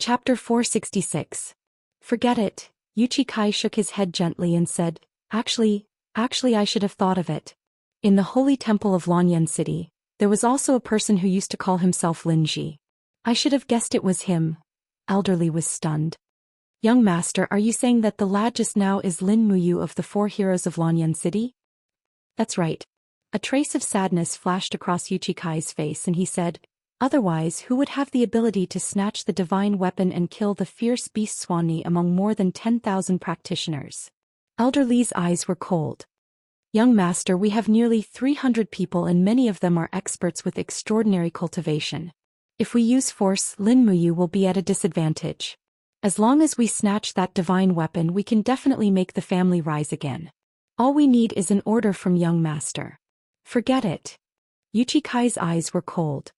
Chapter 466. Forget it. Yuchi Kai shook his head gently and said, Actually, I should have thought of it. In the holy temple of Lanyan City, there was also a person who used to call himself Linji. I should have guessed it was him. Elderly was stunned. Young master, are you saying that the lad just now is Lin Muyu of the Four Heroes of Lanyan City? That's right. A trace of sadness flashed across Yuchi Kai's face and he said, Otherwise, who would have the ability to snatch the divine weapon and kill the fierce beast Swanni among more than 10,000 practitioners? Elderly's eyes were cold. Young master, we have nearly 300 people and many of them are experts with extraordinary cultivation. If we use force, Lin Muyu will be at a disadvantage. As long as we snatch that divine weapon, we can definitely make the family rise again. All we need is an order from young master. Forget it. Yuchi Kai's eyes were cold.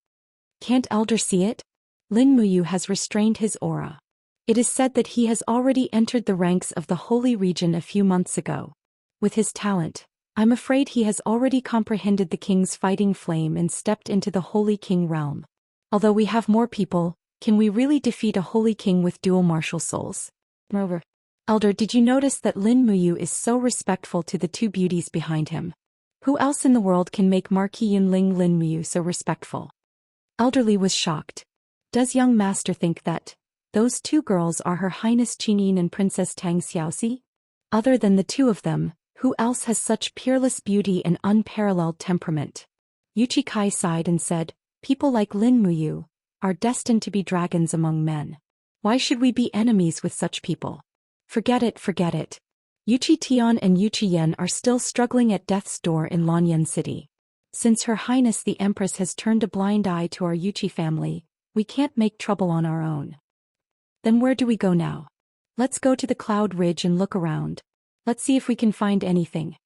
Can't Elder see it? Lin Muyu has restrained his aura. It is said that he has already entered the ranks of the Holy Region a few months ago. With his talent, I'm afraid he has already comprehended the king's fighting flame and stepped into the Holy King realm. Although we have more people, can we really defeat a Holy King with dual martial souls? Moreover, Elder, did you notice that Lin Muyu is so respectful to the two beauties behind him? Who else in the world can make Marquis Yunling Lin Muyu so respectful? Elderly was shocked. Does young master think that those two girls are Her Highness Qinyin and Princess Tang Xiaoxi? Other than the two of them, who else has such peerless beauty and unparalleled temperament? Yuchi Kai sighed and said, People like Lin Muyu are destined to be dragons among men. Why should we be enemies with such people? Forget it, forget it. Yuchi Tian and Yuchi Yen are still struggling at death's door in Lanyan City. Since Her Highness the Empress has turned a blind eye to our Yuchi family, we can't make trouble on our own. Then where do we go now? Let's go to the Cloud Ridge and look around. Let's see if we can find anything.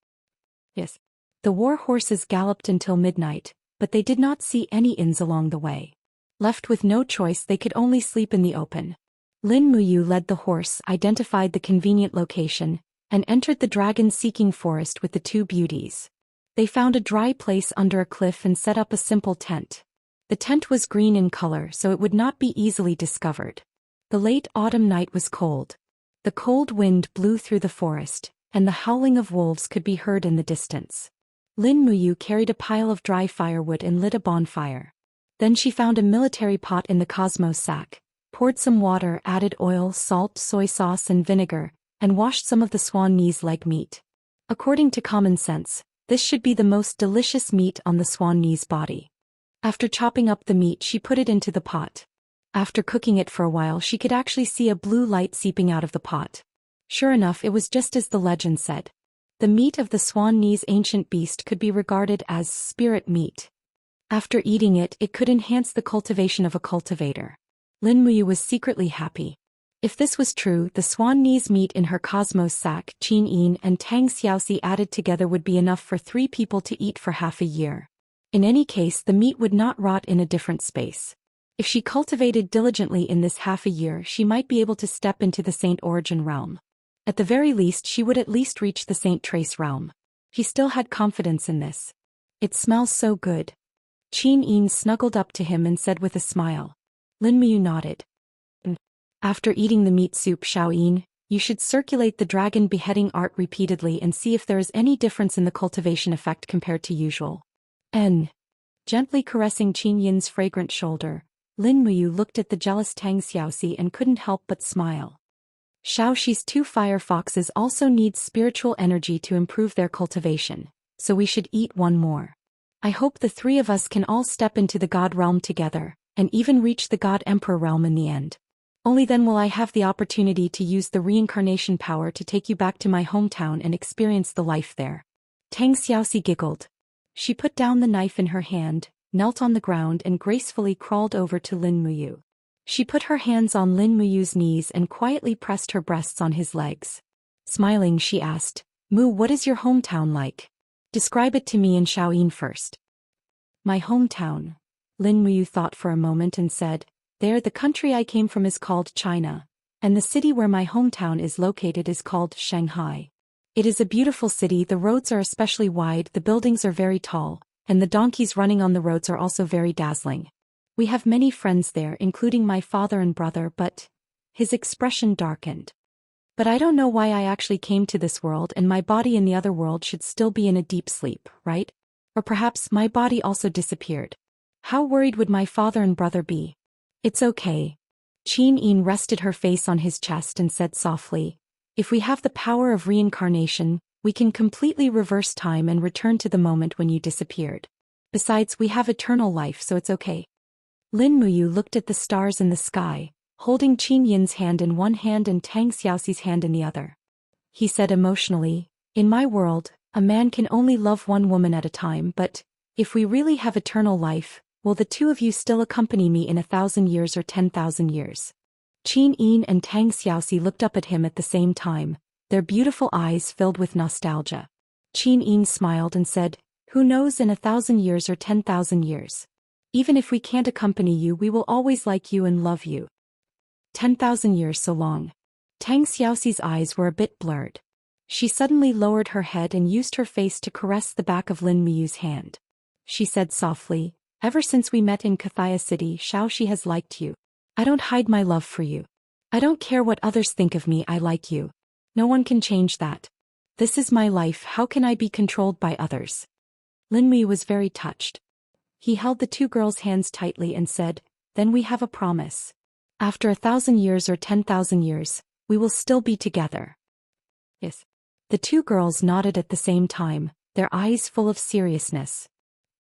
Yes. The war horses galloped until midnight, but they did not see any inns along the way. Left with no choice, they could only sleep in the open. Lin Muyu led the horse, identified the convenient location, and entered the dragon-seeking forest with the two beauties. They found a dry place under a cliff and set up a simple tent. The tent was green in color, so it would not be easily discovered. The late autumn night was cold. The cold wind blew through the forest, and the howling of wolves could be heard in the distance. Lin Muyu carried a pile of dry firewood and lit a bonfire. Then she found a military pot in the cosmos sack, poured some water, added oil, salt, soy sauce and vinegar, and washed some of the swan knees leg meat. According to common sense, this should be the most delicious meat on the swan knees body. After chopping up the meat, she put it into the pot. After cooking it for a while, she could actually see a blue light seeping out of the pot. Sure enough, it was just as the legend said. The meat of the swan knees ancient beast could be regarded as spirit meat. After eating it, it could enhance the cultivation of a cultivator. Lin Muyu was secretly happy. If this was true, the swan knees meat in her cosmos sack, Qin Yin and Tang Xiaoxi added together would be enough for 3 people to eat for half a year. In any case, the meat would not rot in a different space. If she cultivated diligently in this half a year, she might be able to step into the Saint Origin realm. At the very least, she would at least reach the Saint Trace realm. He still had confidence in this. It smells so good. Qin Yin snuggled up to him and said with a smile. Lin Muyu nodded. After eating the meat soup, Xiaoyin, you should circulate the dragon beheading art repeatedly and see if there is any difference in the cultivation effect compared to usual. Gently caressing Qin Yin's fragrant shoulder, Lin Muyu looked at the jealous Tang Xiaoxi and couldn't help but smile. Xiaoxi's 2 fire foxes also need spiritual energy to improve their cultivation, so we should eat one more. I hope the 3 of us can all step into the God realm together, and even reach the God Emperor realm in the end. Only then will I have the opportunity to use the reincarnation power to take you back to my hometown and experience the life there. Tang Xiaoxi giggled. She put down the knife in her hand, knelt on the ground and gracefully crawled over to Lin Muyu. She put her hands on Lin Muyu's knees and quietly pressed her breasts on his legs. Smiling, she asked, Mu, what is your hometown like? Describe it to me and Xiaoyin first. My hometown. Lin Muyu thought for a moment and said, There, the country I came from is called China, and the city where my hometown is located is called Shanghai. It is a beautiful city, the roads are especially wide, the buildings are very tall, and the donkeys running on the roads are also very dazzling. We have many friends there, including my father and brother, but... His expression darkened. But I don't know why I actually came to this world, and my body in the other world should still be in a deep sleep, right? Or perhaps my body also disappeared. How worried would my father and brother be? It's okay. Qian rested her face on his chest and said softly, if we have the power of reincarnation, we can completely reverse time and return to the moment when you disappeared. Besides, we have eternal life, so it's okay. Lin Muyu looked at the stars in the sky, holding Qin Yin's hand in one hand and Tang Xiaoxi's hand in the other. He said emotionally, in my world, a man can only love one woman at a time, but, if we really have eternal life, will the two of you still accompany me in 1,000 years or 10,000 years? Qin Yin and Tang Xiaoxi looked up at him at the same time, their beautiful eyes filled with nostalgia. Qin Yin smiled and said, who knows, in 1,000 years or 10,000 years? Even if we can't accompany you, we will always like you and love you. 10,000 years so long. Tang Xiaoxi's eyes were a bit blurred. She suddenly lowered her head and used her face to caress the back of Lin Muyu's hand. She said softly, ever since we met in Kathia City, Xiaoxi has liked you. I don't hide my love for you. I don't care what others think of me, I like you. No one can change that. This is my life, how can I be controlled by others? Lin Muyu was very touched. He held the two girls' hands tightly and said, then we have a promise. After 1,000 years or 10,000 years, we will still be together. Yes. The two girls nodded at the same time, their eyes full of seriousness.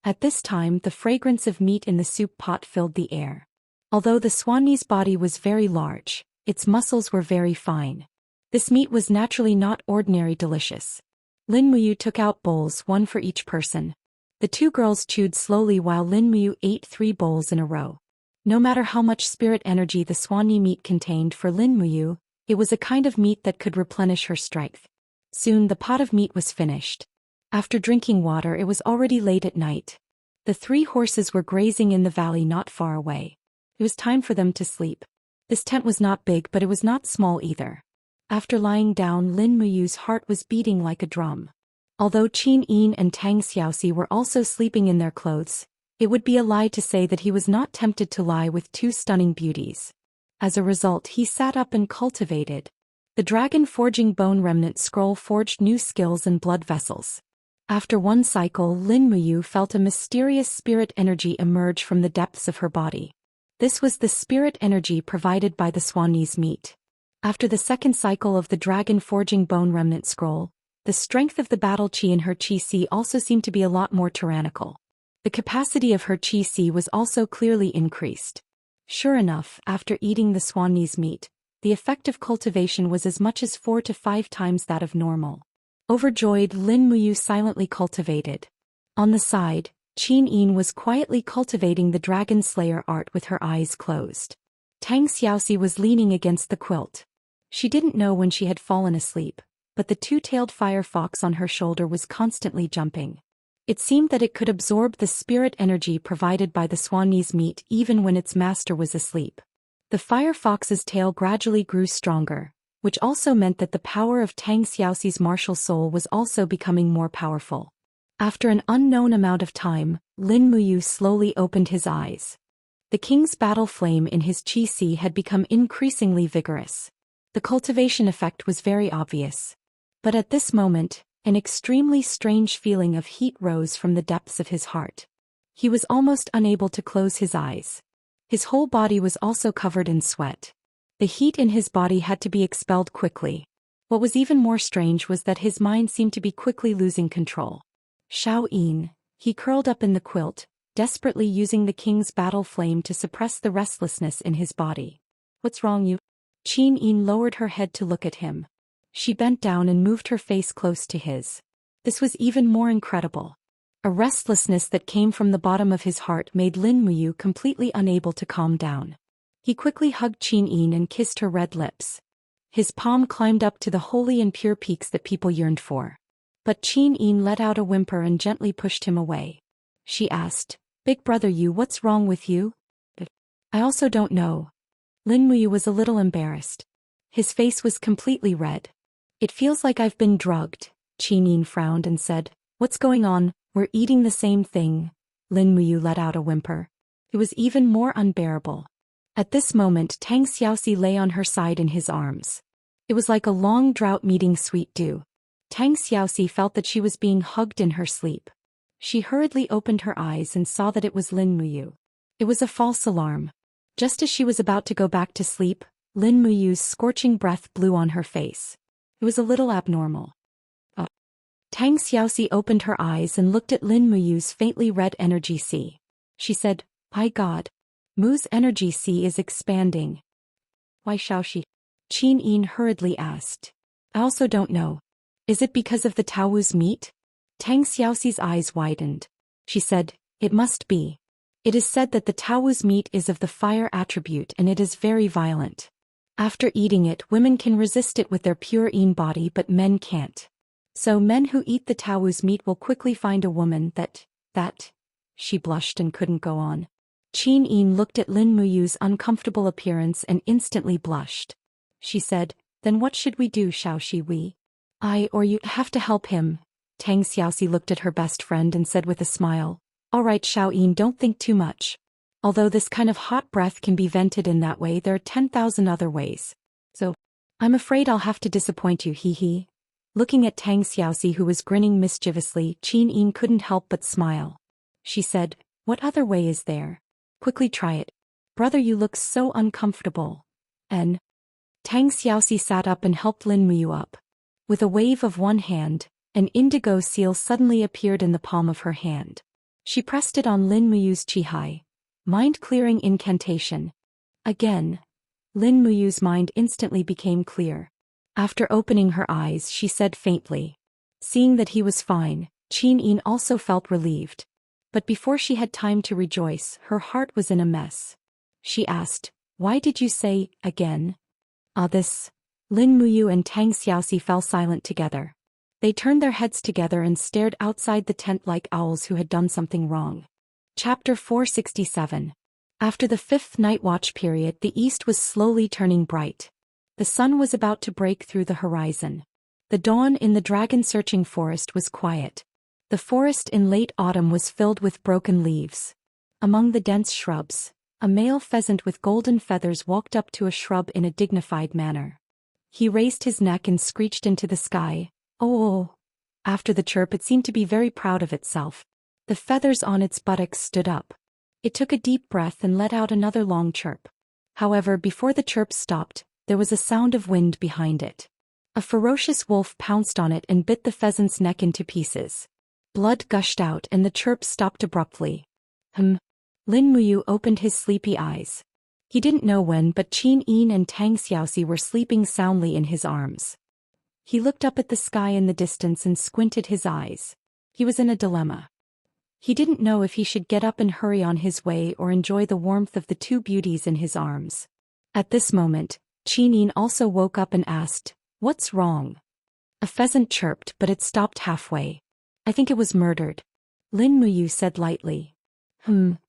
At this time, the fragrance of meat in the soup pot filled the air. Although the Swanni's body was very large, its muscles were very fine. This meat was naturally not ordinary delicious. Lin Muyu took out bowls, one for each person. The two girls chewed slowly while Lin Muyu ate 3 bowls in a row. No matter how much spirit energy the Swanni meat contained for Lin Muyu, it was a kind of meat that could replenish her strength. Soon the pot of meat was finished. After drinking water, it was already late at night. The 3 horses were grazing in the valley not far away. It was time for them to sleep. This tent was not big, but it was not small either. After lying down, Lin Muyu's heart was beating like a drum. Although Qin Yin and Tang Xiaoxi were also sleeping in their clothes, it would be a lie to say that he was not tempted to lie with 2 stunning beauties. As a result, he sat up and cultivated. The dragon forging bone remnant scroll forged new skills and blood vessels. After one cycle, Lin Muyu felt a mysterious spirit energy emerge from the depths of her body. This was the spirit energy provided by the Swanni's meat. After the second cycle of the dragon forging bone remnant scroll, the strength of the battle chi in her chi-si also seemed to be a lot more tyrannical. The capacity of her chi-si was also clearly increased. Sure enough, after eating the Swanni's meat, the effect of cultivation was as much as 4 to 5 times that of normal. Overjoyed, Lin Muyu silently cultivated. On the side, Qin Yin was quietly cultivating the Dragon Slayer art with her eyes closed. Tang Xiaoxi was leaning against the quilt. She didn't know when she had fallen asleep, but the 2-tailed fire fox on her shoulder was constantly jumping. It seemed that it could absorb the spirit energy provided by the Swanni's meat even when its master was asleep. The fire fox's tail gradually grew stronger, which also meant that the power of Tang Xiaoxi's martial soul was also becoming more powerful. After an unknown amount of time, Lin Muyu slowly opened his eyes. The king's battle flame in his chi-si had become increasingly vigorous. The cultivation effect was very obvious. But at this moment, an extremely strange feeling of heat rose from the depths of his heart. He was almost unable to close his eyes. His whole body was also covered in sweat. The heat in his body had to be expelled quickly. What was even more strange was that his mind seemed to be quickly losing control. Xiao Yin, he curled up in the quilt, desperately using the king's battle flame to suppress the restlessness in his body. What's wrong, you? Qin Yin lowered her head to look at him. She bent down and moved her face close to his. This was even more incredible. A restlessness that came from the bottom of his heart made Lin Muyu completely unable to calm down. He quickly hugged Qin Yin and kissed her red lips. His palm climbed up to the holy and pure peaks that people yearned for. But Qin Yin let out a whimper and gently pushed him away. She asked, "Big brother, what's wrong with you?" "I also don't know." Lin Muyu was a little embarrassed. His face was completely red. "It feels like I've been drugged." Qin Yin frowned and said, "What's going on? We're eating the same thing." Lin Muyu let out a whimper. It was even more unbearable. At this moment Tang Xiaoxi lay on her side in his arms. It was like a long drought meeting sweet dew. Tang Xiaoxi felt that she was being hugged in her sleep. She hurriedly opened her eyes and saw that it was Lin Muyu. It was a false alarm. Just as she was about to go back to sleep, Lin Muyu's scorching breath blew on her face. It was a little abnormal. Tang Xiaoxi opened her eyes and looked at Lin Muyu's faintly red energy sea. She said, "My God. Mu's energy sea is expanding." "Why Xiaoxi?" Qin Yin hurriedly asked. "I also don't know. Is it because of the Tao's meat?" Tang Xiaoxi's eyes widened. She said, "It must be. It is said that the Tao's meat is of the fire attribute and it is very violent. After eating it, women can resist it with their pure Yin body but men can't. So men who eat the Tao's meat will quickly find a woman that... She blushed and couldn't go on. Qin Yin looked at Lin Muyu's uncomfortable appearance and instantly blushed. She said, "Then what should we do, Xiaoxi? We? I or you have to help him." Tang Xiaoxi looked at her best friend and said with a smile, "All right, Xiao Yin, don't think too much. Although this kind of hot breath can be vented in that way, there are 10,000 other ways. So, I'm afraid I'll have to disappoint you, hee." Looking at Tang Xiaoxi who was grinning mischievously, Qin Yin couldn't help but smile. She said, "What other way is there? Quickly try it. Brother, you look so uncomfortable." And Tang Xiaoxi sat up and helped Lin Muyu up. With a wave of one hand, an indigo seal suddenly appeared in the palm of her hand. She pressed it on Lin Muyu's Qihai. Mind-clearing incantation. Again. Lin Muyu's mind instantly became clear. After opening her eyes, she said faintly. Seeing that he was fine, Qin Yin also felt relieved. But before she had time to rejoice, her heart was in a mess. She asked, "Why did you say, again?" This. Lin Muyu and Tang Xiaoxi fell silent together. They turned their heads together and stared outside the tent like owls who had done something wrong. Chapter 467. After the 5th night watch period, the east was slowly turning bright. The sun was about to break through the horizon. The dawn in the dragon-searching forest was quiet. The forest in late autumn was filled with broken leaves. Among the dense shrubs, a male pheasant with golden feathers walked up to a shrub in a dignified manner. He raised his neck and screeched into the sky, "Oh!" After the chirp, it seemed to be very proud of itself. The feathers on its buttocks stood up. It took a deep breath and let out another long chirp. However, before the chirp stopped, there was a sound of wind behind it. A ferocious wolf pounced on it and bit the pheasant's neck into pieces. Blood gushed out and the chirp stopped abruptly. Lin Muyu opened his sleepy eyes. He didn't know when, but Qin Yin and Tang Xiaoxi were sleeping soundly in his arms. He looked up at the sky in the distance and squinted his eyes. He was in a dilemma. He didn't know if he should get up and hurry on his way or enjoy the warmth of the two beauties in his arms. At this moment, Qin Yin also woke up and asked, "What's wrong?" A pheasant chirped, but it stopped halfway. "I think it was murdered," Lin Muyu said lightly. Qin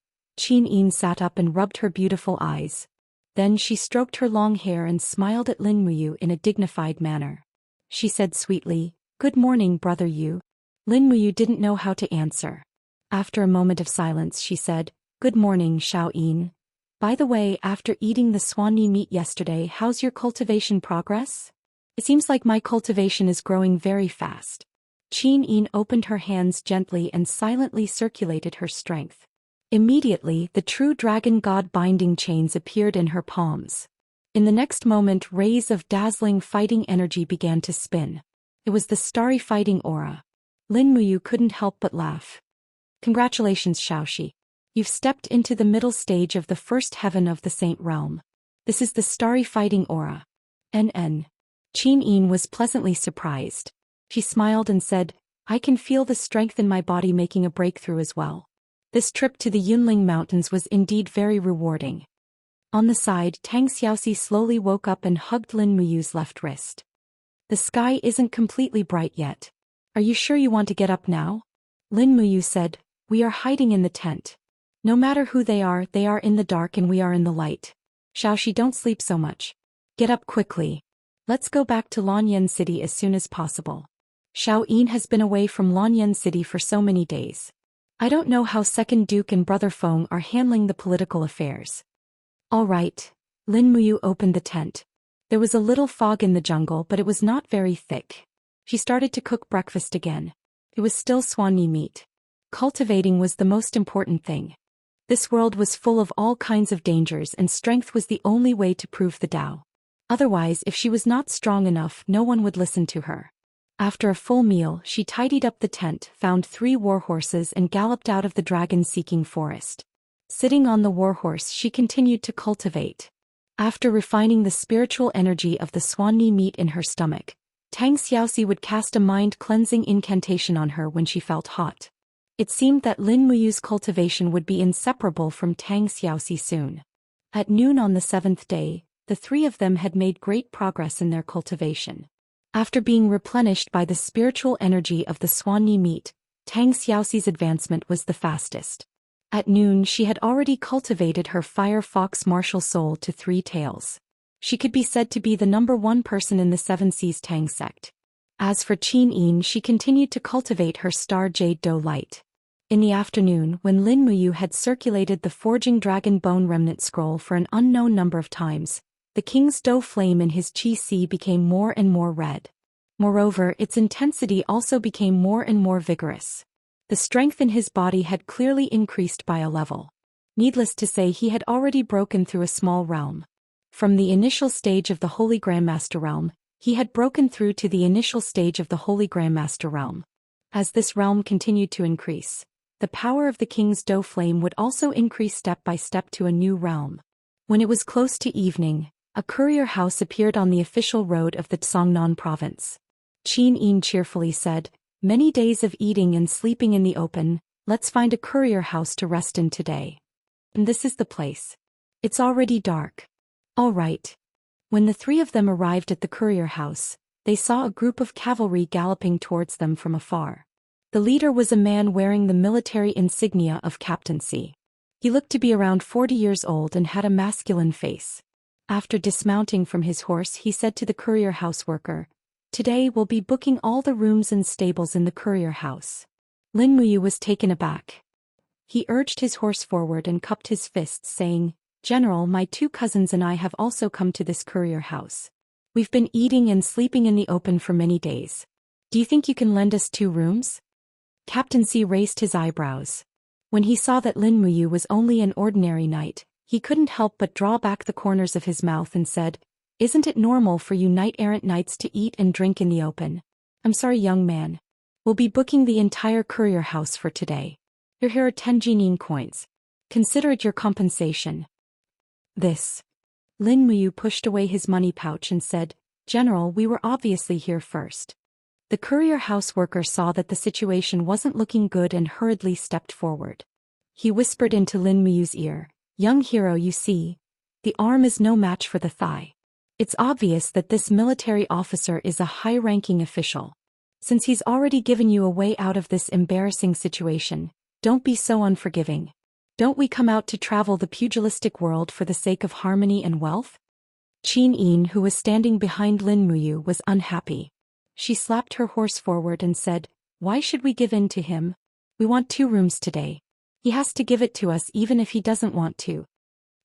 Yin sat up and rubbed her beautiful eyes. Then she stroked her long hair and smiled at Lin Muyu in a dignified manner. She said sweetly, "Good morning, brother Yu." Lin Muyu didn't know how to answer. After a moment of silence, she said, "Good morning, Xiao Yin. By the way, after eating the swanny meat yesterday, how's your cultivation progress? It seems like my cultivation is growing very fast." Qin Yin opened her hands gently and silently circulated her strength. Immediately, the true dragon god binding chains appeared in her palms. In the next moment, rays of dazzling fighting energy began to spin. It was the starry fighting aura. Lin Muyu couldn't help but laugh. "Congratulations, Xiaoxi. You've stepped into the middle stage of the first heaven of the Saint Realm. This is the starry fighting aura." Qin Yin was pleasantly surprised. She smiled and said, "I can feel the strength in my body making a breakthrough as well." This trip to the Yunling Mountains was indeed very rewarding. On the side, Tang Xiaoxi slowly woke up and hugged Lin Muyu's left wrist. "The sky isn't completely bright yet. Are you sure you want to get up now?" Lin Muyu said, "We are hiding in the tent. No matter who they are in the dark and we are in the light. Xiaoxi, don't sleep so much. Get up quickly. Let's go back to Lanyan City as soon as possible. Xiao Yin has been away from Lanyan City for so many days. I don't know how Second Duke and Brother Feng are handling the political affairs. All right. Lin Muyu opened the tent. There was a little fog in the jungle, but it was not very thick. She started to cook breakfast again. It was still swanny meat. Cultivating was the most important thing. This world was full of all kinds of dangers, and strength was the only way to prove the Tao. Otherwise, if she was not strong enough, no one would listen to her. After a full meal, she tidied up the tent, found 3 warhorses and galloped out of the dragon-seeking forest. Sitting on the warhorse, she continued to cultivate. After refining the spiritual energy of the swanny meat in her stomach, Tang Xiaoxi would cast a mind-cleansing incantation on her when she felt hot. It seemed that Lin Muyu's cultivation would be inseparable from Tang Xiaoxi soon. At noon on the 7th day, the 3 of them had made great progress in their cultivation. After being replenished by the spiritual energy of the swanny meat, Tang Xiaoxi's advancement was the fastest. At noon she had already cultivated her fire fox martial soul to 3 tails. She could be said to be the #1 person in the 7 Seas Tang sect. As for Qin Yin, she continued to cultivate her star jade dough light. In the afternoon, when Lin Muyu had circulated the forging dragon bone remnant scroll for an unknown number of times, the king's dough flame in his qi si became more and more red. Moreover, its intensity also became more and more vigorous. The strength in his body had clearly increased by a level. Needless to say, he had already broken through a small realm. From the initial stage of the Holy Grandmaster realm, he had broken through to the initial stage of the Holy Grandmaster realm. As this realm continued to increase, the power of the king's dough flame would also increase step by step to a new realm. When it was close to evening, a courier house appeared on the official road of the Tsangnan province. Qin Yin cheerfully said, "Many days of eating and sleeping in the open, let's find a courier house to rest in today. And this is the place. It's already dark." All right. When the 3 of them arrived at the courier house, they saw a group of cavalry galloping towards them from afar. The leader was a man wearing the military insignia of captaincy. He looked to be around 40 years old and had a masculine face. After dismounting from his horse, he said to the courier house worker, "Today we'll be booking all the rooms and stables in the courier house." Lin Muyu was taken aback. He urged his horse forward and cupped his fists, saying, "General, my 2 cousins and I have also come to this courier house. We've been eating and sleeping in the open for many days. Do you think you can lend us 2 rooms? Captaincy raised his eyebrows. When he saw that Lin Muyu was only an ordinary knight, he couldn't help but draw back the corners of his mouth and said, "Isn't it normal for you knight-errant knights to eat and drink in the open? I'm sorry, young man. We'll be booking the entire courier house for today. Here are 10 jinin coins. Consider it your compensation." This. Lin Muyu pushed away his money pouch and said, "General, we were obviously here first." The courier house worker saw that the situation wasn't looking good and hurriedly stepped forward. He whispered into Lin Muyu's ear, "Young hero, you see, the arm is no match for the thigh. It's obvious that this military officer is a high-ranking official. Since he's already given you a way out of this embarrassing situation, don't be so unforgiving. Don't we come out to travel the pugilistic world for the sake of harmony and wealth?" Qin Yin, who was standing behind Lin Muyu, was unhappy. She slapped her horse forward and said, "Why should we give in to him? We want 2 rooms today. He has to give it to us even if he doesn't want to."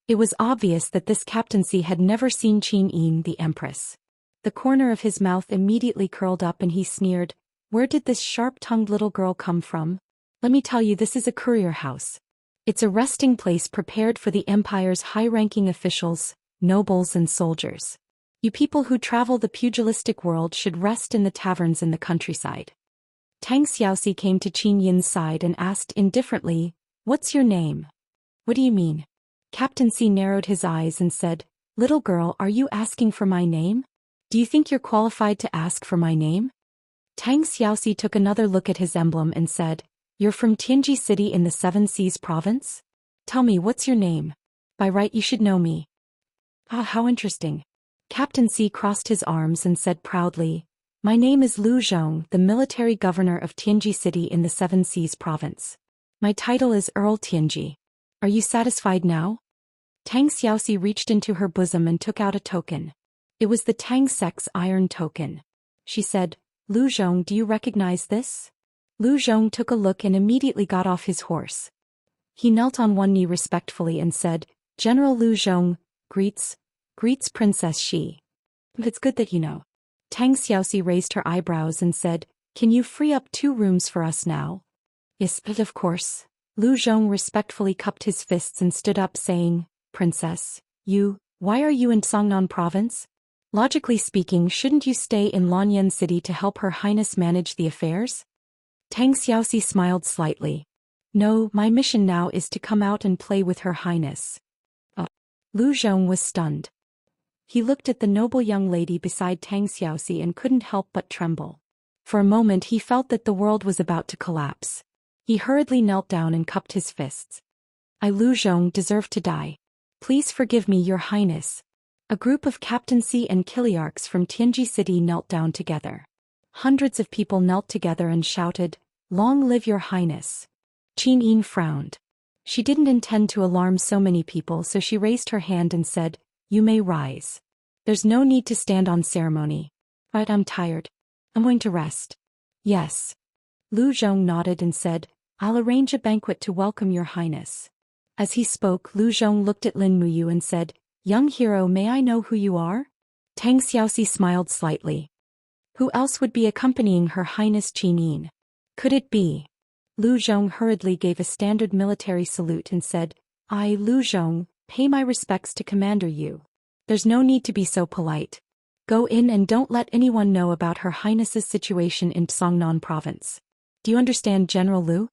It was obvious that this captaincy had never seen Qin Yin, the empress. The corner of his mouth immediately curled up and he sneered, "Where did this sharp-tongued little girl come from? Let me tell you, this is a courier house. It's a resting place prepared for the empire's high-ranking officials, nobles and soldiers. You people who travel the pugilistic world should rest in the taverns in the countryside." Tang Xiaoxi came to Qin Yin's side and asked indifferently, "What's your name?" "What do you mean?" Captaincy narrowed his eyes and said, "Little girl, are you asking for my name? Do you think you're qualified to ask for my name?" Tang Xiaoxi took another look at his emblem and said, "You're from Tianji City in the 7 Seas province? Tell me, what's your name? By right you should know me." "Ah, how interesting." Captaincy crossed his arms and said proudly, "My name is Lu Zhong, the military governor of Tianji City in the 7 Seas province. My title is Earl Tianji. Are you satisfied now?" Tang Xiaoxi reached into her bosom and took out a token. It was the Tang sect's iron token. She said, "Lu Zhong, do you recognize this?" Lu Zhong took a look and immediately got off his horse. He knelt on one knee respectfully and said, "General Lu Zhong, greets Princess Xi. It's good that you know." Tang Xiaoxi raised her eyebrows and said, "Can you free up 2 rooms for us now?" "Yes, but of course." Lu Zhong respectfully cupped his fists and stood up saying, "Princess, why are you in Songnan province? Logically speaking, shouldn't you stay in Lanyan City to help Her Highness manage the affairs?" Tang Xiaoxi smiled slightly. "No, my mission now is to come out and play with Her Highness." Oh. Lu Zhong was stunned. He looked at the noble young lady beside Tang Xiaoxi and couldn't help but tremble. For a moment he felt that the world was about to collapse. He hurriedly knelt down and cupped his fists. "I, Lu Zhong, deserve to die. Please forgive me, Your Highness." A group of captaincy and kiliarchs from Tianji City knelt down together. Hundreds of people knelt together and shouted, "Long live Your Highness." Qin Yin frowned. She didn't intend to alarm so many people, so she raised her hand and said, "You may rise. There's no need to stand on ceremony." "But I'm tired. I'm going to rest." "Yes." Lu Zhong nodded and said, "I'll arrange a banquet to welcome Your Highness." As he spoke, Lu Zhong looked at Lin Muyu and said, "Young hero, may I know who you are?" Tang Xiaoxi smiled slightly. Who else would be accompanying Her Highness Qin Yin? Could it be? Lu Zhong hurriedly gave a standard military salute and said, "I, Lu Zhong, pay my respects to Commander Yu." "There's no need to be so polite. Go in and don't let anyone know about Her Highness's situation in Songnan province. Do you understand, General Lu?"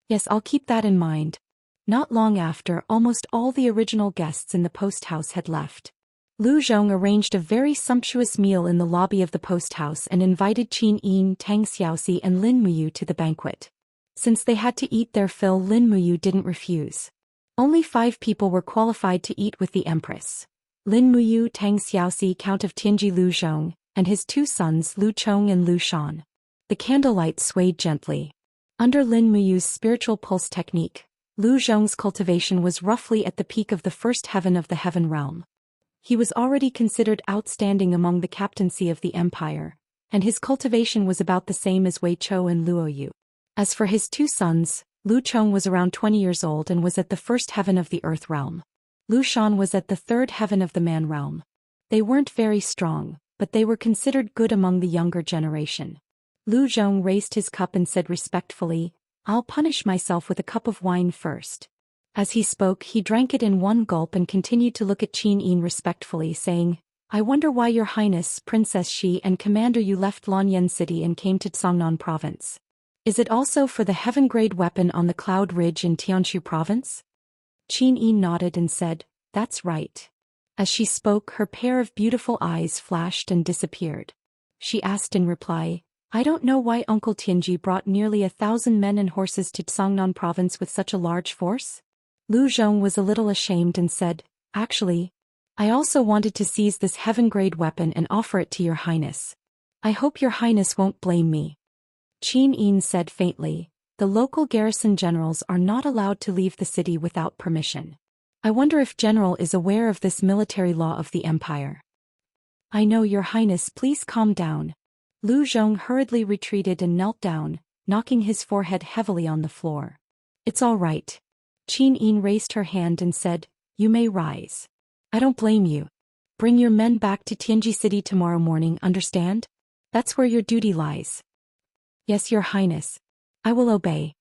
"Yes, I'll keep that in mind." Not long after, almost all the original guests in the post house had left. Lu Zhong arranged a very sumptuous meal in the lobby of the post house and invited Qin Yin, Tang Xiaoxi and Lin Muyu to the banquet. Since they had to eat their fill, Lin Muyu didn't refuse. Only 5 people were qualified to eat with the Empress. Lin Muyu, Tang Xiaoxi, Count of Tianji Lu Zhong, and his 2 sons Lu Chong and Lu Shan. The candlelight swayed gently. Under Lin Muyu's spiritual pulse technique, Lu Zhong's cultivation was roughly at the peak of the first heaven of the heaven realm. He was already considered outstanding among the captaincy of the empire, and his cultivation was about the same as Wei Chou and Luo Yu. As for his 2 sons, Lu Chong was around 20 years old and was at the first heaven of the earth realm. Lu Shan was at the 3rd heaven of the man realm. They weren't very strong, but they were considered good among the younger generation. Lu Zhong raised his cup and said respectfully, "I'll punish myself with a cup of wine first." As he spoke, he drank it in one gulp and continued to look at Qin Yin respectfully, saying, "I wonder why Your Highness, Princess Xi and Commander Yu left Lanyan City and came to Songnan province. Is it also for the heaven-grade weapon on the Cloud Ridge in Tianshu province?" Qin Yin nodded and said, "That's right." As she spoke, her pair of beautiful eyes flashed and disappeared. She asked in reply, "I don't know why Uncle Tianji brought nearly 1,000 men and horses to Songnan province with such a large force?" Lu Zhong was a little ashamed and said, "Actually, I also wanted to seize this heaven-grade weapon and offer it to Your Highness. I hope Your Highness won't blame me." Qin Yin said faintly, "The local garrison generals are not allowed to leave the city without permission. I wonder if General is aware of this military law of the empire." "I know, Your Highness, please calm down." Lu Zhong hurriedly retreated and knelt down, knocking his forehead heavily on the floor. "It's all right." Qin Yin raised her hand and said, "You may rise. I don't blame you. Bring your men back to Tianji City tomorrow morning, understand? That's where your duty lies." "Yes, Your Highness. I will obey."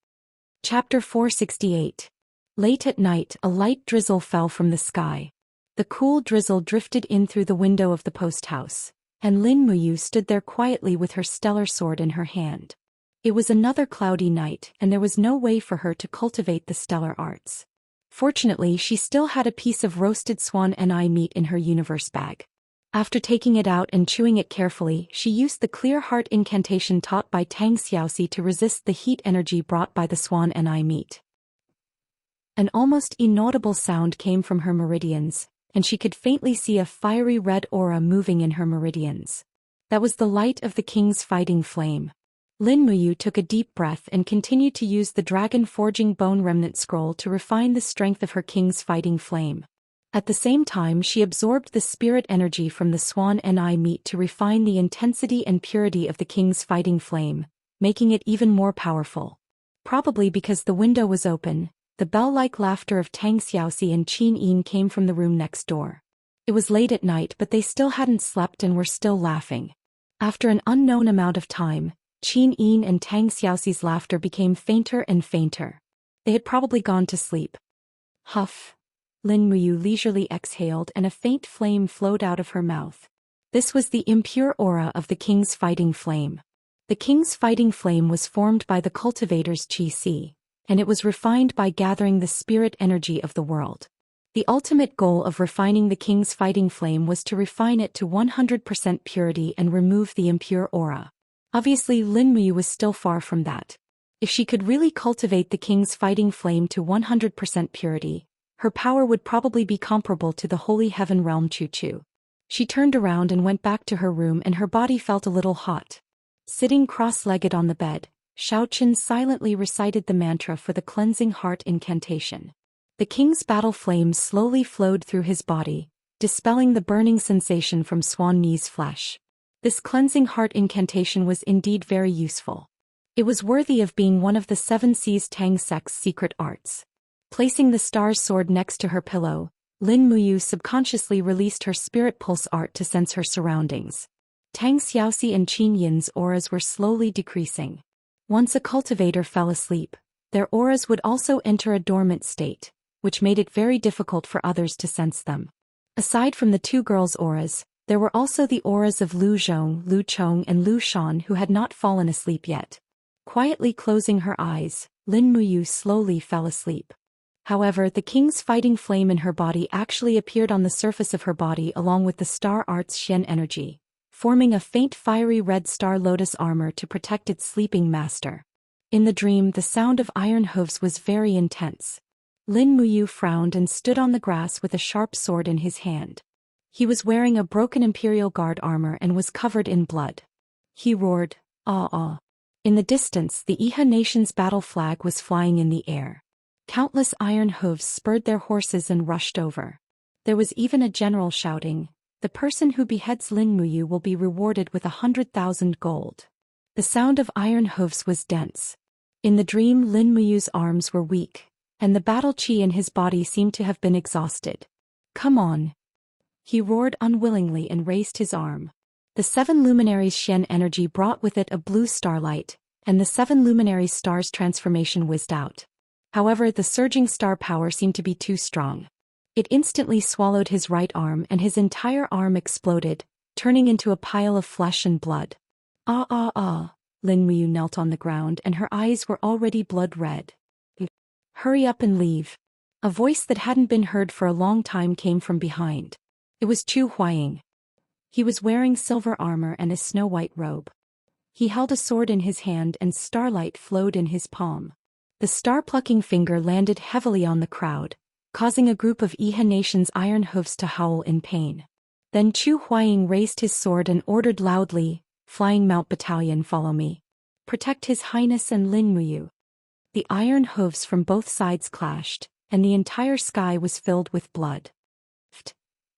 Chapter 468. Late at night, a light drizzle fell from the sky. The cool drizzle drifted in through the window of the post house, and Lin Muyu stood there quietly with her stellar sword in her hand. It was another cloudy night, and there was no way for her to cultivate the stellar arts. Fortunately, she still had a piece of roasted swan and eye meat in her universe bag. After taking it out and chewing it carefully, she used the clear heart incantation taught by Tang Xiaoxi to resist the heat energy brought by the swan and eye meat. An almost inaudible sound came from her meridians, and she could faintly see a fiery red aura moving in her meridians. That was the light of the king's fighting flame. Lin Muyu took a deep breath and continued to use the dragon forging bone remnant scroll to refine the strength of her king's fighting flame. At the same time, she absorbed the spirit energy from the swan and eye meat to refine the intensity and purity of the king's fighting flame, making it even more powerful. Probably because the window was open, the bell-like laughter of Tang Xiaoxi and Qin Yin came from the room next door. It was late at night, but they still hadn't slept and were still laughing. After an unknown amount of time, Qin Yin and Tang Xiaoxi's laughter became fainter and fainter. They had probably gone to sleep. Huff. Lin Muyu leisurely exhaled and a faint flame flowed out of her mouth. This was the impure aura of the king's fighting flame. The king's fighting flame was formed by the cultivator's qi, and it was refined by gathering the spirit energy of the world. The ultimate goal of refining the king's fighting flame was to refine it to 100% purity and remove the impure aura. Obviously, Lin Muyu was still far from that. If she could really cultivate the king's fighting flame to 100% purity, her power would probably be comparable to the holy heaven realm Chu. She turned around and went back to her room, and her body felt a little hot. Sitting cross-legged on the bed, Xiaoqin silently recited the mantra for the cleansing heart incantation. The king's battle flame slowly flowed through his body, dispelling the burning sensation from Swan Ni's flesh. This cleansing heart incantation was indeed very useful. It was worthy of being one of the 7 Seas Tang sect's secret arts. Placing the star's sword next to her pillow, Lin Muyu subconsciously released her spirit pulse art to sense her surroundings. Tang Xiaoxi and Qin Yin's auras were slowly decreasing. Once a cultivator fell asleep, their auras would also enter a dormant state, which made it very difficult for others to sense them. Aside from the 2 girls' auras, there were also the auras of Lu Zhong, Lu Chong and Lu Shan who had not fallen asleep yet. Quietly closing her eyes, Lin Muyu slowly fell asleep. However, the king's fighting flame in her body actually appeared on the surface of her body along with the star art's Xian energy, forming a faint fiery red star lotus armor to protect its sleeping master. In the dream, the sound of iron hooves was very intense. Lin Muyu frowned and stood on the grass with a sharp sword in his hand. He was wearing a broken Imperial Guard armor and was covered in blood. He roared, "Ah ah." In the distance, the Iha nation's battle flag was flying in the air. Countless iron hooves spurred their horses and rushed over. There was even a general shouting, "The person who beheads Lin Muyu will be rewarded with 100,000 gold." The sound of iron hooves was dense. In the dream, Lin Muyu's arms were weak, and the battle chi in his body seemed to have been exhausted. "Come on." He roared unwillingly and raised his arm. The 7 luminaries' Xian energy brought with it a blue starlight, and the 7 luminaries' stars' transformation whizzed out. However, the surging star power seemed to be too strong. It instantly swallowed his right arm and his entire arm exploded, turning into a pile of flesh and blood. "Ah ah ah." Lin Muyu knelt on the ground and her eyes were already blood red. "Hurry up and leave." A voice that hadn't been heard for a long time came from behind. It was Zhou Xian. He was wearing silver armor and a snow-white robe. He held a sword in his hand and starlight flowed in his palm. The star-plucking finger landed heavily on the crowd, causing a group of Iha nation's iron hoofs to howl in pain. Then Zhou Xian raised his sword and ordered loudly, "Flying Mount Battalion, follow me. Protect His Highness and Lin Muyu." The iron hooves from both sides clashed, and the entire sky was filled with blood.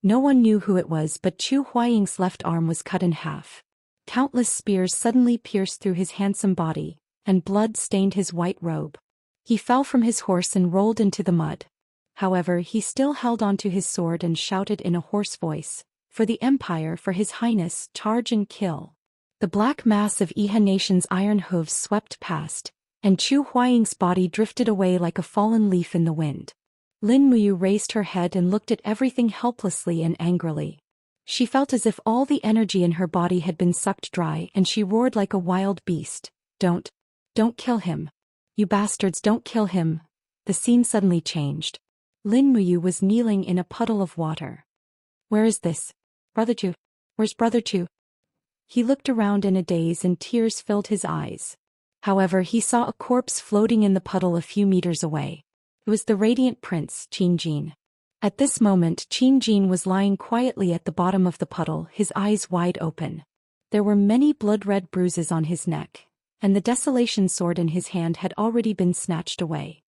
No one knew who it was, but Zhou Xian's left arm was cut in half. Countless spears suddenly pierced through his handsome body, and blood stained his white robe. He fell from his horse and rolled into the mud. However, he still held onto his sword and shouted in a hoarse voice, "For the Empire, for His Highness, charge and kill." The black mass of Iha nation's iron hooves swept past, and Zhou Xian's body drifted away like a fallen leaf in the wind. Lin Muyu raised her head and looked at everything helplessly and angrily. She felt as if all the energy in her body had been sucked dry, and she roared like a wild beast, Don't kill him. You bastards, don't kill him." The scene suddenly changed. Lin Muyu was kneeling in a puddle of water. "Where is this? Brother Chu? Where's Brother Chu?" He looked around in a daze and tears filled his eyes. However, he saw a corpse floating in the puddle a few meters away. It was the radiant prince, Qin Jin. At this moment, Qin Jin was lying quietly at the bottom of the puddle, his eyes wide open. There were many blood-red bruises on his neck, and the desolation sword in his hand had already been snatched away.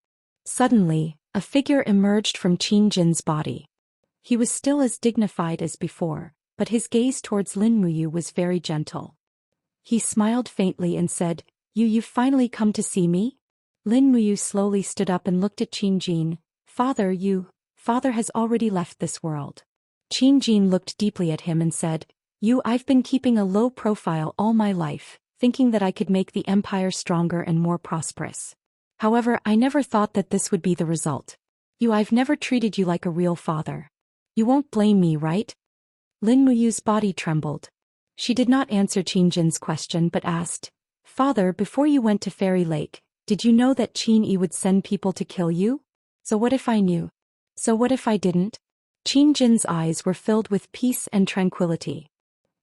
Suddenly, a figure emerged from Qin Jin's body. He was still as dignified as before, but his gaze towards Lin Muyu was very gentle. He smiled faintly and said, You've finally come to see me? Lin Muyu slowly stood up and looked at Qin Jin. Father has already left this world. Qin Jin looked deeply at him and said, I've been keeping a low profile all my life, thinking that I could make the empire stronger and more prosperous. However, I never thought that this would be the result. I've never treated you like a real father. You won't blame me, right? Lin Muyu's body trembled. She did not answer Qin Jin's question but asked, Father, before you went to Fairy Lake, did you know that Qin Yi would send people to kill you? So what if I knew? So what if I didn't? Qin Jin's eyes were filled with peace and tranquility.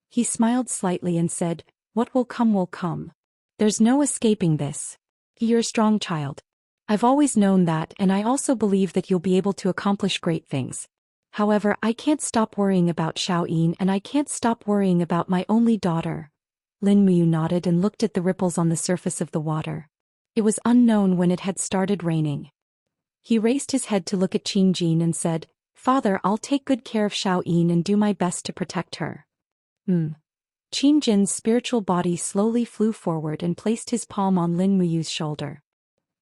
He smiled slightly and said, What will come will come. There's no escaping this. You're a strong child. I've always known that, and I also believe that you'll be able to accomplish great things. However, I can't stop worrying about Xiaoyin and I can't stop worrying about my only daughter. Lin Muyu nodded and looked at the ripples on the surface of the water. It was unknown when it had started raining. He raised his head to look at Qin Jin and said, Father, I'll take good care of Xiaoyin and do my best to protect her. Qin Jin's spiritual body slowly flew forward and placed his palm on Lin Muyu's shoulder.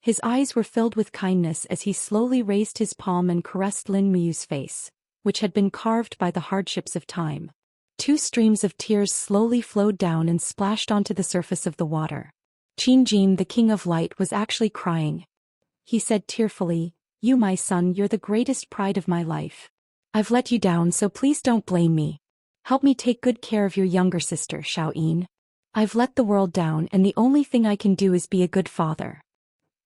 His eyes were filled with kindness as he slowly raised his palm and caressed Lin Muyu's face, which had been carved by the hardships of time. 2 streams of tears slowly flowed down and splashed onto the surface of the water. Qin Jin, the King of Light, was actually crying. He said tearfully, You, my son, you're the greatest pride of my life. I've let you down, so please don't blame me. Help me take good care of your younger sister, Xiaoyin. I've let the world down and the only thing I can do is be a good father.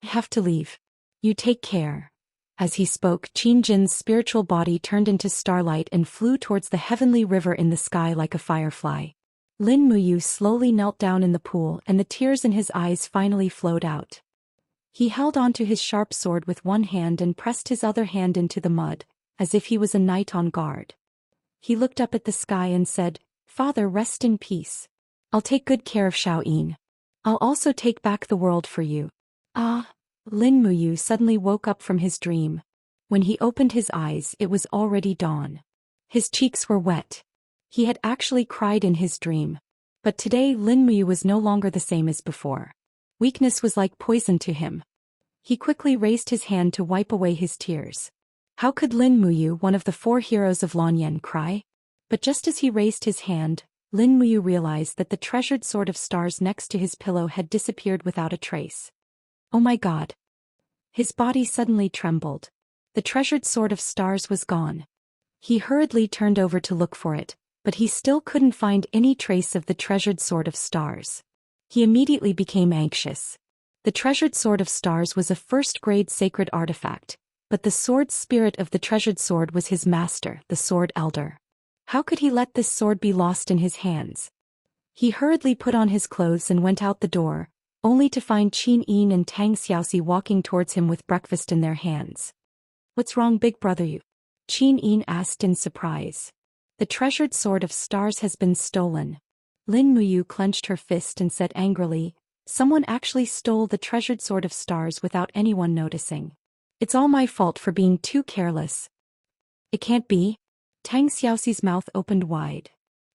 I have to leave. You take care. As he spoke, Qin Jin's spiritual body turned into starlight and flew towards the heavenly river in the sky like a firefly. Lin Muyu slowly knelt down in the pool and the tears in his eyes finally flowed out. He held onto his sharp sword with one hand and pressed his other hand into the mud, as if he was a knight on guard. He looked up at the sky and said, Father, rest in peace. I'll take good care of Xiaoyin. I'll also take back the world for you. Lin Muyu suddenly woke up from his dream. When he opened his eyes, it was already dawn. His cheeks were wet. He had actually cried in his dream. But today Lin Muyu was no longer the same as before. Weakness was like poison to him. He quickly raised his hand to wipe away his tears. How could Lin Muyu, one of the 4 heroes of Lanyan, cry? But just as he raised his hand, Lin Muyu realized that the treasured sword of stars next to his pillow had disappeared without a trace. Oh my God! His body suddenly trembled. The treasured sword of stars was gone. He hurriedly turned over to look for it, but he still couldn't find any trace of the treasured sword of stars. He immediately became anxious. The treasured sword of stars was a first-grade sacred artifact, but the sword spirit of the treasured sword was his master, the Sword Elder. How could he let this sword be lost in his hands? He hurriedly put on his clothes and went out the door, only to find Qin Yin and Tang Xiaoxi walking towards him with breakfast in their hands. What's wrong, big brother? Qin Yin asked in surprise. The treasured sword of stars has been stolen. Lin Muyu clenched her fist and said angrily, Someone actually stole the treasured sword of stars without anyone noticing. It's all my fault for being too careless. It can't be. Tang Xiaoxi's mouth opened wide.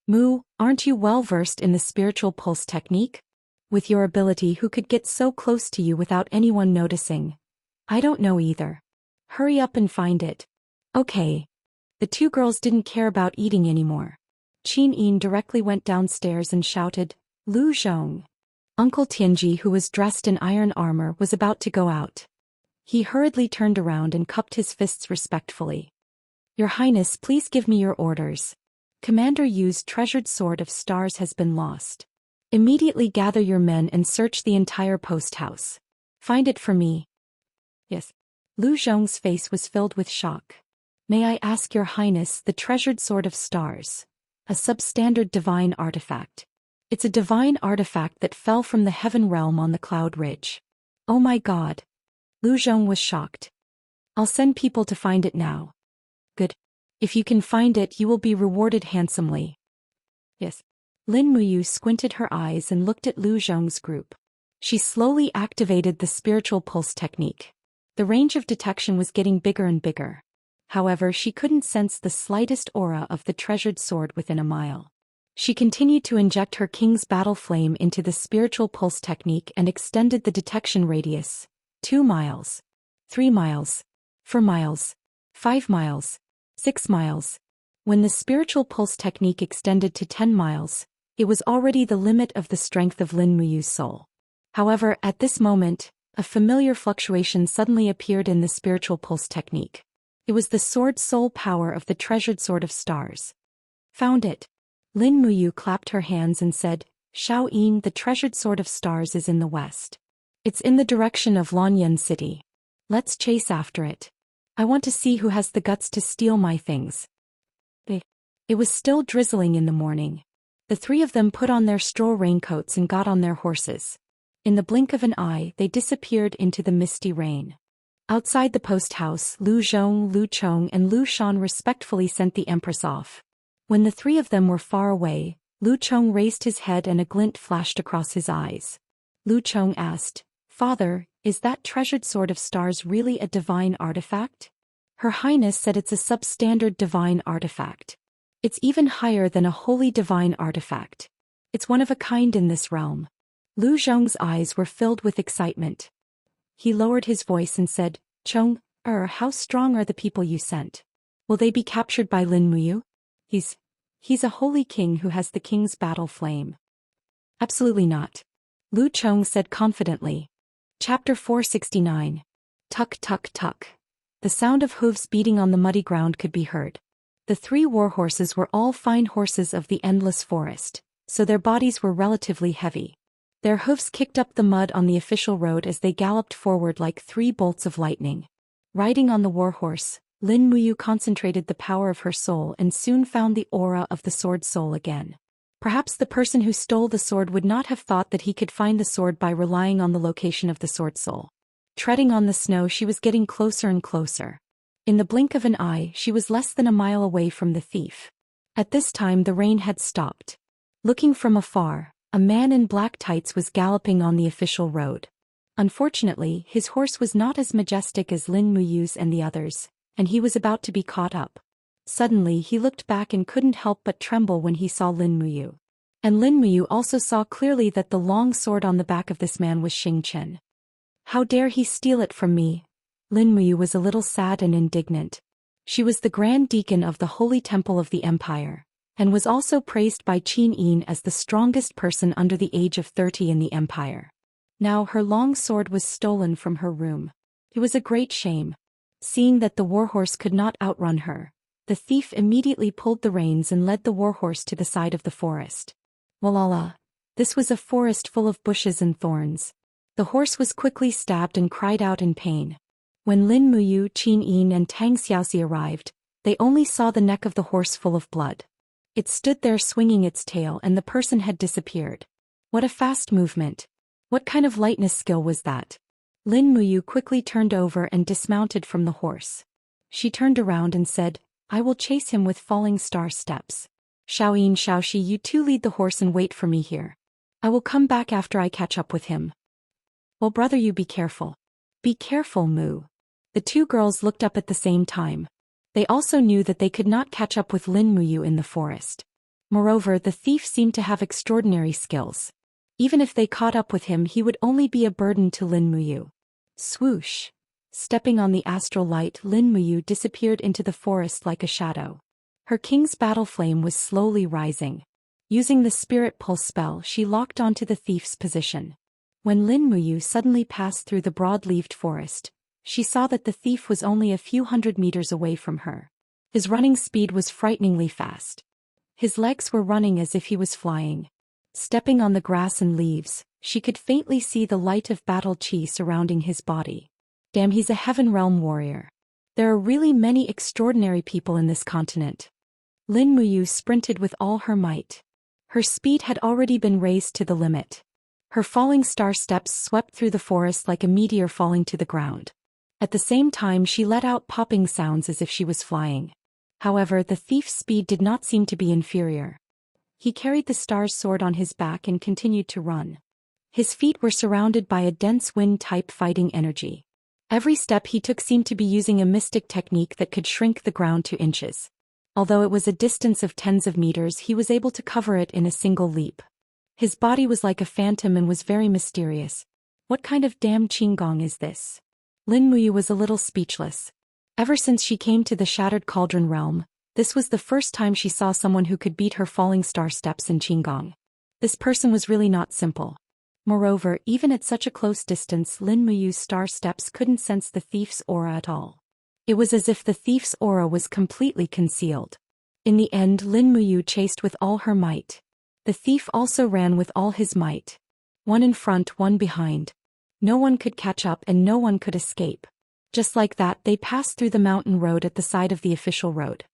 Mu, aren't you well versed in the spiritual pulse technique? With your ability, who could get so close to you without anyone noticing? I don't know either. Hurry up and find it. Okay. The 2 girls didn't care about eating anymore. Qin Yin directly went downstairs and shouted, Lu Zhong. Uncle Tianji, who was dressed in iron armor, was about to go out. He hurriedly turned around and cupped his fists respectfully. Your Highness, please give me your orders. Commander Yu's treasured sword of stars has been lost. Immediately gather your men and search the entire post house. Find it for me. Yes. Lu Zhong's face was filled with shock. May I ask your Highness, the treasured sword of stars? A substandard divine artifact. It's a divine artifact that fell from the heaven realm on the cloud ridge. Oh my God. Lu Zhong was shocked. I'll send people to find it now. Good. If you can find it, you will be rewarded handsomely. Yes. Lin Muyu squinted her eyes and looked at Lu Zhong's group. She slowly activated the spiritual pulse technique. The range of detection was getting bigger and bigger. However, she couldn't sense the slightest aura of the treasured sword within a mile. She continued to inject her king's battle flame into the spiritual pulse technique and extended the detection radius. 2 miles. 3 miles. 4 miles. 5 miles. 6 miles. When the spiritual pulse technique extended to 10 miles, it was already the limit of the strength of Lin Muyu's soul. However, at this moment, a familiar fluctuation suddenly appeared in the spiritual pulse technique. It was the sword soul power of the treasured sword of stars. Found it. Lin Muyu clapped her hands and said, Xiao, the treasured sword of stars is in the west. It's in the direction of Luoyang City. Let's chase after it. I want to see who has the guts to steal my things. It was still drizzling in the morning. The three of them put on their straw raincoats and got on their horses. In the blink of an eye, they disappeared into the misty rain. Outside the post house, Lu Zhong, Lu Chong and Lu Shan respectfully sent the empress off. When the three of them were far away, Lu Chong raised his head and a glint flashed across his eyes. Lu Chong asked, Father, is that treasured sword of stars really a divine artifact? Her Highness said it's a substandard divine artifact. It's even higher than a holy divine artifact. It's one of a kind in this realm. Lu Zhong's eyes were filled with excitement. He lowered his voice and said, Chong, how strong are the people you sent? Will they be captured by Lin Muyu? He's a holy king who has the king's battle flame. Absolutely not. Lu Chong said confidently. Chapter 469. Tuck, tuck, tuck. The sound of hooves beating on the muddy ground could be heard. The three war horses were all fine horses of the endless forest, so their bodies were relatively heavy. Their hoofs kicked up the mud on the official road as they galloped forward like 3 bolts of lightning. Riding on the war horse, Lin Muyu concentrated the power of her soul and soon found the aura of the sword soul again. Perhaps the person who stole the sword would not have thought that he could find the sword by relying on the location of the sword soul. Treading on the snow, she was getting closer and closer. In the blink of an eye, she was less than a mile away from the thief. At this time the rain had stopped. Looking from afar, a man in black tights was galloping on the official road. Unfortunately, his horse was not as majestic as Lin Muyu's and the others, and he was about to be caught up. Suddenly he looked back and couldn't help but tremble when he saw Lin Muyu. And Lin Muyu also saw clearly that the long sword on the back of this man was Xianxia. How dare he steal it from me? Lin Muyu was a little sad and indignant. She was the Grand Deacon of the Holy Temple of the Empire, and was also praised by Qin Yin as the strongest person under the age of 30 in the Empire. Now her long sword was stolen from her room. It was a great shame. Seeing that the warhorse could not outrun her, the thief immediately pulled the reins and led the warhorse to the side of the forest. Walala! This was a forest full of bushes and thorns. The horse was quickly stabbed and cried out in pain. When Lin Muyu, Qin Yin and Tang Xiaoxi arrived, they only saw the neck of the horse full of blood. It stood there swinging its tail and the person had disappeared. What a fast movement! What kind of lightness skill was that? Lin Muyu quickly turned over and dismounted from the horse. She turned around and said, I will chase him with falling star steps. Xiaoyin, Xiaoxi, you two lead the horse and wait for me here. I will come back after I catch up with him. Well, brother, you be careful. Be careful, Mu. The two girls looked up at the same time. They also knew that they could not catch up with Lin Muyu in the forest. Moreover, the thief seemed to have extraordinary skills. Even if they caught up with him, he would only be a burden to Lin Muyu. Swoosh! Stepping on the astral light, Lin Muyu disappeared into the forest like a shadow. Her king's battle flame was slowly rising. Using the spirit pulse spell, she locked onto the thief's position. When Lin Muyu suddenly passed through the broad-leaved forest, she saw that the thief was only a few hundred meters away from her. His running speed was frighteningly fast. His legs were running as if he was flying. Stepping on the grass and leaves, she could faintly see the light of battle chi surrounding his body. Damn, he's a heaven realm warrior. There are really many extraordinary people in this continent. Lin Muyu sprinted with all her might. Her speed had already been raised to the limit. Her falling star steps swept through the forest like a meteor falling to the ground. At the same time she let out popping sounds as if she was flying. However, the thief's speed did not seem to be inferior. He carried the star's sword on his back and continued to run. His feet were surrounded by a dense wind-type fighting energy. Every step he took seemed to be using a mystic technique that could shrink the ground to inches. Although it was a distance of tens of meters, he was able to cover it in a single leap. His body was like a phantom and was very mysterious. What kind of damn qinggong is this? Lin Muyu was a little speechless. Ever since she came to the Shattered Cauldron realm, this was the first time she saw someone who could beat her falling star steps in qinggong. This person was really not simple. Moreover, even at such a close distance, Lin Muyu's star steps couldn't sense the thief's aura at all. It was as if the thief's aura was completely concealed. In the end, Lin Muyu chased with all her might. The thief also ran with all his might. One in front, one behind. No one could catch up and no one could escape. Just like that, they passed through the mountain road at the side of the official road.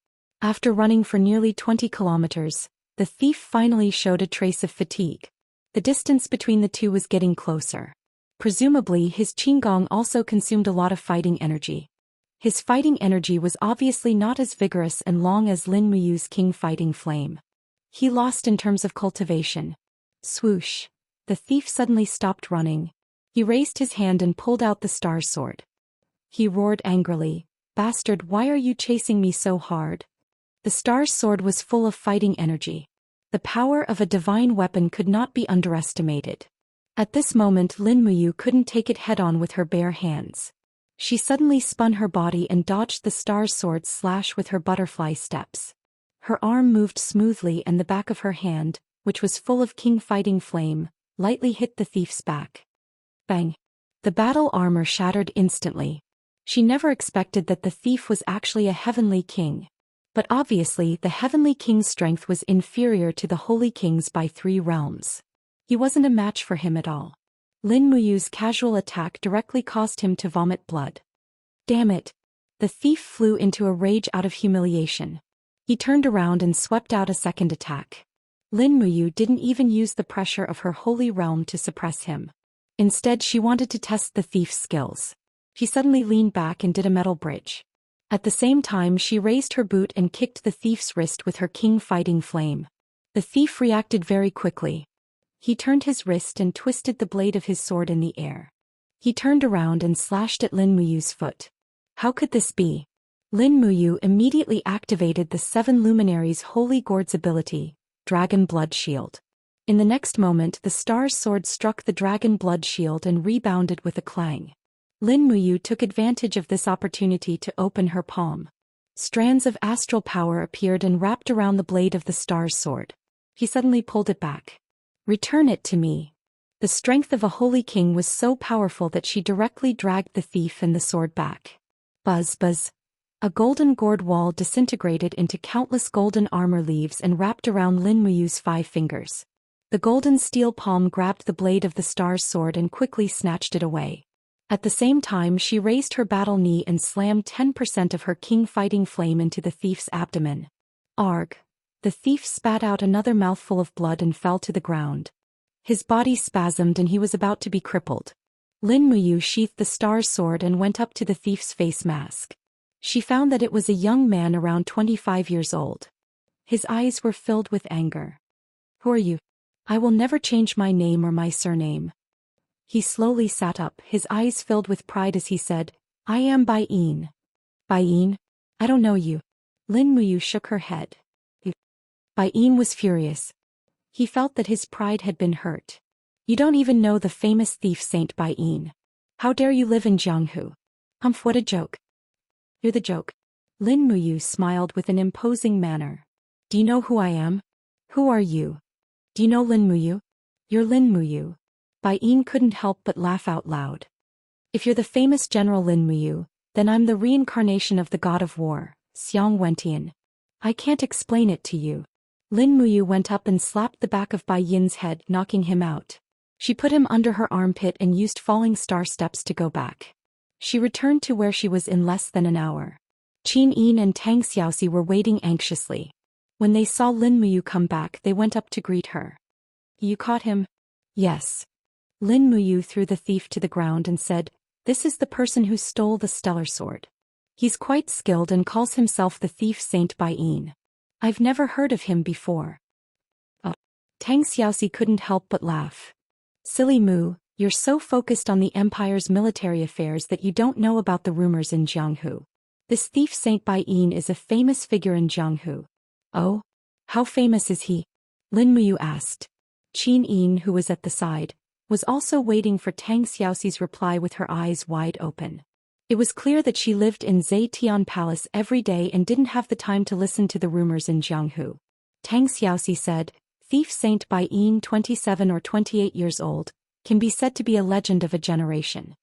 After running for nearly 20 kilometers, the thief finally showed a trace of fatigue. The distance between the two was getting closer. Presumably, his qinggong also consumed a lot of fighting energy. His fighting energy was obviously not as vigorous and long as Lin Muyu's king fighting flame. He lost in terms of cultivation. Swoosh. The thief suddenly stopped running. He raised his hand and pulled out the star sword. He roared angrily, "Bastard, why are you chasing me so hard?" The star sword was full of fighting energy. The power of a divine weapon could not be underestimated. At this moment, Lin Muyu couldn't take it head-on with her bare hands. She suddenly spun her body and dodged the star sword's slash with her butterfly steps. Her arm moved smoothly and the back of her hand, which was full of king fighting flame, lightly hit the thief's back. Bang! The battle armor shattered instantly. She never expected that the thief was actually a heavenly king. But obviously the heavenly king's strength was inferior to the holy king's by 3 realms. He wasn't a match for him at all. Lin Muyu's casual attack directly caused him to vomit blood. Damn it! The thief flew into a rage out of humiliation. He turned around and swept out a second attack. Lin Muyu didn't even use the pressure of her holy realm to suppress him. Instead, she wanted to test the thief's skills. She suddenly leaned back and did a metal bridge. At the same time, she raised her boot and kicked the thief's wrist with her king fighting flame. The thief reacted very quickly. He turned his wrist and twisted the blade of his sword in the air. He turned around and slashed at Lin Muyu's foot. How could this be? Lin Muyu immediately activated the 7 luminaries' holy gourd's ability, Dragon Blood Shield. In the next moment, the star's sword struck the dragon blood shield and rebounded with a clang. Lin Muyu took advantage of this opportunity to open her palm. Strands of astral power appeared and wrapped around the blade of the star's sword. He suddenly pulled it back. "Return it to me." The strength of a holy king was so powerful that she directly dragged the thief and the sword back. Buzz buzz. A golden gourd wall disintegrated into countless golden armor leaves and wrapped around Lin Muyu's 5 fingers. The golden steel palm grabbed the blade of the star's sword and quickly snatched it away. At the same time, she raised her battle knee and slammed 10% of her king fighting flame into the thief's abdomen. Arg! The thief spat out another mouthful of blood and fell to the ground. His body spasmed and he was about to be crippled. Lin Muyu sheathed the star's sword and went up to the thief's face mask. She found that it was a young man around 25 years old. His eyes were filled with anger. "Who are you? I will never change my name or my surname." He slowly sat up, his eyes filled with pride as he said, "I am Bai Yin." "Bai Yin? I don't know you." Lin Muyu shook her head. Bai Yin was furious. He felt that his pride had been hurt. "You don't even know the famous thief Saint Bai Yin. How dare you live in Jianghu? Humph, what a joke." "You're the joke." Lin Muyu smiled with an imposing manner. "Do you know who I am? Who are you? Do you know Lin Muyu? You're Lin Muyu." Bai Yin couldn't help but laugh out loud. "If you're the famous General Lin Muyu, then I'm the reincarnation of the god of war, Xiang Wentian. I can't explain it to you." Lin Muyu went up and slapped the back of Bai Yin's head, knocking him out. She put him under her armpit and used falling star steps to go back. She returned to where she was in less than an hour. Qin Yin and Tang Xiaoxi were waiting anxiously. When they saw Lin Muyu come back, they went up to greet her. "You caught him?" "Yes." Lin Muyu threw the thief to the ground and said, "This is the person who stole the stellar sword. He's quite skilled and calls himself the thief Saint Bai Yin. I've never heard of him before." Oh. Tang Xiaoxi couldn't help but laugh. "Silly Mu, you're so focused on the empire's military affairs that you don't know about the rumors in Jianghu. This thief Saint Bai Yin is a famous figure in Jianghu. Oh? How famous is he? Lin Muyu asked. Qin Yin, who was at the side, was also waiting for Tang Xiaoxi's reply with her eyes wide open. It was clear that she lived in Zetian Palace every day and didn't have the time to listen to the rumors in Jianghu. Tang Xiaoxi said, Thief Saint Bai Yin, 27 or 28 years old, can be said to be a legend of a generation.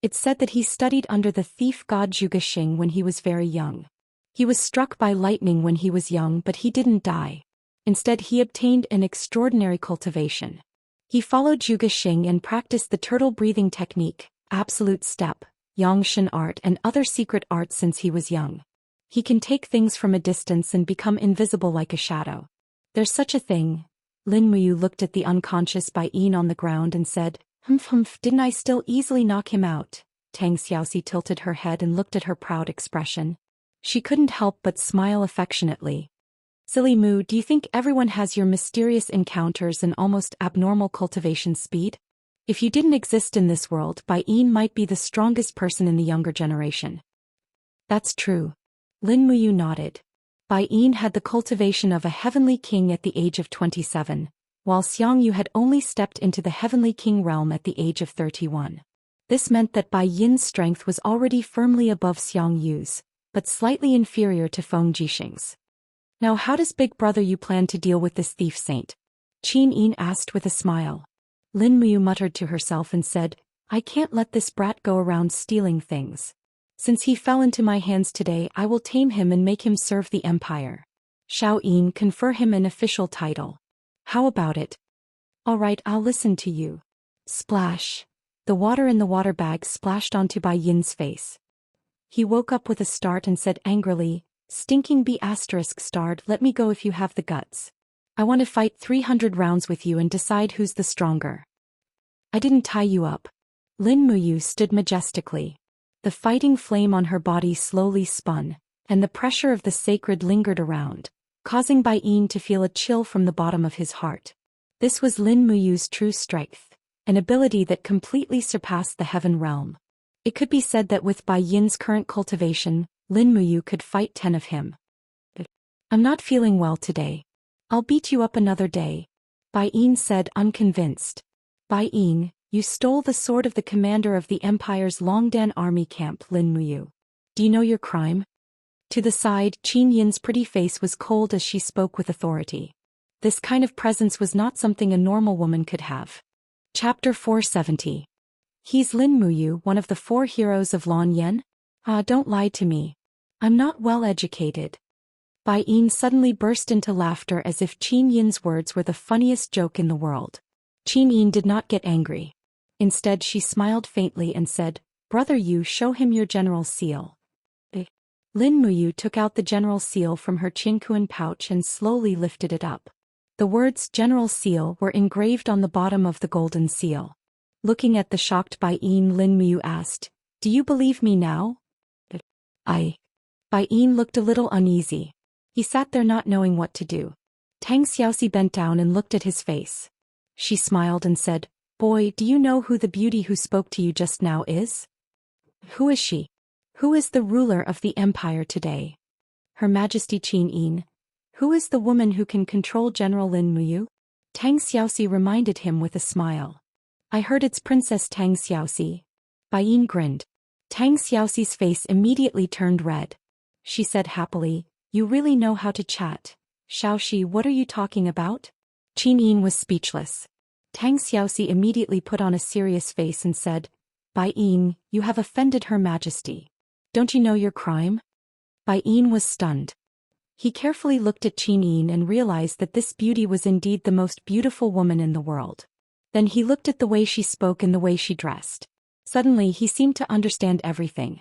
It's said that he studied under the thief god Zhou Xian when he was very young. He was struck by lightning when he was young, but he didn't die. Instead, he obtained an extraordinary cultivation. He followed Zhou Xian and practiced the turtle breathing technique, absolute step, Xianxia art and other secret arts since he was young. He can take things from a distance and become invisible like a shadow. There's such a thing. Lin Muyu looked at the unconscious Bai Yin on the ground and said, Humph, didn't I still easily knock him out? Tang Xiaoxi tilted her head and looked at her proud expression. She couldn't help but smile affectionately. Silly Mu, do you think everyone has your mysterious encounters and almost abnormal cultivation speed? If you didn't exist in this world, Bai Yin might be the strongest person in the younger generation. That's true. Lin Muyu nodded. Bai Yin had the cultivation of a heavenly king at the age of 27, while Xiangyu had only stepped into the heavenly king realm at the age of 31. This meant that Bai Yin's strength was already firmly above Xiangyu's, but slightly inferior to Feng Jixing's. Now how does Big Brother you plan to deal with this thief saint? Qin Yin asked with a smile. Lin Muyu muttered to herself and said, I can't let this brat go around stealing things. Since he fell into my hands today, I will tame him and make him serve the empire. Shao Yin, confer him an official title. How about it? All right, I'll listen to you. Splash. The water in the water bag splashed onto Bai Yin's face. He woke up with a start and said angrily, Stinking B****, let me go if you have the guts. I want to fight 300 rounds with you and decide who's the stronger. I didn't tie you up. Lin Muyu stood majestically. The fighting flame on her body slowly spun, and the pressure of the sacred lingered around, causing Bai Yin to feel a chill from the bottom of his heart. This was Lin Muyu's true strength, an ability that completely surpassed the heaven realm. It could be said that with Bai Yin's current cultivation, Lin Muyu could fight 10 of him. I'm not feeling well today. I'll beat you up another day, Bai Yin said, unconvinced. Bai Yin, you stole the sword of the commander of the Empire's Longdan army camp, Lin Muyu. Do you know your crime? To the side, Qin Yin's pretty face was cold as she spoke with authority. This kind of presence was not something a normal woman could have. Chapter 470. He's Lin Muyu, one of the 4 heroes of Longyan? Don't lie to me. I'm not well educated. Bai Yin suddenly burst into laughter as if Qin Yin's words were the funniest joke in the world. Qin Yin did not get angry. Instead, she smiled faintly and said, Brother Yu, show him your general seal. Lin Muyu took out the general seal from her Qinkuan pouch and slowly lifted it up. The words General Seal were engraved on the bottom of the golden seal. Looking at the shocked Bai Yin, Lin Muyu asked, Do you believe me now? Bai Yin looked a little uneasy. He sat there not knowing what to do. Tang Xiaoxi bent down and looked at his face. She smiled and said, Boy, do you know who the beauty who spoke to you just now is? Who is she? Who is the ruler of the empire today? Her Majesty Qin Yin. Who is the woman who can control General Lin Muyu? Tang Xiaoxi reminded him with a smile. I heard it's Princess Tang Xiaoxi. Bai Yin grinned. Tang Xiaoxi's face immediately turned red. She said happily, You really know how to chat. Xiaoxi, what are you talking about? Qin Yin was speechless. Tang Xiaoxi immediately put on a serious face and said, Bai Yin, you have offended Her Majesty. Don't you know your crime? Bai Yin was stunned. He carefully looked at Qin Yin and realized that this beauty was indeed the most beautiful woman in the world. Then he looked at the way she spoke and the way she dressed. Suddenly he seemed to understand everything.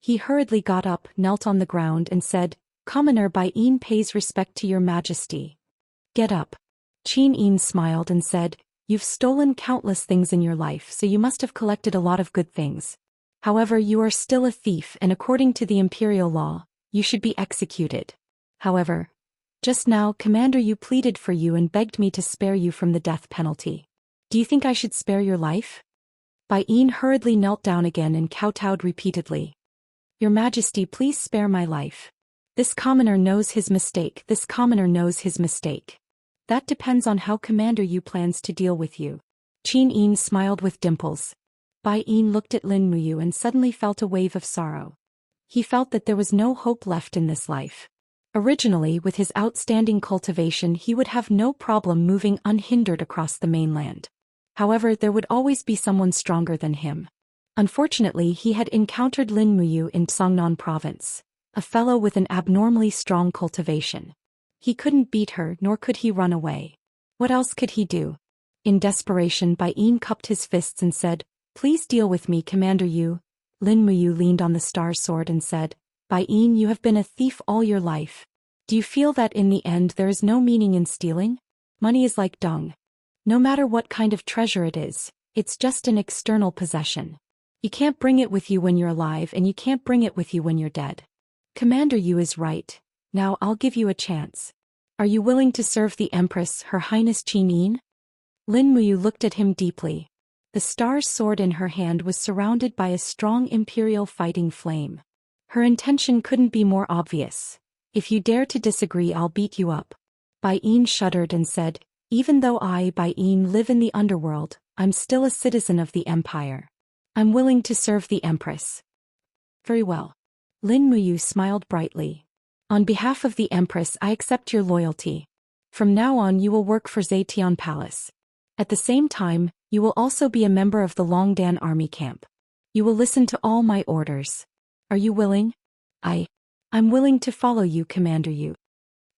He hurriedly got up, knelt on the ground and said, Commoner Bai Yin pays respect to your majesty. Get up. Qin Yin smiled and said, You've stolen countless things in your life, so you must have collected a lot of good things. However, you are still a thief and according to the imperial law, you should be executed. However, just now Commander Yu pleaded for you and begged me to spare you from the death penalty. Do you think I should spare your life? Bai Yin hurriedly knelt down again and kowtowed repeatedly. Your Majesty, please spare my life. This commoner knows his mistake. This commoner knows his mistake. That depends on how Commander Yu plans to deal with you. Qin Yin smiled with dimples. Bai Yin looked at Lin Muyu and suddenly felt a wave of sorrow. He felt that there was no hope left in this life. Originally, with his outstanding cultivation, he would have no problem moving unhindered across the mainland. However, there would always be someone stronger than him. Unfortunately, he had encountered Lin Muyu in Songnan province, a fellow with an abnormally strong cultivation. He couldn't beat her, nor could he run away. What else could he do? In desperation, Bai Yin cupped his fists and said, "Please deal with me, Commander Yu." Lin Muyu leaned on the star sword and said, "Bai Yin, you have been a thief all your life. Do you feel that in the end there is no meaning in stealing? Money is like dung. No matter what kind of treasure it is, it's just an external possession. You can't bring it with you when you're alive and you can't bring it with you when you're dead. Commander Yu is right. Now I'll give you a chance. Are you willing to serve the Empress, Her Highness Qin Yin?" Lin Muyu looked at him deeply. The star's sword in her hand was surrounded by a strong imperial fighting flame. Her intention couldn't be more obvious. "If you dare to disagree, I'll beat you up." Bai Yin shuddered and said, "Even though I, Bai Yin, live in the underworld, I'm still a citizen of the Empire. I'm willing to serve the Empress." "Very well." Lin Muyu smiled brightly. "On behalf of the Empress, I accept your loyalty. From now on you will work for Zetian Palace. At the same time, you will also be a member of the Longdan army camp. You will listen to all my orders. Are you willing?" I'm willing to follow you, Commander Yu."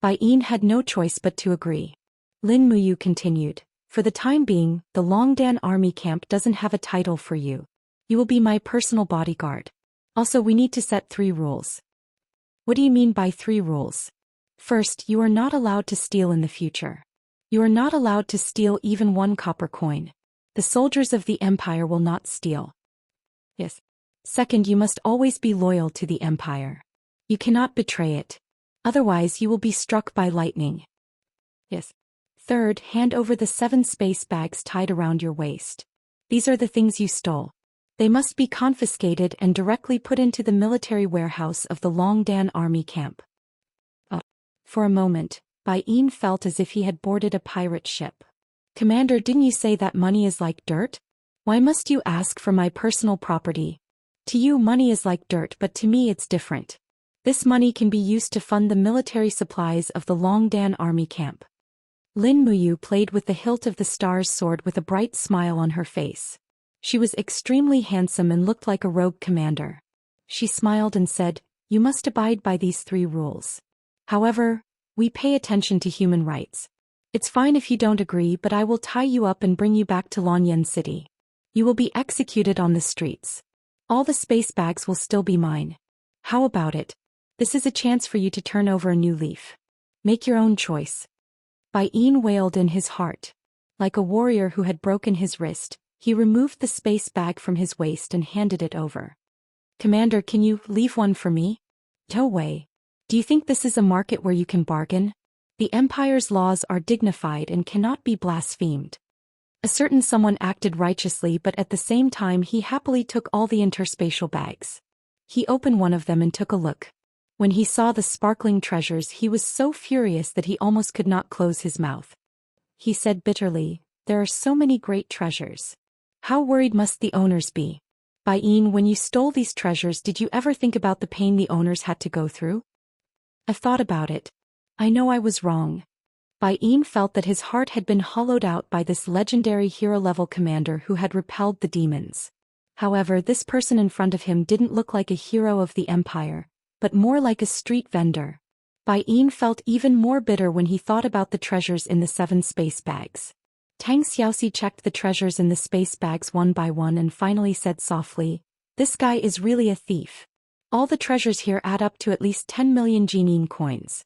Bai Yin had no choice but to agree. Lin Muyu continued, "For the time being, the Longdan army camp doesn't have a title for you. You will be my personal bodyguard. Also, we need to set 3 rules." "What do you mean by 3 rules?" "First, you are not allowed to steal in the future. You are not allowed to steal even 1 copper coin. The soldiers of the Empire will not steal." "Yes." "Second, you must always be loyal to the Empire. You cannot betray it. Otherwise you will be struck by lightning." "Yes." "Third, hand over the 7 space bags tied around your waist. These are the things you stole. They must be confiscated and directly put into the military warehouse of the Longdan army camp." For a moment, Bai Yin felt as if he had boarded a pirate ship. "Commander, didn't you say that money is like dirt? Why must you ask for my personal property? To you money is like dirt, but to me it's different. This money can be used to fund the military supplies of the Longdan army camp." Lin Muyu played with the hilt of the star's sword with a bright smile on her face. She was extremely handsome and looked like a rogue commander. She smiled and said, "You must abide by these 3 rules. However, we pay attention to human rights. It's fine if you don't agree, but I will tie you up and bring you back to Longyan City. You will be executed on the streets. All the space bags will still be mine. How about it? This is a chance for you to turn over a new leaf. Make your own choice." Bai Yin wailed in his heart. Like a warrior who had broken his wrist, he removed the space bag from his waist and handed it over. "Commander, can you leave one for me?" "No way. Do you think this is a market where you can bargain? The Empire's laws are dignified and cannot be blasphemed." A certain someone acted righteously, but at the same time he happily took all the interspatial bags. He opened one of them and took a look. When he saw the sparkling treasures, he was so furious that he almost could not close his mouth. He said bitterly, "There are so many great treasures. How worried must the owners be? Bai Yin, when you stole these treasures, did you ever think about the pain the owners had to go through?" "I've thought about it. I know I was wrong." Bai Yin felt that his heart had been hollowed out by this legendary hero-level commander who had repelled the demons. However, this person in front of him didn't look like a hero of the Empire, but more like a street vendor. Bai Yin felt even more bitter when he thought about the treasures in the 7 space bags. Tang Xiaoxi checked the treasures in the space bags one by one and finally said softly, "This guy is really a thief. All the treasures here add up to at least 10 million Jinin coins.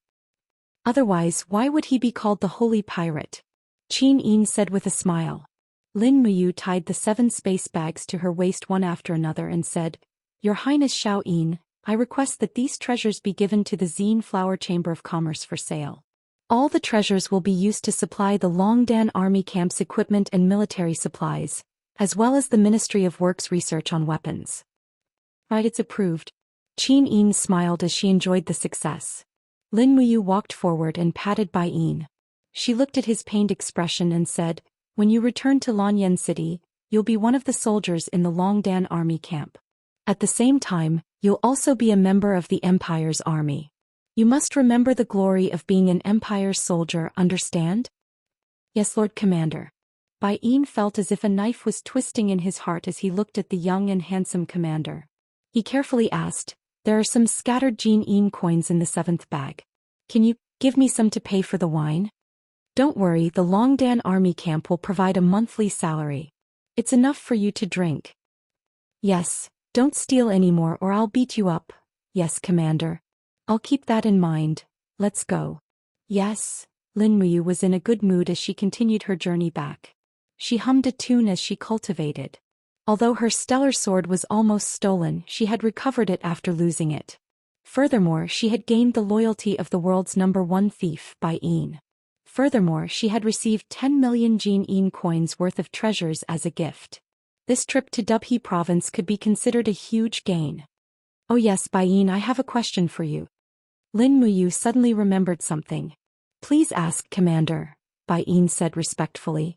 Otherwise, why would he be called the Holy Pirate?" Qin Yin said with a smile. Lin Muyu tied the 7 space bags to her waist one after another and said, "Your Highness Xiao Yin, I request that these treasures be given to the Zine Flower Chamber of Commerce for sale. All the treasures will be used to supply the Longdan Army Camp's equipment and military supplies, as well as the Ministry of Works research on weapons." "Right, it's approved." Qin Yin smiled as she enjoyed the success. Lin Muyu walked forward and patted Bai Yin. She looked at his pained expression and said, "When you return to Lanyan City, you'll be one of the soldiers in the Longdan army camp. At the same time, you'll also be a member of the Empire's army. You must remember the glory of being an Empire's soldier, understand?" "Yes, Lord Commander." Bai Yin felt as if a knife was twisting in his heart as he looked at the young and handsome commander. He carefully asked, "There are some scattered Jin Yin coins in the 7th bag. Can you give me some to pay for the wine?" "Don't worry, the Longdan army camp will provide a monthly salary. It's enough for you to drink." "Yes, don't steal anymore or I'll beat you up." "Yes, Commander. I'll keep that in mind. Let's go." "Yes." Lin Muyu was in a good mood as she continued her journey back. She hummed a tune as she cultivated. Although her stellar sword was almost stolen, she had recovered it after losing it. Furthermore, she had gained the loyalty of the world's #1 thief, Bai Yin. Furthermore, she had received 10 million Jin Yin coins worth of treasures as a gift. This trip to Dubhe province could be considered a huge gain. "Oh yes, Bai Yin, I have a question for you." Lin Muyu suddenly remembered something. "Please ask, Commander," Bai Yin said respectfully.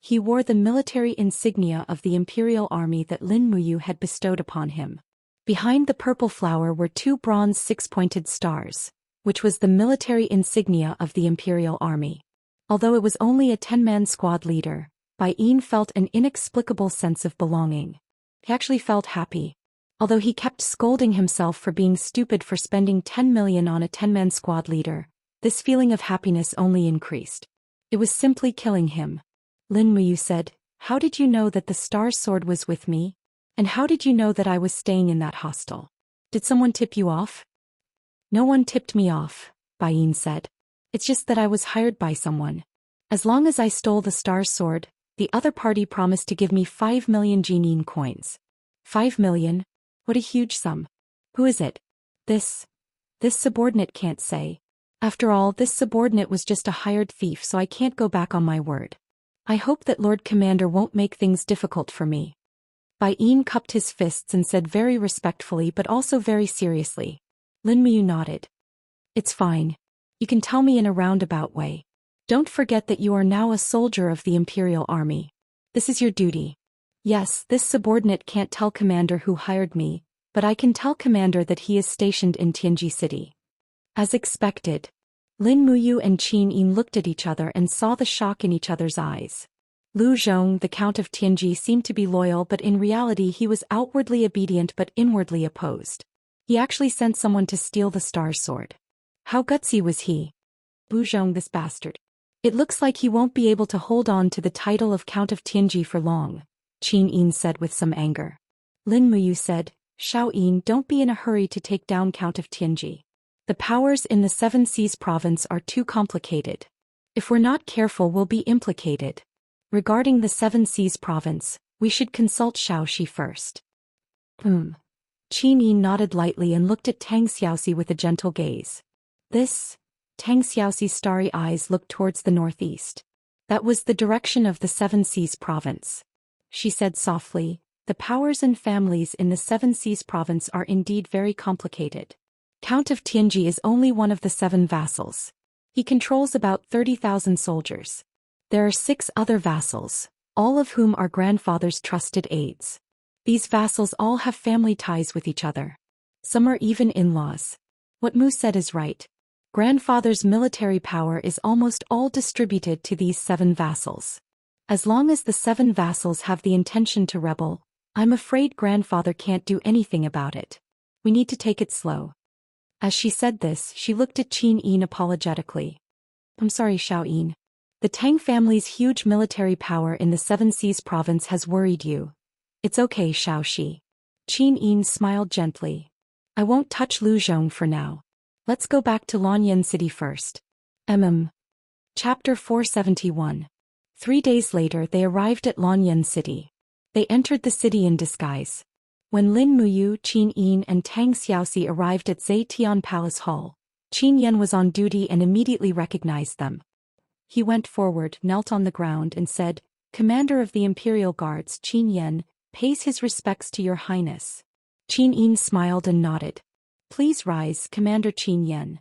He wore the military insignia of the Imperial Army that Lin Muyu had bestowed upon him. Behind the purple flower were 2 bronze 6-pointed stars, which was the military insignia of the Imperial Army. Although it was only a 10-man squad leader, Bai Yin felt an inexplicable sense of belonging. He actually felt happy. Although he kept scolding himself for being stupid for spending 10 million on a 10-man squad leader, this feeling of happiness only increased. It was simply killing him. Lin Muyu said, "How did you know that the Star's sword was with me? And how did you know that I was staying in that hostel? Did someone tip you off?" "No one tipped me off," Bai Yin said. "It's just that I was hired by someone. As long as I stole the Star's sword, the other party promised to give me 5 million Jinin coins." 5 million? What a huge sum. "Who is it?" This subordinate can't say. After all, this subordinate was just a hired thief, so I can't go back on my word. I hope that Lord Commander won't make things difficult for me." Bai Yin cupped his fists and said very respectfully but also very seriously. Lin Muyu nodded. "It's fine. You can tell me in a roundabout way. Don't forget that you are now a soldier of the Imperial Army. This is your duty." "Yes, this subordinate can't tell Commander who hired me, but I can tell Commander that he is stationed in Tianji City." As expected, Lin Muyu and Qin Yin looked at each other and saw the shock in each other's eyes. Lu Zhong, the Count of Tianji, seemed to be loyal, but in reality he was outwardly obedient but inwardly opposed. He actually sent someone to steal the Star's sword. How gutsy was he? Lu Zhong, this bastard. "It looks like he won't be able to hold on to the title of Count of Tianji for long," Qin Yin said with some anger. Lin Muyu said, "Xiao Yin, don't be in a hurry to take down Count of Tianji. The powers in the 7 Seas province are too complicated. If we're not careful, we'll be implicated. Regarding the 7 Seas province, we should consult Xiaoxi first." Qin Yin nodded lightly and looked at Tang Xiaoxi with a gentle gaze. Tang Xiaoxi's starry eyes looked towards the northeast. "That was the direction of the 7 Seas province," she said softly. "The powers and families in the 7 Seas province are indeed very complicated. Count of Tianji is only one of the 7 vassals. He controls about 30,000 soldiers. There are 6 other vassals, all of whom are grandfather's trusted aides. These vassals all have family ties with each other. Some are even in-laws. What Mu said is right. Grandfather's military power is almost all distributed to these 7 vassals. As long as the 7 vassals have the intention to rebel, I'm afraid grandfather can't do anything about it. We need to take it slow." As she said this, she looked at Qin Yin apologetically. "I'm sorry, Xiao Yin. The Tang family's huge military power in the 7 Seas province has worried you. It's okay, Xiaoxi." Qin Yin smiled gently. "I won't touch Lu Zhong for now. Let's go back to Lanyan City first." Chapter 471. 3 days later they arrived at Lanyan City. They entered the city in disguise. When Lin Muyu, Qin Yin and Tang Xiaoxi arrived at Zetian Palace Hall, Qin Yan was on duty and immediately recognized them. He went forward, knelt on the ground and said, "Commander of the Imperial Guards Qin Yan pays his respects to your highness." Qin Yin smiled and nodded. Please rise, Commander Qin Yan.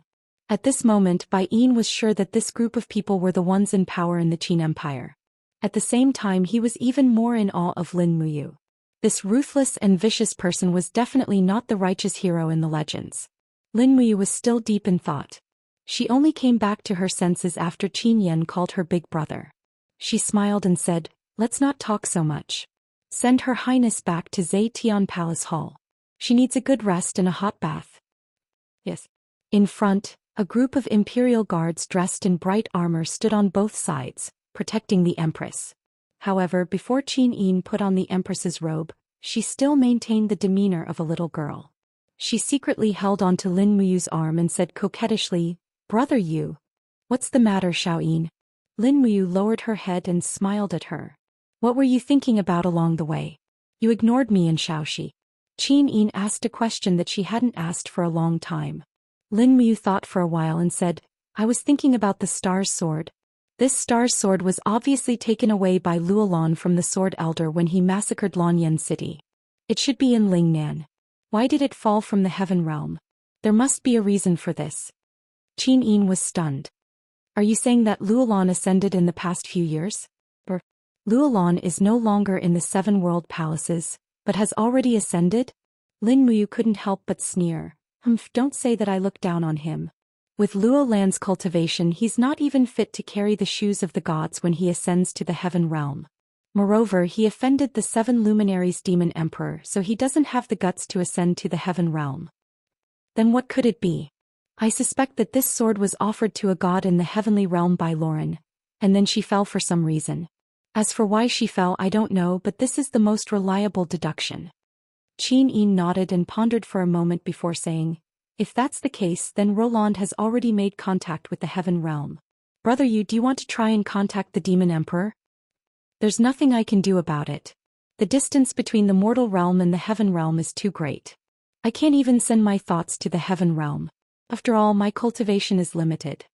At this moment Bai Yin was sure that this group of people were the ones in power in the Qin Empire. At the same time he was even more in awe of Lin Muyu. This ruthless and vicious person was definitely not the righteous hero in the legends. Lin Muyu was still deep in thought. She only came back to her senses after Qin Yan called her big brother. She smiled and said, "Let's not talk so much. Send Her Highness back to Zhou Xian Palace Hall. She needs a good rest and a hot bath." Yes. In front, a group of imperial guards dressed in bright armor stood on both sides, protecting the empress. However, before Qin Yin put on the empress's robe, she still maintained the demeanor of a little girl. She secretly held onto Lin Muyu's arm and said coquettishly, "Brother Yu. What's the matter, Xiaoyin?" Lin Muyu lowered her head and smiled at her. "What were you thinking about along the way? You ignored me and Xiaoxi." Qin Yin asked a question that she hadn't asked for a long time. Lin Muyu thought for a while and said, "I was thinking about the Star's Sword." This Star's Sword was obviously taken away by Luolan from the Sword Elder when he massacred Longyan City. It should be in Lingnan. Why did it fall from the Heaven Realm? There must be a reason for this. Qin Yin was stunned. "Are you saying that Luolan ascended in the past few years?" Luolan is no longer in the Seven World Palaces, but has already ascended? Lin Muyu couldn't help but sneer. Don't say that I look down on him. With Luolan's cultivation he's not even fit to carry the shoes of the gods when he ascends to the Heaven Realm. Moreover, he offended the 7 luminaries Demon Emperor, so he doesn't have the guts to ascend to the Heaven Realm. Then what could it be? I suspect that this sword was offered to a god in the heavenly realm by Lauren, and then she fell for some reason. As for why she fell I don't know, but this is the most reliable deduction. Qin Yin nodded and pondered for a moment before saying, "If that's the case then Roland has already made contact with the Heaven Realm. Brother Yu, do you want to try and contact the Demon Emperor?" "There's nothing I can do about it. The distance between the mortal realm and the Heaven Realm is too great. I can't even send my thoughts to the Heaven Realm. After all, my cultivation is limited.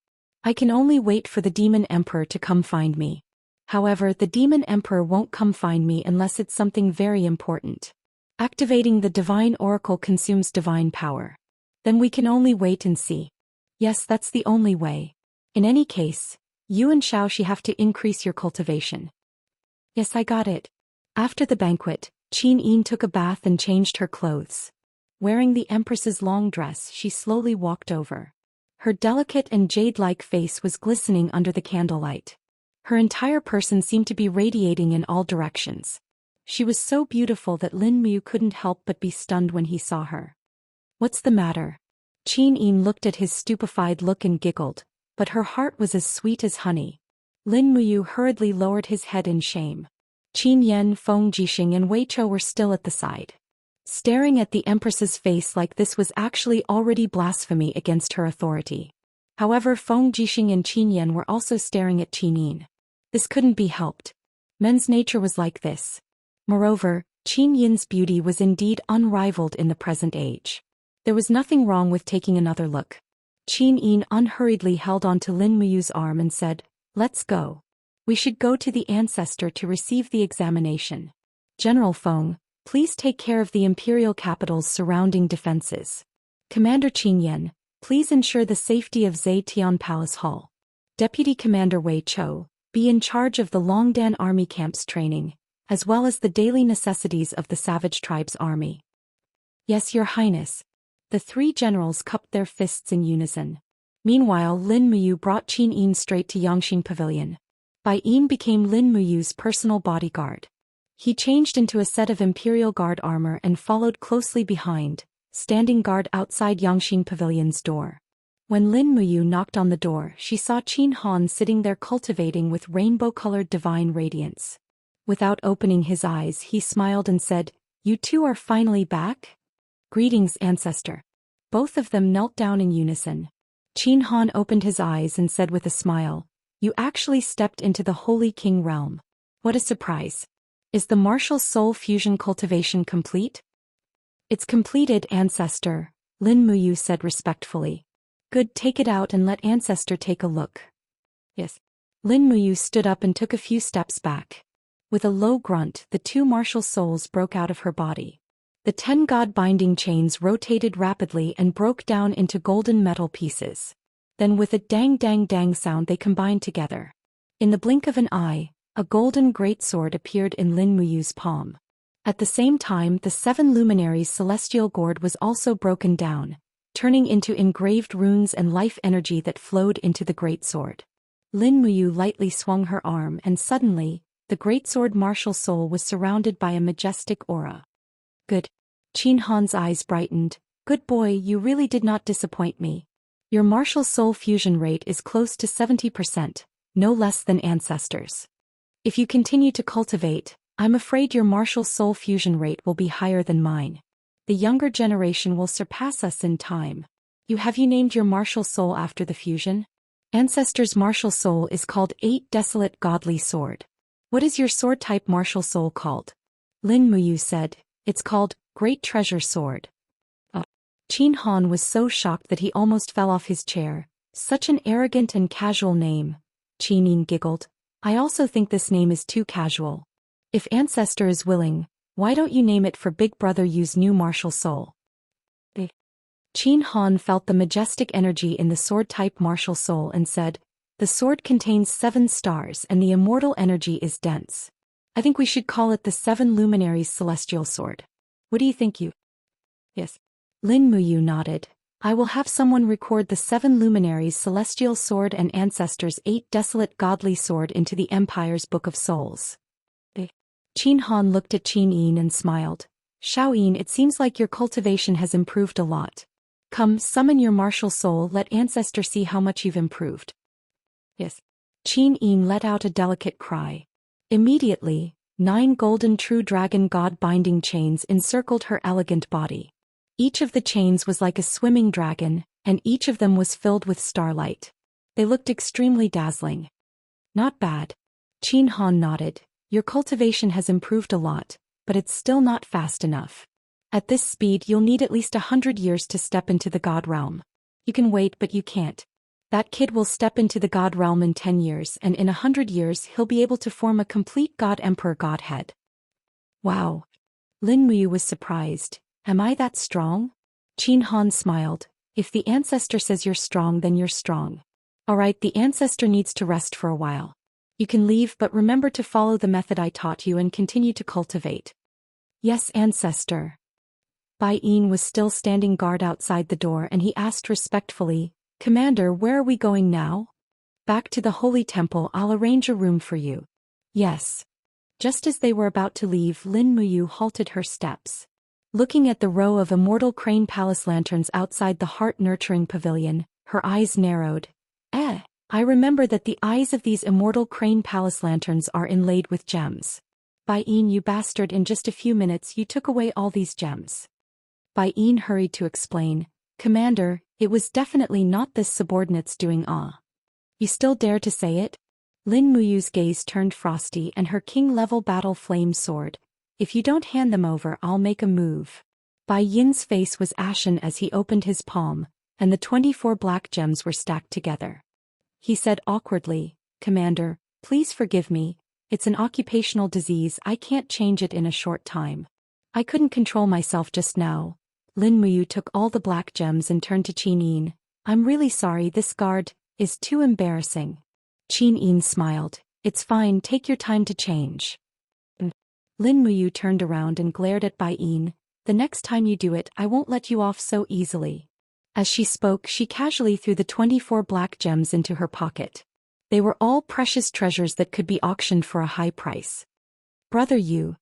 I can only wait for the Demon Emperor to come find me. However, the Demon Emperor won't come find me unless it's something very important. Activating the Divine Oracle consumes divine power. Then we can only wait and see. Yes, that's the only way. In any case, you and Xiaoxi have to increase your cultivation." "Yes, I got it." After the banquet, Qin Yin took a bath and changed her clothes. Wearing the Empress's long dress, she slowly walked over. Her delicate and jade-like face was glistening under the candlelight. Her entire person seemed to be radiating in all directions. She was so beautiful that Lin Muyu couldn't help but be stunned when he saw her. "What's the matter?" Qin Yin looked at his stupefied look and giggled, but her heart was as sweet as honey. Lin Muyu hurriedly lowered his head in shame. Qin Yan, Feng Jixing and Wei Chou were still at the side. Staring at the Empress's face like this was actually already blasphemy against her authority. However, Feng Jixing and Qin Yan were also staring at Qin Yin. This couldn't be helped. Men's nature was like this. Moreover, Qin Yin's beauty was indeed unrivaled in the present age. There was nothing wrong with taking another look. Qin Yin unhurriedly held onto Lin Muyu's arm and said, "Let's go. We should go to the ancestor to receive the examination. General Feng, please take care of the imperial capital's surrounding defenses. Commander Qin Yan, please ensure the safety of Zhou Xian Palace Hall. Deputy Commander Wei Chou, be in charge of the Longdan Army camp's training, as well as the daily necessities of the Savage Tribe's army." "Yes, Your Highness." The 3 generals cupped their fists in unison. Meanwhile, Lin Muyu brought Qin Yin straight to Yangxin Pavilion. Bai Yin became Lin Muyu's personal bodyguard. He changed into a set of Imperial Guard armor and followed closely behind, standing guard outside Yangxin Pavilion's door. When Lin Muyu knocked on the door, she saw Qin Han sitting there cultivating with rainbow-colored divine radiance. Without opening his eyes, he smiled and said, "You two are finally back? Greetings, Ancestor." Both of them knelt down in unison. Qin Han opened his eyes and said with a smile, "You actually stepped into the Holy King realm. What a surprise. Is the martial soul fusion cultivation complete?" "It's completed, Ancestor," Lin Muyu said respectfully. "Good, take it out and let Ancestor take a look." "Yes." Lin Muyu stood up and took a few steps back. With a low grunt, the 2 martial souls broke out of her body. The 10 god-binding chains rotated rapidly and broke down into golden metal pieces. Then with a dang-dang-dang sound they combined together. In the blink of an eye, a golden greatsword appeared in Lin Muyu's palm. At the same time the 7 luminaries' celestial gourd was also broken down, turning into engraved runes and life energy that flowed into the greatsword. Lin Muyu lightly swung her arm and suddenly, the greatsword martial soul was surrounded by a majestic aura. Good. Qin Han's eyes brightened. Good boy, you really did not disappoint me. Your martial soul fusion rate is close to 70%, no less than ancestors. If you continue to cultivate, I'm afraid your martial soul fusion rate will be higher than mine. The younger generation will surpass us in time. Have you named your martial soul after the fusion? Ancestor's martial soul is called 8 Desolate Godly Sword. What is your sword type martial soul called? Lin Muyu said, it's called Great Treasure Sword. Qin Han was so shocked that he almost fell off his chair. Such an arrogant and casual name. Qin Yin giggled. I also think this name is too casual. If Ancestor is willing, why don't you name it for Big Brother Yu's new martial soul? Qin Han felt the majestic energy in the sword-type martial soul and said, the sword contains 7 stars and the immortal energy is dense. I think we should call it the 7 luminaries celestial sword. What do you think you? Yes. Lin Muyu nodded. I will have someone record the 7 luminaries celestial sword and Ancestors' 8 desolate godly sword into the Empire's Book of Souls. Qin Han looked at Qin Yin and smiled. Xiao Yin, it seems like your cultivation has improved a lot. Come, summon your martial soul, let Ancestor see how much you've improved. Yes. Qin Yin let out a delicate cry. Immediately, 9 golden true dragon god-binding chains encircled her elegant body. Each of the chains was like a swimming dragon, and each of them was filled with starlight. They looked extremely dazzling. Not bad. Qin Han nodded. Your cultivation has improved a lot, but it's still not fast enough. At this speed you'll need at least 100 years to step into the god realm. You can wait, but you can't. That kid will step into the god realm in 10 years, and in 100 years he'll be able to form a complete god emperor godhead. Wow. Lin Muyu was surprised. Am I that strong? Qin Han smiled. If the Ancestor says you're strong, then you're strong. Alright, the Ancestor needs to rest for a while. You can leave, but remember to follow the method I taught you and continue to cultivate. Yes, Ancestor. Bai Yin was still standing guard outside the door and he asked respectfully, Commander, where are we going now? Back to the Holy Temple. I'll arrange a room for you. Yes. Just as they were about to leave, Lin Muyu halted her steps. Looking at the row of Immortal Crane Palace lanterns outside the heart-nurturing pavilion, her eyes narrowed. I remember that the eyes of these Immortal Crane Palace lanterns are inlaid with gems. Bai Yin, you bastard, in just a few minutes you took away all these gems. Bai Yin hurried to explain. Commander, it was definitely not this subordinate's doing. You still dare to say it? Lin Muyu's gaze turned frosty and her king-level battle flame soared. If you don't hand them over, I'll make a move. Bai Yin's face was ashen as he opened his palm, and the 24 black gems were stacked together. He said awkwardly, Commander, please forgive me, it's an occupational disease, I can't change it in a short time. I couldn't control myself just now. Lin Muyu took all the black gems and turned to Qin Yin. I'm really sorry, this guard is too embarrassing. Qin Yin smiled. It's fine, take your time to change. Lin Muyu turned around and glared at Bai Yin. The next time you do it, I won't let you off so easily. As she spoke, she casually threw the 24 black gems into her pocket. They were all precious treasures that could be auctioned for a high price. Brother Yu.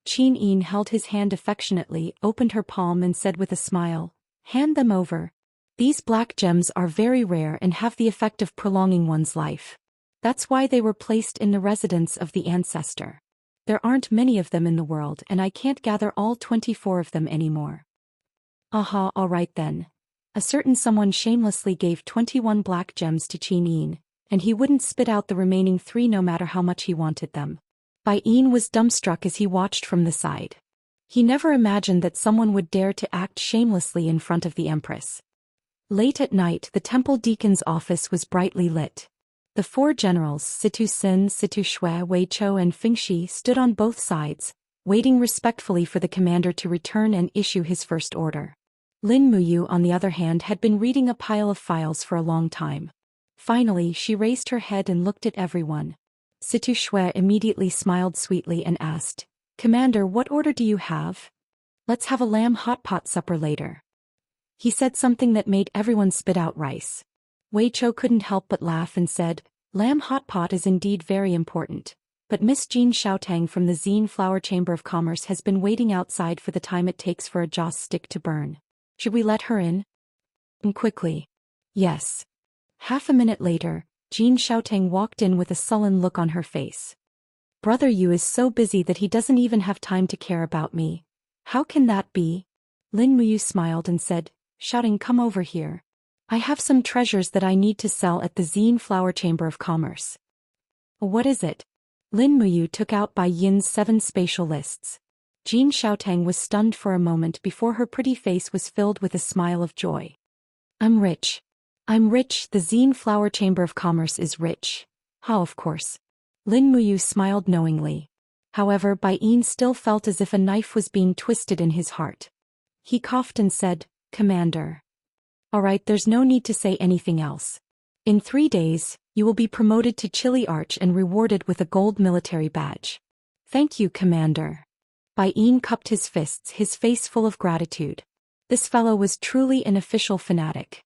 Qin Yin held his hand affectionately, opened her palm and said with a smile, hand them over. These black gems are very rare and have the effect of prolonging one's life. That's why they were placed in the residence of the Ancestor. There aren't many of them in the world and I can't gather all 24 of them anymore. Aha, alright then. A certain someone shamelessly gave 21 black gems to Qin Yin, and he wouldn't spit out the remaining 3 no matter how much he wanted them. Bai Yin was dumbstruck as he watched from the side. He never imagined that someone would dare to act shamelessly in front of the Empress. Late at night, the temple deacon's office was brightly lit. The 4 generals, Situ Sin, Situ Shui, Wei Chou and Fingxi, stood on both sides, waiting respectfully for the commander to return and issue his first order. Lin Muyu, on the other hand, had been reading a pile of files for a long time. Finally, she raised her head and looked at everyone. Situ Shui immediately smiled sweetly and asked, "Commander, what order do you have?" "Let's have a lamb hot pot supper later." He said something that made everyone spit out rice. Wei Chou couldn't help but laugh and said, "Lamb hot pot is indeed very important. But Miss Jean Xiaotang from the Zine Flower Chamber of Commerce has been waiting outside for the time it takes for a joss stick to burn. Should we let her in?" And quickly. "Yes." Half a minute later, Jean Xiaotang walked in with a sullen look on her face. "Brother Yu is so busy that he doesn't even have time to care about me. How can that be?" Lin Muyu smiled and said, shouting, "Come over here. I have some treasures that I need to sell at the Zine Flower Chamber of Commerce." "What is it?" Lin Muyu took out Bai Yin's 7 spatial lists. Jean Xiaotang was stunned for a moment before her pretty face was filled with a smile of joy. "I'm rich. I'm rich, the Zine Flower Chamber of Commerce is rich." "How, of course." Lin Muyu smiled knowingly. However, Bai Yin still felt as if a knife was being twisted in his heart. He coughed and said, "Commander. All right, there's no need to say anything else. In 3 days, you will be promoted to Chili Arch and rewarded with a gold military badge." "Thank you, Commander." Bai Yin cupped his fists, his face full of gratitude. This fellow was truly an official fanatic.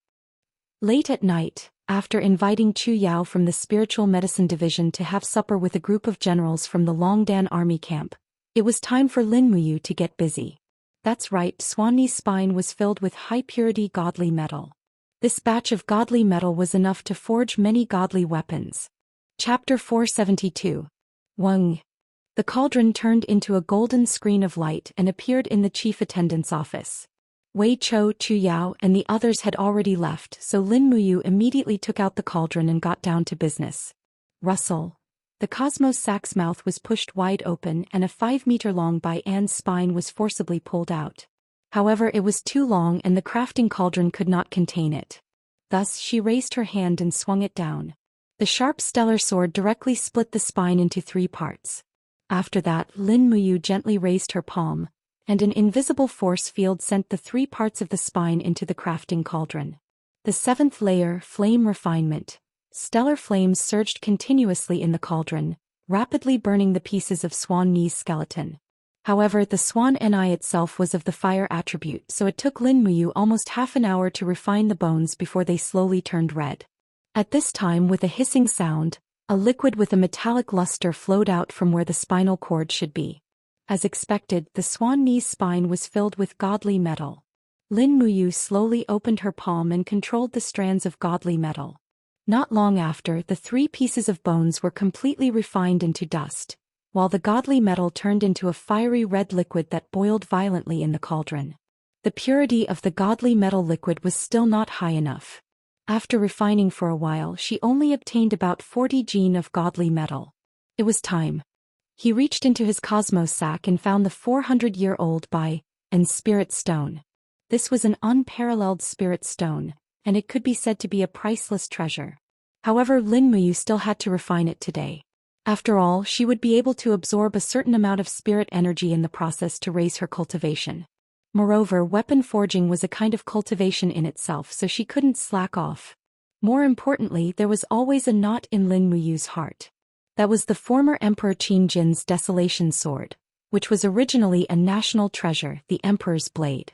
Late at night, after inviting Chu Yao from the Spiritual Medicine Division to have supper with a group of generals from the Longdan army camp, it was time for Lin Muyu to get busy. That's right, Swanni's spine was filled with high-purity godly metal. This batch of godly metal was enough to forge many godly weapons. Chapter 472. Weng. The cauldron turned into a golden screen of light and appeared in the chief attendant's office. Wei Chou, Chu Yao, and the others had already left, so Lin Muyu immediately took out the cauldron and got down to business. Rustle. The cosmos sack's mouth was pushed wide open and a 5-meter-long Bai An's spine was forcibly pulled out. However, it was too long and the crafting cauldron could not contain it. Thus, she raised her hand and swung it down. The sharp stellar sword directly split the spine into 3 parts. After that, Lin Muyu gently raised her palm, and an invisible force field sent the 3 parts of the spine into the crafting cauldron. The 7th layer, flame refinement. Stellar flames surged continuously in the cauldron, rapidly burning the pieces of Swan Ni's skeleton. However, the Swan Ni itself was of the fire attribute, so it took Lin Muyu almost half an hour to refine the bones before they slowly turned red. At this time, with a hissing sound, a liquid with a metallic luster flowed out from where the spinal cord should be. As expected, the Swan Ni's spine was filled with godly metal. Lin Muyu slowly opened her palm and controlled the strands of godly metal. Not long after, the 3 pieces of bones were completely refined into dust, while the godly metal turned into a fiery red liquid that boiled violently in the cauldron. The purity of the godly metal liquid was still not high enough. After refining for a while, she only obtained about 40 gene of godly metal. It was time. He reached into his cosmos sack and found the 400-year-old Bai and Spirit Stone. This was an unparalleled spirit stone, and it could be said to be a priceless treasure. However, Lin Muyu still had to refine it today. After all, she would be able to absorb a certain amount of spirit energy in the process to raise her cultivation. Moreover, weapon forging was a kind of cultivation in itself, so she couldn't slack off. More importantly, there was always a knot in Lin Muyu's heart. That was the former Emperor Qin Jin's Desolation Sword, which was originally a national treasure, the Emperor's Blade.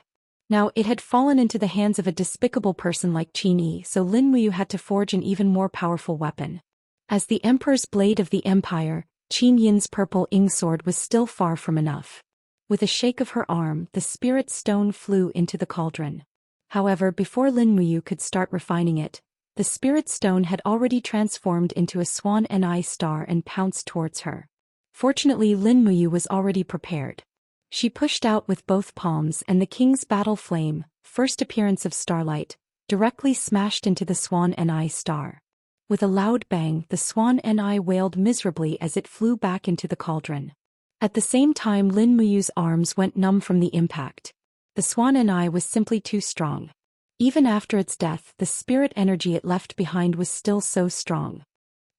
Now, it had fallen into the hands of a despicable person like Qin Yi, so Lin Muyu had to forge an even more powerful weapon. As the Emperor's Blade of the Empire, Qin Yin's purple Ing sword was still far from enough. With a shake of her arm, the spirit stone flew into the cauldron. However, before Lin Muyu could start refining it, the spirit stone had already transformed into a Swan Ni star and pounced towards her. Fortunately, Lin Muyu was already prepared. She pushed out with both palms and the king's battle flame, first appearance of starlight, directly smashed into the Swan Ni star. With a loud bang, the Swan Ni wailed miserably as it flew back into the cauldron. At the same time, Lin Muyu's arms went numb from the impact. The Swan Ni was simply too strong. Even after its death, the spirit energy it left behind was still so strong.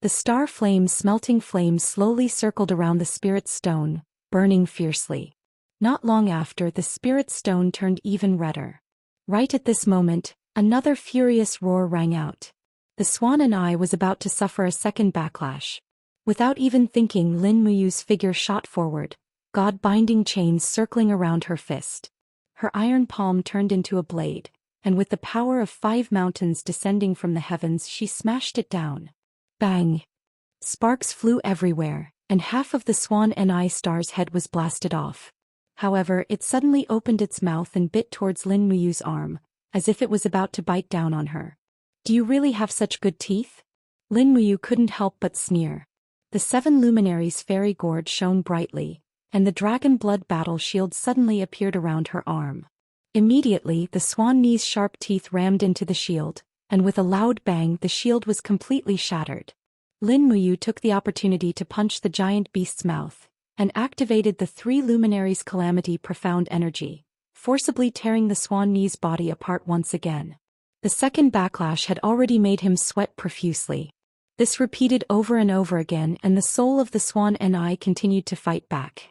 The star flame's smelting flames slowly circled around the spirit stone, burning fiercely. Not long after, the spirit stone turned even redder. Right at this moment, another furious roar rang out. The swan and I was about to suffer a second backlash. Without even thinking, Lin Muyu's figure shot forward, God-binding chains circling around her fist. Her iron palm turned into a blade, and with the power of 5 mountains descending from the heavens, she smashed it down. Bang! Sparks flew everywhere, and half of the swan and I star's head was blasted off. However, it suddenly opened its mouth and bit towards Lin Muyu's arm, as if it was about to bite down on her. "Do you really have such good teeth?" Lin Muyu couldn't help but sneer. The 7 luminaries' fairy gourd shone brightly, and the dragon blood battle shield suddenly appeared around her arm. Immediately, the swan knee's sharp teeth rammed into the shield, and with a loud bang, the shield was completely shattered. Lin Muyu took the opportunity to punch the giant beast's mouth, and activated the 3 luminaries' calamity profound energy, forcibly tearing the swan knee's body apart once again. The second backlash had already made him sweat profusely. This repeated over and over again, and the soul of the swan and I continued to fight back.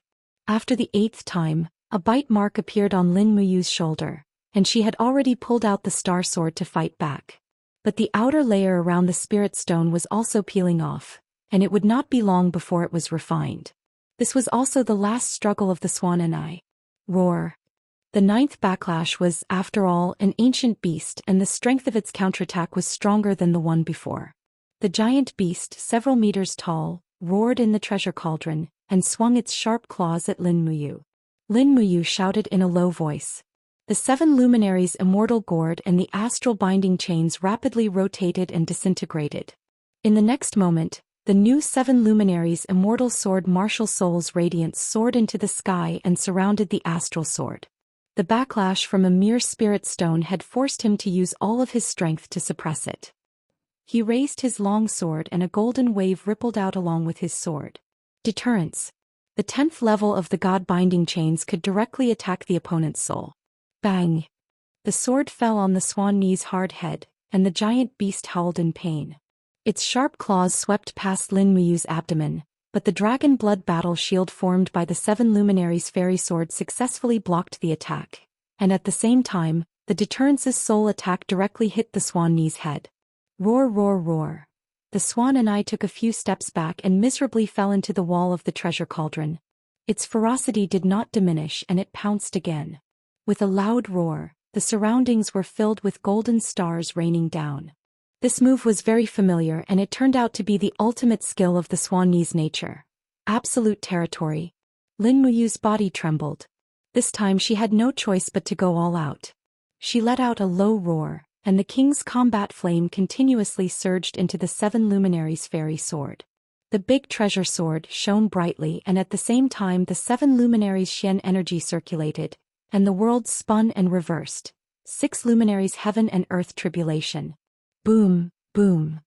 After the 8th time, a bite mark appeared on Lin Muyu's shoulder, and she had already pulled out the star sword to fight back. But the outer layer around the spirit stone was also peeling off, and it would not be long before it was refined. This was also the last struggle of the swan and I. Roar. The 9th backlash was, after all, an ancient beast, and the strength of its counterattack was stronger than the one before. The giant beast, several meters tall, roared in the treasure cauldron, and swung its sharp claws at Lin Muyu. Lin Muyu shouted in a low voice. The 7 luminaries' immortal gourd and the astral binding chains rapidly rotated and disintegrated. In the next moment, the new 7 luminaries' immortal sword martial soul's radiance soared into the sky and surrounded the astral sword. The backlash from a mere spirit stone had forced him to use all of his strength to suppress it. He raised his long sword and a golden wave rippled out along with his sword. Deterrence. The 10th level of the God-binding chains could directly attack the opponent's soul. Bang! The sword fell on the swan knee's hard head, and the giant beast howled in pain. Its sharp claws swept past Lin Muyu's abdomen, but the dragon blood battle shield formed by the 7 luminaries' fairy sword successfully blocked the attack, and at the same time, the deterrence's soul attack directly hit the swan knee's head. Roar, roar, roar. The swan and I took a few steps back and miserably fell into the wall of the treasure cauldron. Its ferocity did not diminish, and it pounced again. With a loud roar, the surroundings were filled with golden stars raining down. This move was very familiar, and it turned out to be the ultimate skill of the swan knee's nature. Absolute territory. Lin Muyu's body trembled. This time she had no choice but to go all out. She let out a low roar, and the king's combat flame continuously surged into the 7 luminaries' fairy sword. The big treasure sword shone brightly, and at the same time the 7 luminaries' Xian energy circulated, and the world spun and reversed. 6 luminaries heaven and earth tribulation. Boom, boom.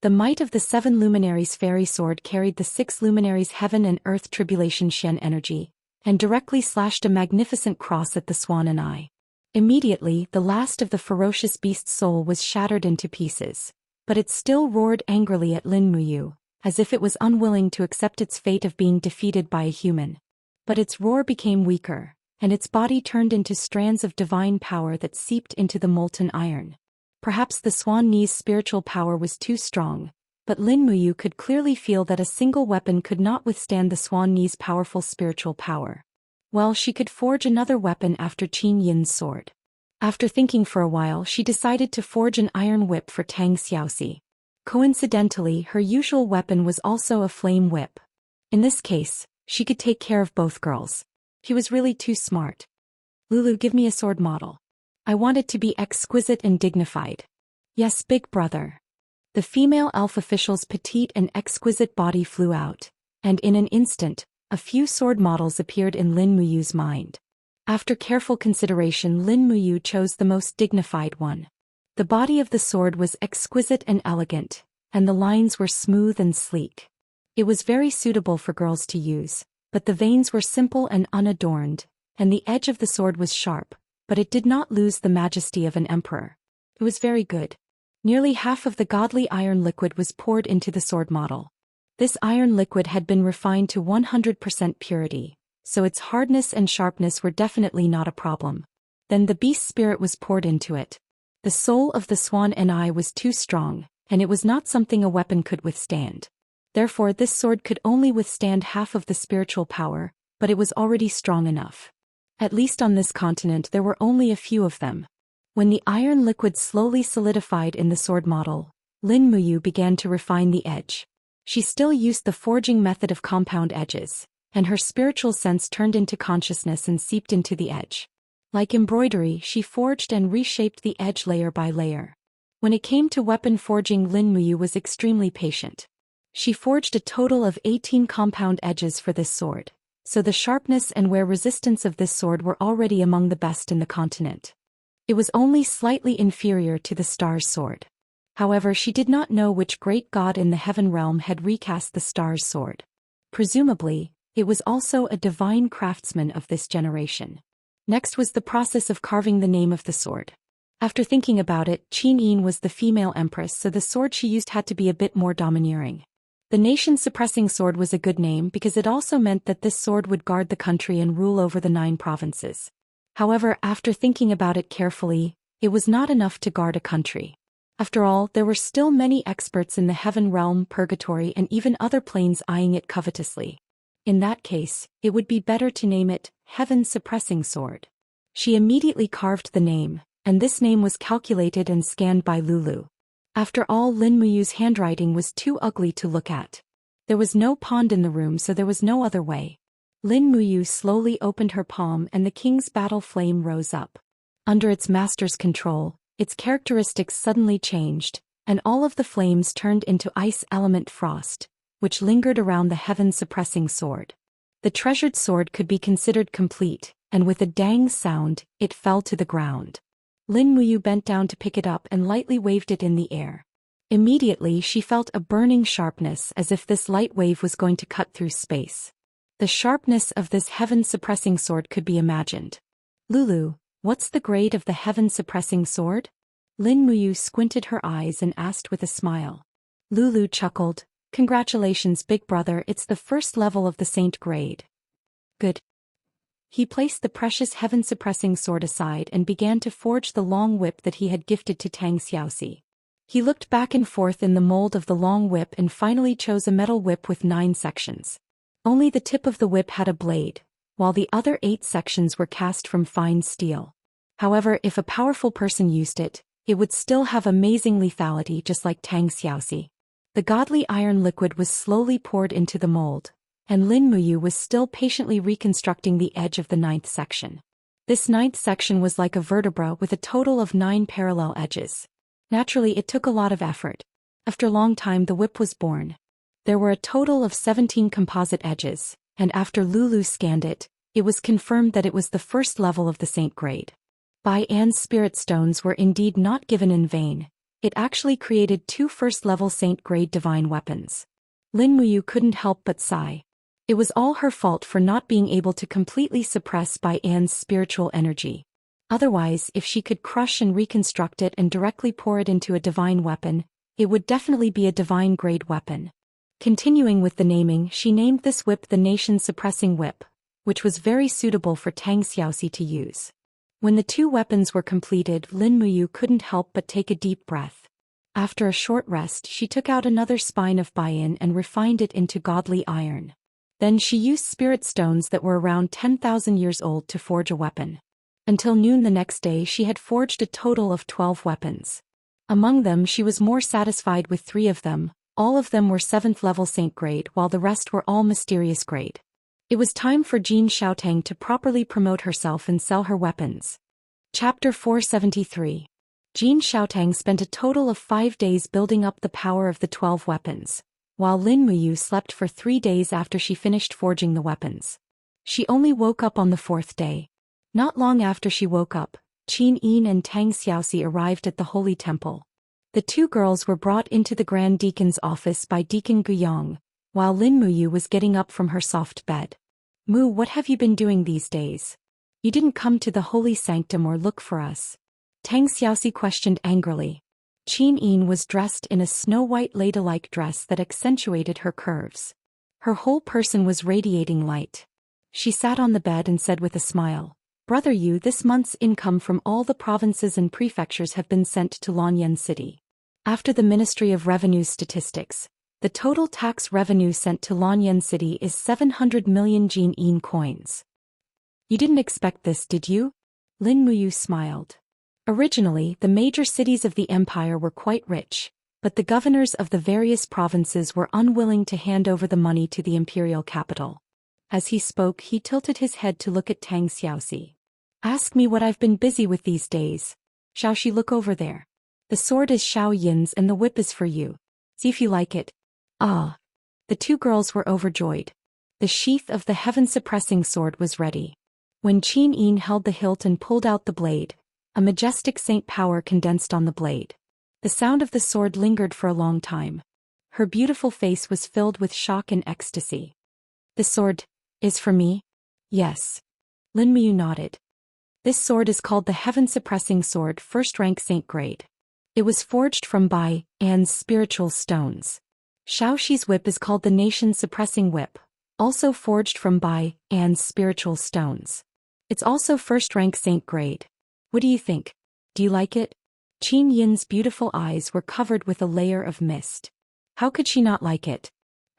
The might of the 7 luminaries' fairy sword carried the 6 luminaries heaven and earth tribulation Xian energy, and directly slashed a magnificent cross at the swan and I. Immediately, the last of the ferocious beast's soul was shattered into pieces, but it still roared angrily at Lin Muyu, as if it was unwilling to accept its fate of being defeated by a human. But its roar became weaker, and its body turned into strands of divine power that seeped into the molten iron. Perhaps the swan knee's spiritual power was too strong, but Lin Muyu could clearly feel that a single weapon could not withstand the swan knee's powerful spiritual power. Well, she could forge another weapon after Qin Yin's sword. After thinking for a while, she decided to forge an iron whip for Tang Xiaoxi. Coincidentally, her usual weapon was also a flame whip. In this case, she could take care of both girls. He was really too smart. "Lulu, give me a sword model. I want it to be exquisite and dignified." "Yes, big brother." The female elf official's petite and exquisite body flew out, and in an instant, a few sword models appeared in Lin Muyu's mind. After careful consideration, Lin Muyu chose the most dignified one. The body of the sword was exquisite and elegant, and the lines were smooth and sleek. It was very suitable for girls to use, but the veins were simple and unadorned, and the edge of the sword was sharp, but it did not lose the majesty of an emperor. It was very good. Nearly half of the godly iron liquid was poured into the sword model. This iron liquid had been refined to 100% purity, so its hardness and sharpness were definitely not a problem. Then the beast's spirit was poured into it. The soul of the swan and I was too strong, and it was not something a weapon could withstand. Therefore this sword could only withstand half of the spiritual power, but it was already strong enough. At least on this continent there were only a few of them. When the iron liquid slowly solidified in the sword model, Lin Muyu began to refine the edge. She still used the forging method of compound edges, and her spiritual sense turned into consciousness and seeped into the edge. Like embroidery, she forged and reshaped the edge layer by layer. When it came to weapon forging, Lin Muyu was extremely patient. She forged a total of 18 compound edges for this sword, so the sharpness and wear resistance of this sword were already among the best in the continent. It was only slightly inferior to the star's sword. However, she did not know which great god in the heaven realm had recast the star's sword. Presumably, it was also a divine craftsman of this generation. Next was the process of carving the name of the sword. After thinking about it, Qin Yin was the female empress, so the sword she used had to be a bit more domineering. The nation-suppressing sword was a good name because it also meant that this sword would guard the country and rule over the 9 provinces. However, after thinking about it carefully, it was not enough to guard a country. After all, there were still many experts in the heaven realm, purgatory, and even other planes eyeing it covetously. In that case, it would be better to name it Heaven-Suppressing Sword. She immediately carved the name, and this name was calculated and scanned by Lulu. After all, Lin Muyu's handwriting was too ugly to look at. There was no pond in the room, so there was no other way. Lin Muyu slowly opened her palm and the king's battle flame rose up. Under its master's control, its characteristics suddenly changed, and all of the flames turned into ice element frost, which lingered around the heaven-suppressing sword. The treasured sword could be considered complete, and with a dang sound, it fell to the ground. Lin Muyu bent down to pick it up and lightly waved it in the air. Immediately she felt a burning sharpness as if this light wave was going to cut through space. The sharpness of this heaven-suppressing sword could be imagined. Lulu, what's the grade of the heaven-suppressing sword? Lin Muyu squinted her eyes and asked with a smile. Lulu chuckled, congratulations big brother, it's the first level of the saint grade. Good. He placed the precious heaven-suppressing sword aside and began to forge the long whip that he had gifted to Tang Xiaoxi. He looked back and forth in the mold of the long whip and finally chose a metal whip with 9 sections. Only the tip of the whip had a blade, while the other 8 sections were cast from fine steel. However, if a powerful person used it, it would still have amazing lethality just like Tang Xiaoxi. The godly iron liquid was slowly poured into the mold, and Lin Muyu was still patiently reconstructing the edge of the 9th section. This 9th section was like a vertebra with a total of 9 parallel edges. Naturally, it took a lot of effort. After a long time, the whip was born. There were a total of 17 composite edges, and after Lulu scanned it, it was confirmed that it was the first level of the saint grade. Bai An's spirit stones were indeed not given in vain. It actually created 2 first-level saint grade divine weapons. Lin Muyu couldn't help but sigh. It was all her fault for not being able to completely suppress Bai An's spiritual energy. Otherwise, if she could crush and reconstruct it and directly pour it into a divine weapon, it would definitely be a divine grade weapon. Continuing with the naming, she named this whip the Nation-Suppressing Whip, which was very suitable for Tang Xiaoxi to use. When the 2 weapons were completed, Lin Muyu couldn't help but take a deep breath. After a short rest, she took out another spine of Baiyan and refined it into godly iron. Then she used spirit stones that were around 10,000 years old to forge a weapon. Until noon the next day she had forged a total of 12 weapons. Among them she was more satisfied with 3 of them. All of them were 7th level saint grade while the rest were all mysterious grade. It was time for Jin Xiaotang to properly promote herself and sell her weapons. Chapter 473. Jin Xiaotang spent a total of 5 days building up the power of the 12 weapons, while Lin Muyu slept for 3 days after she finished forging the weapons. She only woke up on the 4th day. Not long after she woke up, Qin Yin and Tang Xiaoxi arrived at the holy temple. The 2 girls were brought into the Grand Deacon's office by Deacon Guyang, while Lin Muyu was getting up from her soft bed. Mu, what have you been doing these days? You didn't come to the holy sanctum or look for us? Tang Xiaoxi questioned angrily. Qin Yin was dressed in a snow-white lady-like dress that accentuated her curves. Her whole person was radiating light. She sat on the bed and said with a smile, "Brother Yu, this month's income from all the provinces and prefectures have been sent to Luoyang City. After the Ministry of Revenue's statistics, the total tax revenue sent to Luoyang City is 700 million Jin coins." "You didn't expect this, did you?" Lin Muyu smiled. Originally, the major cities of the empire were quite rich, but the governors of the various provinces were unwilling to hand over the money to the imperial capital. As he spoke, he tilted his head to look at Tang Xiaoxi. "Ask me what I've been busy with these days. Xiaoxi, look over there. The sword is Xiao Yin's and the whip is for you. See if you like it." "Ah." The two girls were overjoyed. The sheath of the heaven-suppressing sword was ready. When Qin Yin held the hilt and pulled out the blade, a majestic saint power condensed on the blade. The sound of the sword lingered for a long time. Her beautiful face was filled with shock and ecstasy. "The sword is for me?" "Yes." Lin Muyu nodded. "This sword is called the Heaven-Suppressing Sword, first rank saint grade. It was forged from Bai An's spiritual stones. Xiaoxi's whip is called the Nation-Suppressing Whip, also forged from Bai An's spiritual stones. It's also first rank saint grade. What do you think? Do you like it?" Qin Yin's beautiful eyes were covered with a layer of mist. How could she not like it?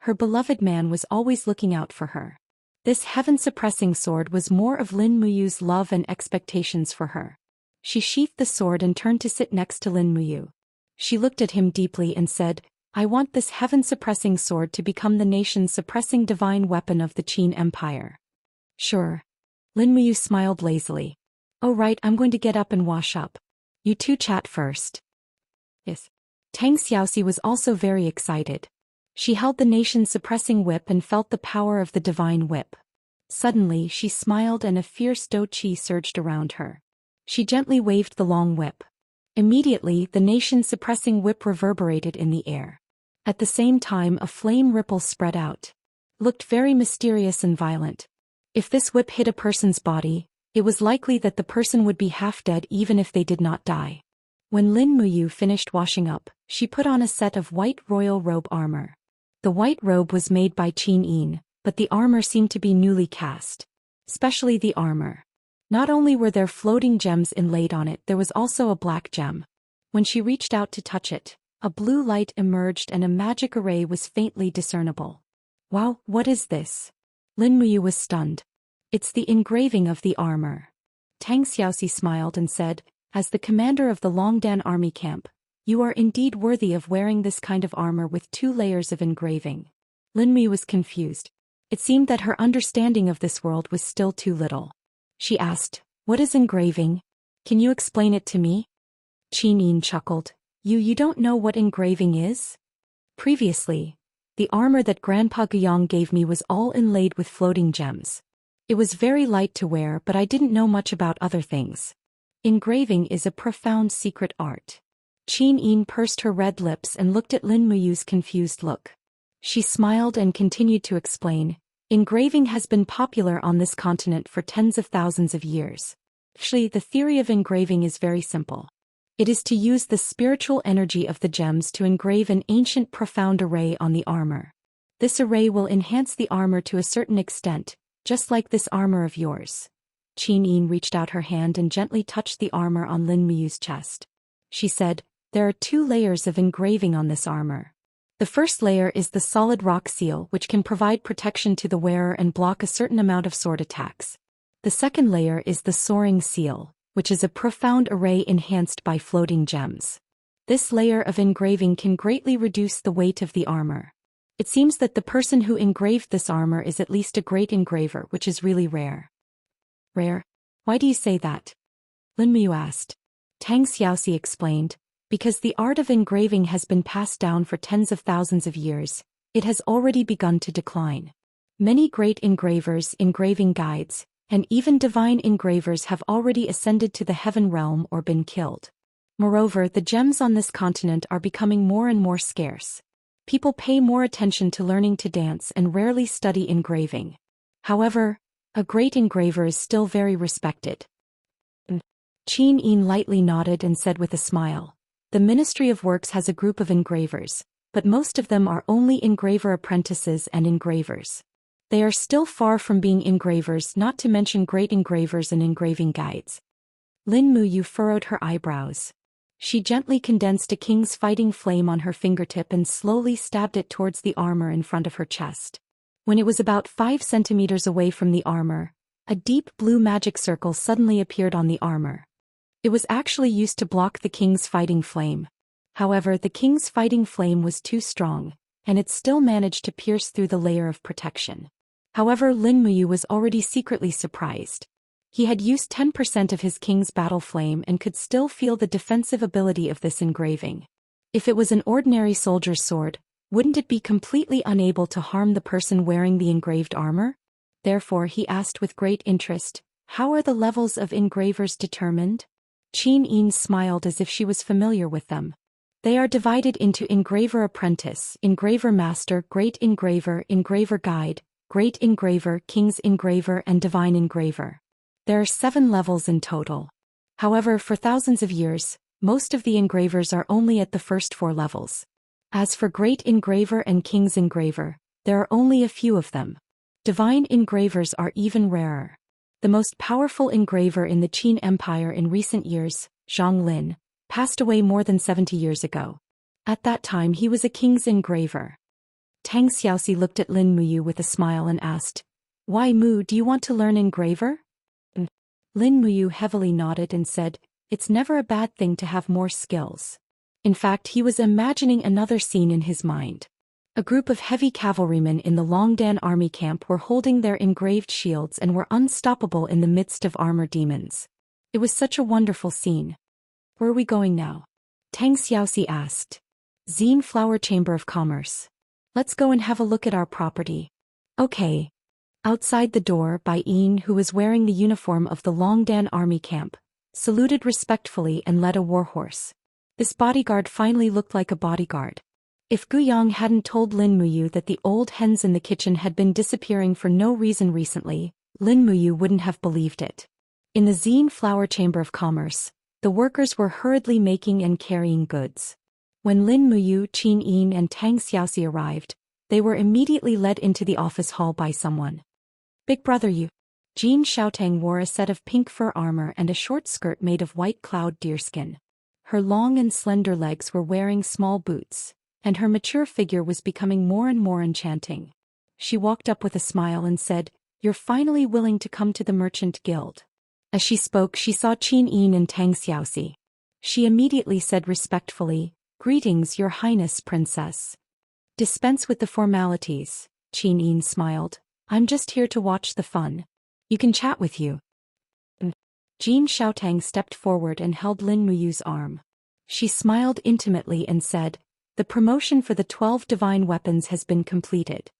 Her beloved man was always looking out for her. This heaven-suppressing sword was more of Lin Muyu's love and expectations for her. She sheathed the sword and turned to sit next to Lin Muyu. She looked at him deeply and said, "I want this heaven-suppressing sword to become the nation-suppressing divine weapon of the Qin Empire." "Sure." Lin Muyu smiled lazily. "Oh right, I'm going to get up and wash up. You two chat first." "Yes." Tang Xiaoxi was also very excited. She held the nation-suppressing whip and felt the power of the divine whip. Suddenly she smiled and a fierce dou qi surged around her. She gently waved the long whip. Immediately the nation-suppressing whip reverberated in the air. At the same time a flame ripple spread out. Looked very mysterious and violent. If this whip hit a person's body, it was likely that the person would be half dead even if they did not die. When Lin Muyu finished washing up, she put on a set of white royal robe armor. The white robe was made by Qin Yin, but the armor seemed to be newly cast. Especially the armor. Not only were there floating gems inlaid on it, there was also a black gem. When she reached out to touch it, a blue light emerged and a magic array was faintly discernible. "Wow, what is this?" Lin Muyu was stunned. "It's the engraving of the armor." Tang Xiaoxi smiled and said, "As the commander of the Longdan army camp, you are indeed worthy of wearing this kind of armor with 2 layers of engraving." Lin Muyu was confused. It seemed that her understanding of this world was still too little. She asked, "What is engraving? Can you explain it to me?" Qin Yin chuckled. You don't know what engraving is?" Previously, the armor that Grandpa Guyang gave me was all inlaid with floating gems. It was very light to wear, but I didn't know much about other things. Engraving is a profound secret art. Qin Yin pursed her red lips and looked at Lin Muyu's confused look. She smiled and continued to explain, "Engraving has been popular on this continent for tens of thousands of years. Actually, the theory of engraving is very simple. It is to use the spiritual energy of the gems to engrave an ancient profound array on the armor. This array will enhance the armor to a certain extent, just like this armor of yours." Qin Yin reached out her hand and gently touched the armor on Lin Muyu's chest. She said, "There are 2 layers of engraving on this armor. The first layer is the solid rock seal, which can provide protection to the wearer and block a certain amount of sword attacks. The second layer is the soaring seal, which is a profound array enhanced by floating gems. This layer of engraving can greatly reduce the weight of the armor. It seems that the person who engraved this armor is at least a great engraver, which is really rare." "Rare? Why do you say that?" Lin Muyu asked. Tang Xiaoxi explained, "Because the art of engraving has been passed down for tens of thousands of years, it has already begun to decline. Many great engravers, engraving guides, and even divine engravers have already ascended to the heaven realm or been killed. Moreover, the gems on this continent are becoming more and more scarce. People pay more attention to learning to dance and rarely study engraving. However, a great engraver is still very respected." Qin Yin lightly nodded and said with a smile, "The Ministry of Works has a group of engravers, but most of them are only engraver apprentices and engravers. They are still far from being engravers, not to mention great engravers and engraving guides. Lin Muyu furrowed her eyebrows. She gently condensed a king's fighting flame on her fingertip and slowly stabbed it towards the armor in front of her chest. When it was about 5 centimeters away from the armor, a deep blue magic circle suddenly appeared on the armor. It was actually used to block the king's fighting flame. However, the king's fighting flame was too strong, and it still managed to pierce through the layer of protection. However, Lin Muyu was already secretly surprised. He had used 10% of his king's battle flame and could still feel the defensive ability of this engraving. If it was an ordinary soldier's sword, wouldn't it be completely unable to harm the person wearing the engraved armor? Therefore, he asked with great interest, "How are the levels of engravers determined?" Qian smiled as if she was familiar with them. They are divided into engraver apprentice, engraver master, great engraver, engraver guide, great engraver, king's engraver, and divine engraver. There are 7 levels in total. However, for thousands of years, most of the engravers are only at the first 4 levels. As for great engraver and king's engraver, there are only a few of them. Divine engravers are even rarer. The most powerful engraver in the Qin Empire in recent years, Zhang Lin, passed away more than 70 years ago. At that time he was a king's engraver. Tang Xiaoxi looked at Lin Muyu with a smile and asked, "Why Mu, do you want to learn engraver?" Lin Muyu heavily nodded and said, "It's never a bad thing to have more skills." In fact, he was imagining another scene in his mind. A group of heavy cavalrymen in the Longdan army camp were holding their engraved shields and were unstoppable in the midst of armor demons. It was such a wonderful scene. "Where are we going now?" Tang Xiaoxi asked. "Zine Flower Chamber of Commerce. Let's go and have a look at our property." "Okay." Outside the door, Bai Yin, who was wearing the uniform of the Longdan army camp, saluted respectfully and led a warhorse. This bodyguard finally looked like a bodyguard. If Guyang hadn't told Lin Muyu that the old hens in the kitchen had been disappearing for no reason recently, Lin Muyu wouldn't have believed it. In the Zine Flower Chamber of Commerce, the workers were hurriedly making and carrying goods. When Lin Muyu, Qin Yin, and Tang Xiaoxi arrived, they were immediately led into the office hall by someone. "Big brother you." Jin Xiaotang wore a set of pink fur armor and a short skirt made of white cloud deerskin. Her long and slender legs were wearing small boots, and her mature figure was becoming more and more enchanting. She walked up with a smile and said, "You're finally willing to come to the Merchant Guild." As she spoke, she saw Qin Yin and Tang Xiaoxi. She immediately said respectfully, "Greetings, Your Highness, Princess." "Dispense with the formalities," Qin Yin smiled. "I'm just here to watch the fun. You can chat with you." Jin Xiaotang stepped forward and held Lin Muyu's arm. She smiled intimately and said, "The promotion for the 12 divine weapons has been completed.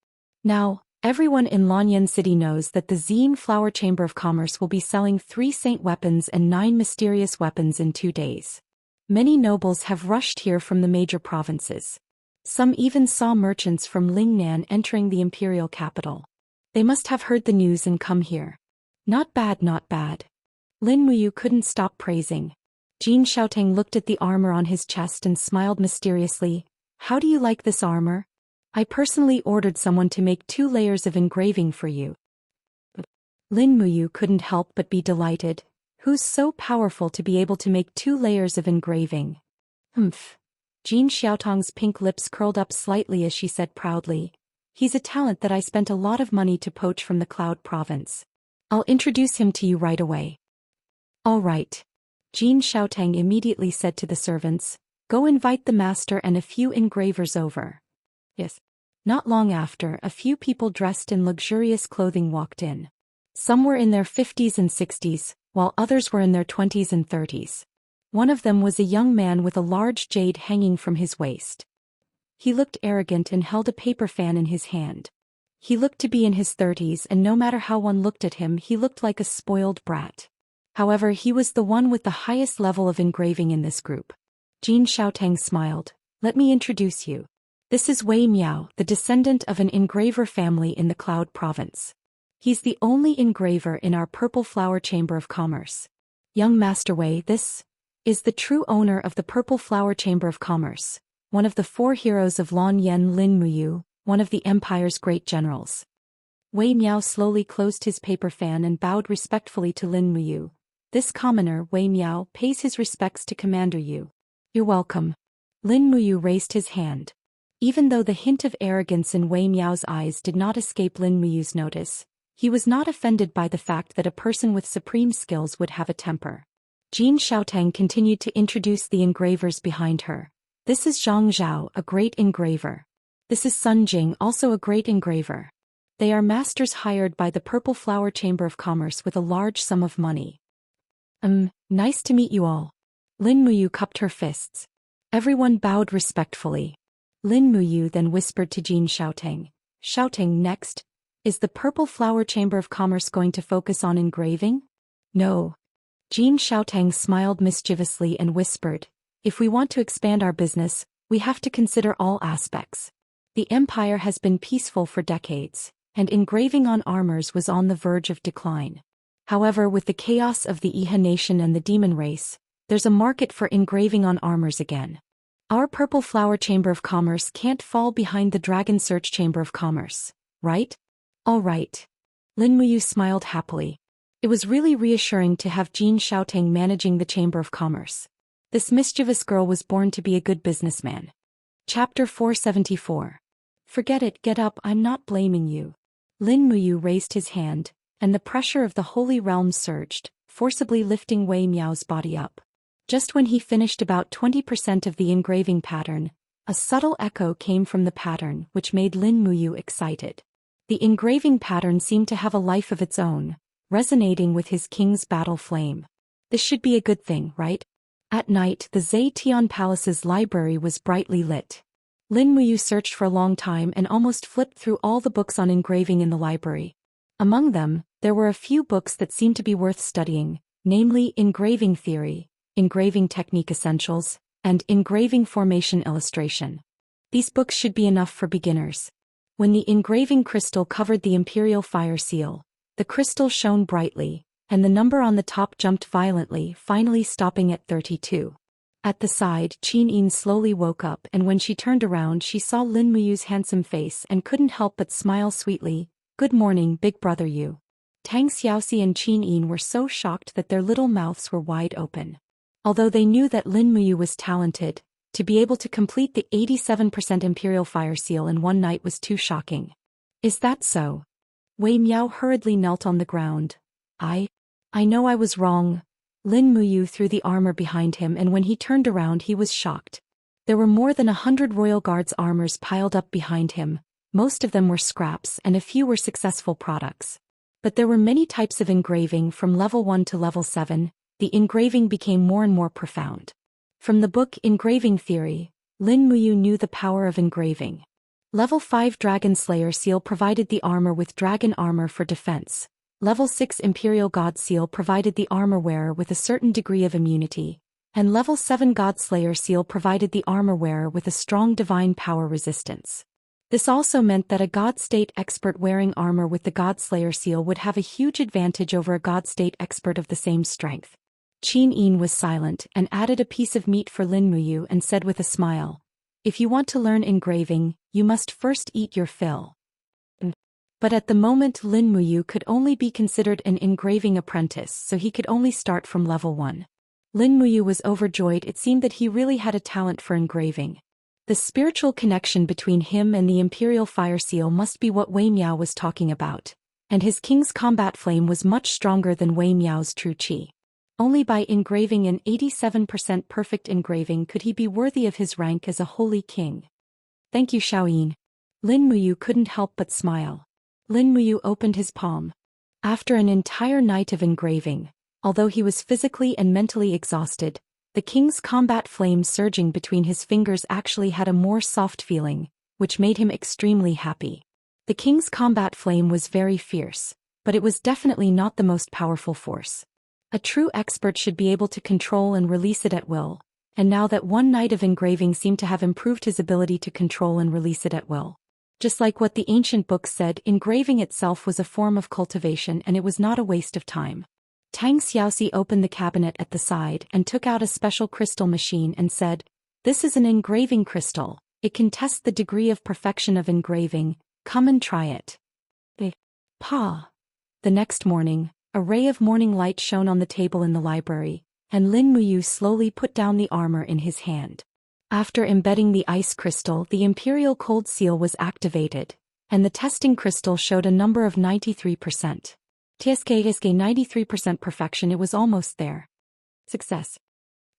Now, everyone in Lanyan City knows that the Zine Flower Chamber of Commerce will be selling 3 saint weapons and 9 mysterious weapons in 2 days. Many nobles have rushed here from the major provinces. Some even saw merchants from Lingnan entering the imperial capital. They must have heard the news and come here. Not bad, not bad." Lin Muyu couldn't stop praising. Jin Xiaotang looked at the armor on his chest and smiled mysteriously. "How do you like this armor? I personally ordered someone to make 2 layers of engraving for you." Lin Muyu couldn't help but be delighted. Who's so powerful to be able to make 2 layers of engraving? "Humph." Jin Xiaotang's pink lips curled up slightly as she said proudly, "He's a talent that I spent a lot of money to poach from the Cloud Province. I'll introduce him to you right away." "All right." Jin Xiaotang immediately said to the servants, "Go invite the master and a few engravers over." Yes. Not long after, a few people dressed in luxurious clothing walked in. Some were in their 50s and 60s, while others were in their 20s and 30s. One of them was a young man with a large jade hanging from his waist. He looked arrogant and held a paper fan in his hand. He looked to be in his 30s, and no matter how one looked at him, he looked like a spoiled brat. However, he was the one with the highest level of engraving in this group. Jin Xiaotang smiled. "Let me introduce you. This is Wei Miao, the descendant of an engraver family in the Cloud Province. He's the only engraver in our Purple Flower Chamber of Commerce. Young Master Wei, this is the true owner of the Purple Flower Chamber of Commerce, one of the 4 heroes of Lan Yen, Lin Muyu, one of the Empire's great generals." Wei Miao slowly closed his paper fan and bowed respectfully to Lin Muyu. This commoner, Wei Miao, pays his respects to Commander Yu. You're welcome. Lin Muyu raised his hand. Even though the hint of arrogance in Wei Miao's eyes did not escape Lin Muyu's notice, he was not offended by the fact that a person with supreme skills would have a temper. Jin Xiaotang continued to introduce the engravers behind her. This is Zhang Zhao, a great engraver. This is Sun Jing, also a great engraver. They are masters hired by the Purple Flower Chamber of Commerce with a large sum of money. Nice to meet you all. Lin Muyu cupped her fists. Everyone bowed respectfully. Lin Muyu then whispered to Jin Xiaotang. Xiaotang, next. Is the Purple Flower Chamber of Commerce going to focus on engraving? No. Jin Xiaotang smiled mischievously and whispered, if we want to expand our business, we have to consider all aspects. The empire has been peaceful for decades, and engraving on armors was on the verge of decline. However, with the chaos of the Iha nation and the demon race, there's a market for engraving on armors again. Our Purple Flower Chamber of Commerce can't fall behind the Dragon Search Chamber of Commerce, right? All right. Lin Muyu smiled happily. It was really reassuring to have Jin Xiaotang managing the Chamber of Commerce. This mischievous girl was born to be a good businessman. Chapter 474. Forget it, get up, I'm not blaming you. Lin Muyu raised his hand, and the pressure of the Holy Realm surged, forcibly lifting Wei Miao's body up. Just when he finished about 20% of the engraving pattern, a subtle echo came from the pattern which made Lin Muyu excited. The engraving pattern seemed to have a life of its own, resonating with his king's battle flame. This should be a good thing, right? At night, the Zetian Palace's library was brightly lit. Lin Muyu searched for a long time and almost flipped through all the books on engraving in the library. Among them, there were a few books that seemed to be worth studying, namely Engraving Theory, Engraving Technique Essentials, and Engraving Formation Illustration. These books should be enough for beginners. When the engraving crystal covered the Imperial Fire Seal, the crystal shone brightly, and the number on the top jumped violently, finally stopping at 32. At the side, Qin Yin slowly woke up, and when she turned around she saw Lin Muyu's handsome face and couldn't help but smile sweetly. Good morning, big brother Yu. Tang Xiaoxi and Qin Yin were so shocked that their little mouths were wide open. Although they knew that Lin Muyu was talented, to be able to complete the 87% Imperial Fire Seal in one night was too shocking. Is that so? Wei Miao hurriedly knelt on the ground. I know I was wrong. Lin Muyu threw the armor behind him, and when he turned around he was shocked. There were more than 100 royal guards' armors piled up behind him. Most of them were scraps and a few were successful products. But there were many types of engraving from level 1 to level 7, the engraving became more and more profound. From the book Engraving Theory, Lin Muyu knew the power of engraving. Level 5 Dragon Slayer Seal provided the armor with dragon armor for defense. Level 6 Imperial God Seal provided the armor wearer with a certain degree of immunity, and Level 7 God Slayer Seal provided the armor wearer with a strong divine power resistance. This also meant that a God State expert wearing armor with the God Slayer Seal would have a huge advantage over a God State expert of the same strength. Qin Yin was silent and added a piece of meat for Lin Muyu and said with a smile, if you want to learn engraving, you must first eat your fill. But at the moment Lin Muyu could only be considered an engraving apprentice, so he could only start from level 1. Lin Muyu was overjoyed. It seemed that he really had a talent for engraving. The spiritual connection between him and the Imperial Fire Seal must be what Wei Miao was talking about, and his king's combat flame was much stronger than Wei Miao's true qi. Only by engraving an 87% perfect engraving could he be worthy of his rank as a holy king. Thank you, Xiaoyin. Lin Muyu couldn't help but smile. Lin Muyu opened his palm. After an entire night of engraving, although he was physically and mentally exhausted, the king's combat flame surging between his fingers actually had a more soft feeling, which made him extremely happy. The king's combat flame was very fierce, but it was definitely not the most powerful force. A true expert should be able to control and release it at will, and now that one night of engraving seemed to have improved his ability to control and release it at will. Just like what the ancient books said, engraving itself was a form of cultivation and it was not a waste of time. Tang Xiaoxi opened the cabinet at the side and took out a special crystal machine and said, "This is an engraving crystal. It can test the degree of perfection of engraving. Come and try it." Pa. The next morning, a ray of morning light shone on the table in the library, and Lin Muyu slowly put down the armor in his hand. After embedding the ice crystal, the Imperial Cold Seal was activated, and the testing crystal showed a number of 93%. TSK 93% perfection. It was almost there. Success.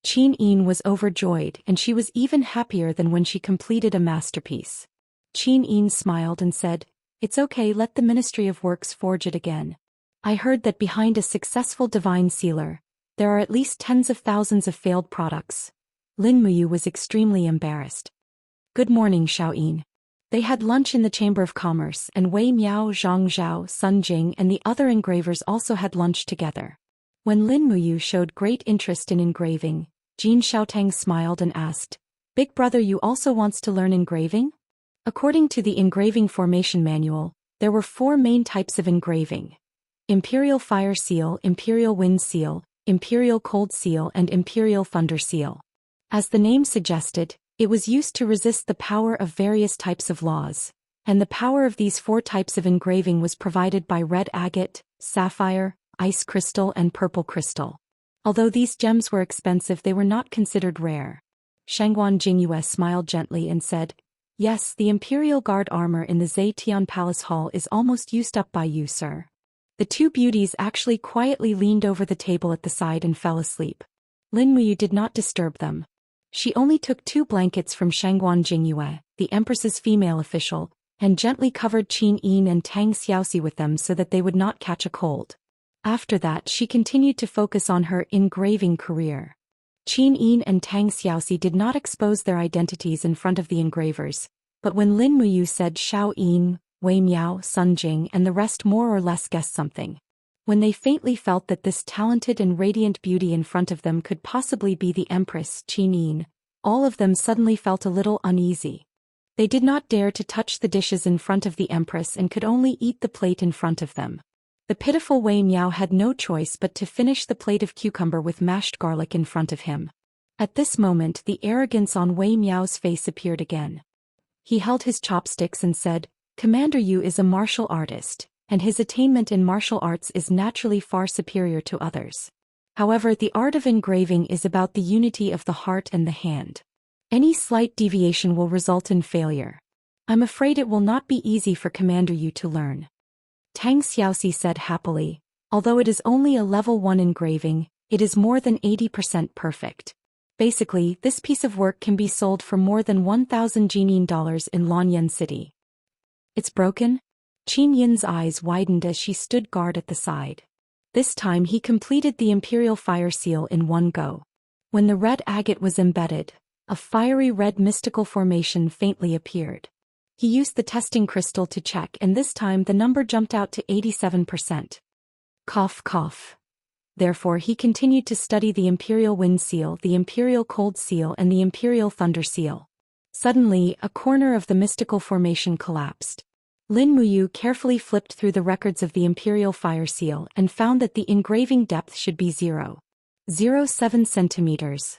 Qin Yin was overjoyed, and she was even happier than when she completed a masterpiece. Qin Yin smiled and said, "It's okay, let the Ministry of Works forge it again. I heard that behind a successful divine sealer, there are at least tens of thousands of failed products." Lin Muyu was extremely embarrassed. "Good morning, Xiaoyin." They had lunch in the Chamber of Commerce, and Wei Miao, Zhang Zhao, Sun Jing and the other engravers also had lunch together. When Lin Muyu showed great interest in engraving, Jin Xiaotang smiled and asked, "Big brother, you also wants to learn engraving?" According to the engraving formation manual, there were 4 main types of engraving: Imperial Fire Seal, Imperial Wind Seal, Imperial Cold Seal and Imperial Thunder Seal. As the name suggested, it was used to resist the power of various types of laws, and the power of these 4 types of engraving was provided by red agate, sapphire, ice crystal and purple crystal. Although these gems were expensive, they were not considered rare. Shangguan Jingyue smiled gently and said, "Yes, the Imperial Guard armor in the Zetian Palace Hall is almost used up by you, sir." The 2 beauties actually quietly leaned over the table at the side and fell asleep. Lin Muyu did not disturb them. She only took 2 blankets from Shangguan Jingyue, the Empress's female official, and gently covered Qin Yin and Tang Xiaoxi with them so that they would not catch a cold. After that, she continued to focus on her engraving career. Qin Yin and Tang Xiaoxi did not expose their identities in front of the engravers, but when Lin Muyu said Xiao Yin, Wei Miao, Sun Jing and the rest more or less guessed something. When they faintly felt that this talented and radiant beauty in front of them could possibly be the Empress Qin Yin, all of them suddenly felt a little uneasy. They did not dare to touch the dishes in front of the Empress and could only eat the plate in front of them. The pitiful Wei Miao had no choice but to finish the plate of cucumber with mashed garlic in front of him. At this moment, the arrogance on Wei Miao's face appeared again. He held his chopsticks and said, "Commander Yu is a martial artist, and his attainment in martial arts is naturally far superior to others. However, the art of engraving is about the unity of the heart and the hand. Any slight deviation will result in failure. I'm afraid it will not be easy for Commander Yu to learn." Tang Xiaoxi said happily, "Although it is only a level 1 engraving, it is more than 80% perfect. Basically, this piece of work can be sold for more than 1,000 Jinin dollars in Lanyan City." "It's broken?" Qin Yin's eyes widened as she stood guard at the side. This time he completed the Imperial Fire Seal in one go. When the red agate was embedded, a fiery red mystical formation faintly appeared. He used the testing crystal to check, and this time the number jumped out to 87%. Cough cough. Therefore he continued to study the Imperial Wind Seal, the Imperial Cold Seal and the Imperial Thunder Seal. Suddenly, a corner of the mystical formation collapsed. Lin Muyu carefully flipped through the records of the Imperial Fire Seal and found that the engraving depth should be 0.07 centimeters.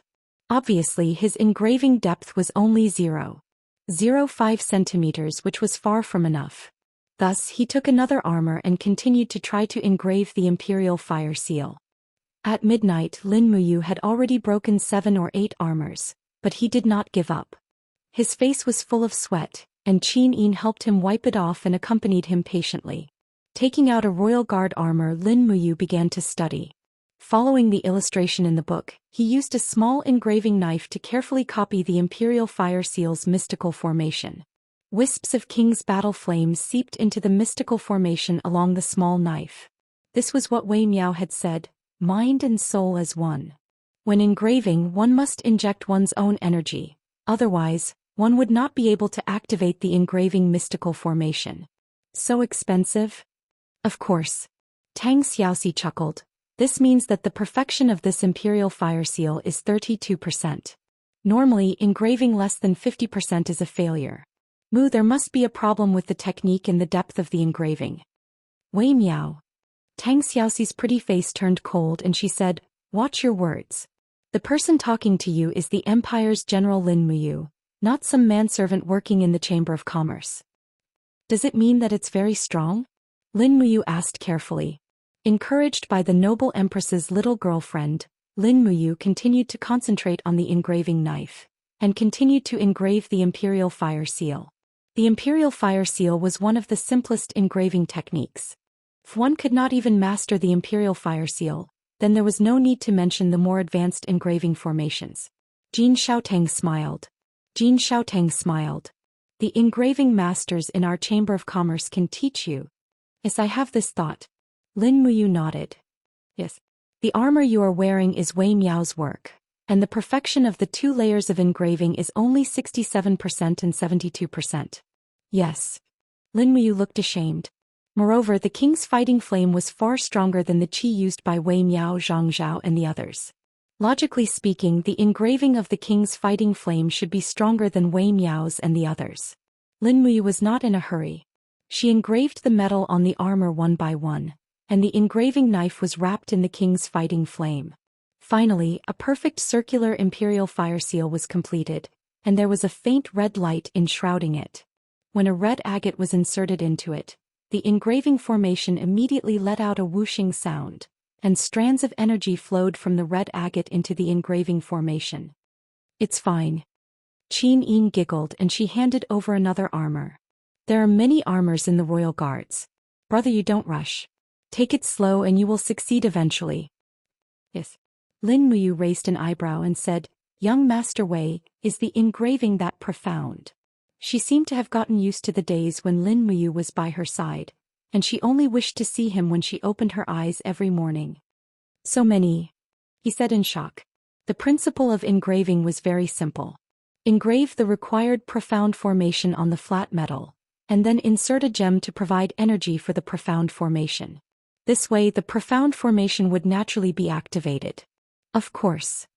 Obviously his engraving depth was only 0.05 centimeters, which was far from enough. Thus he took another armor and continued to try to engrave the Imperial Fire Seal. At midnight Lin Muyu had already broken 7 or 8 armors, but he did not give up. His face was full of sweat, and Qin Yin helped him wipe it off and accompanied him patiently. Taking out a royal guard armor, Lin Muyu began to study. Following the illustration in the book, he used a small engraving knife to carefully copy the Imperial Fire Seal's mystical formation. Wisps of King's battle flames seeped into the mystical formation along the small knife. This was what Wei Miao had said, mind and soul as one. When engraving, one must inject one's own energy, otherwise, one would not be able to activate the engraving mystical formation. So expensive? Of course. Tang Xiaoxi chuckled. This means that the perfection of this Imperial Fire Seal is 32%. Normally, engraving less than 50% is a failure. There must be a problem with the technique and the depth of the engraving. Wei Miao. Tang Xiaoxi's pretty face turned cold and she said, "Watch your words. The person talking to you is the Empire's General Lin Muyu, not some manservant working in the Chamber of Commerce. Does it mean that it's very strong?" Lin Muyu asked carefully. Encouraged by the noble empress's little girlfriend, Lin Muyu continued to concentrate on the engraving knife, and continued to engrave the imperial fire seal. The imperial fire seal was one of the simplest engraving techniques. If one could not even master the imperial fire seal, then there was no need to mention the more advanced engraving formations. Jin Xiaotang smiled. Jin Xiaotang smiled. The engraving masters in our Chamber of Commerce can teach you. Yes, I have this thought. Lin Muyu nodded. Yes. The armor you are wearing is Wei Miao's work, and the perfection of the 2 layers of engraving is only 67% and 72%. Yes. Lin Muyu looked ashamed. Moreover, the king's fighting flame was far stronger than the qi used by Wei Miao, Zhang Zhao and the others. Logically speaking, the engraving of the king's fighting flame should be stronger than Wei Miao's and the others. Lin Muyu was not in a hurry. She engraved the metal on the armor one by one, and the engraving knife was wrapped in the king's fighting flame. Finally, a perfect circular imperial fire seal was completed, and there was a faint red light enshrouding it. When a red agate was inserted into it, the engraving formation immediately let out a whooshing sound, and strands of energy flowed from the red agate into the engraving formation. It's fine. Qin Yin giggled and she handed over another armor. There are many armors in the royal guards. Brother, you don't rush. Take it slow and you will succeed eventually. Yes. Lin Muyu raised an eyebrow and said, Young Master Wei, is the engraving that profound? She seemed to have gotten used to the days when Lin Muyu was by her side, and she only wished to see him when she opened her eyes every morning. So many, he said in shock. The principle of engraving was very simple. Engrave the required profound formation on the flat metal, and then insert a gem to provide energy for the profound formation. This way the profound formation would naturally be activated. Of course.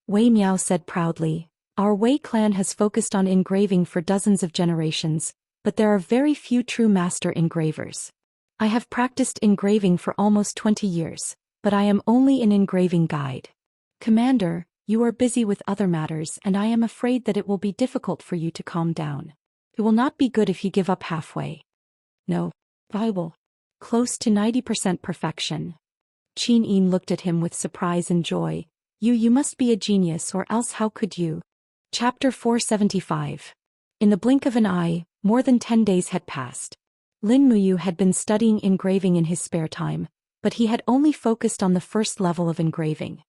Wei Miao said proudly, our Wei clan has focused on engraving for dozens of generations, but there are very few true master engravers. I have practiced engraving for almost 20 years, but I am only an engraving guide. Commander, you are busy with other matters and I am afraid that it will be difficult for you to calm down. It will not be good if you give up halfway. No, I will. Close to 90% perfection. Qin Yin looked at him with surprise and joy. You must be a genius, or else how could you? Chapter 475. In the blink of an eye, more than 10 days had passed. Lin Muyu had been studying engraving in his spare time, but he had only focused on the first level of engraving.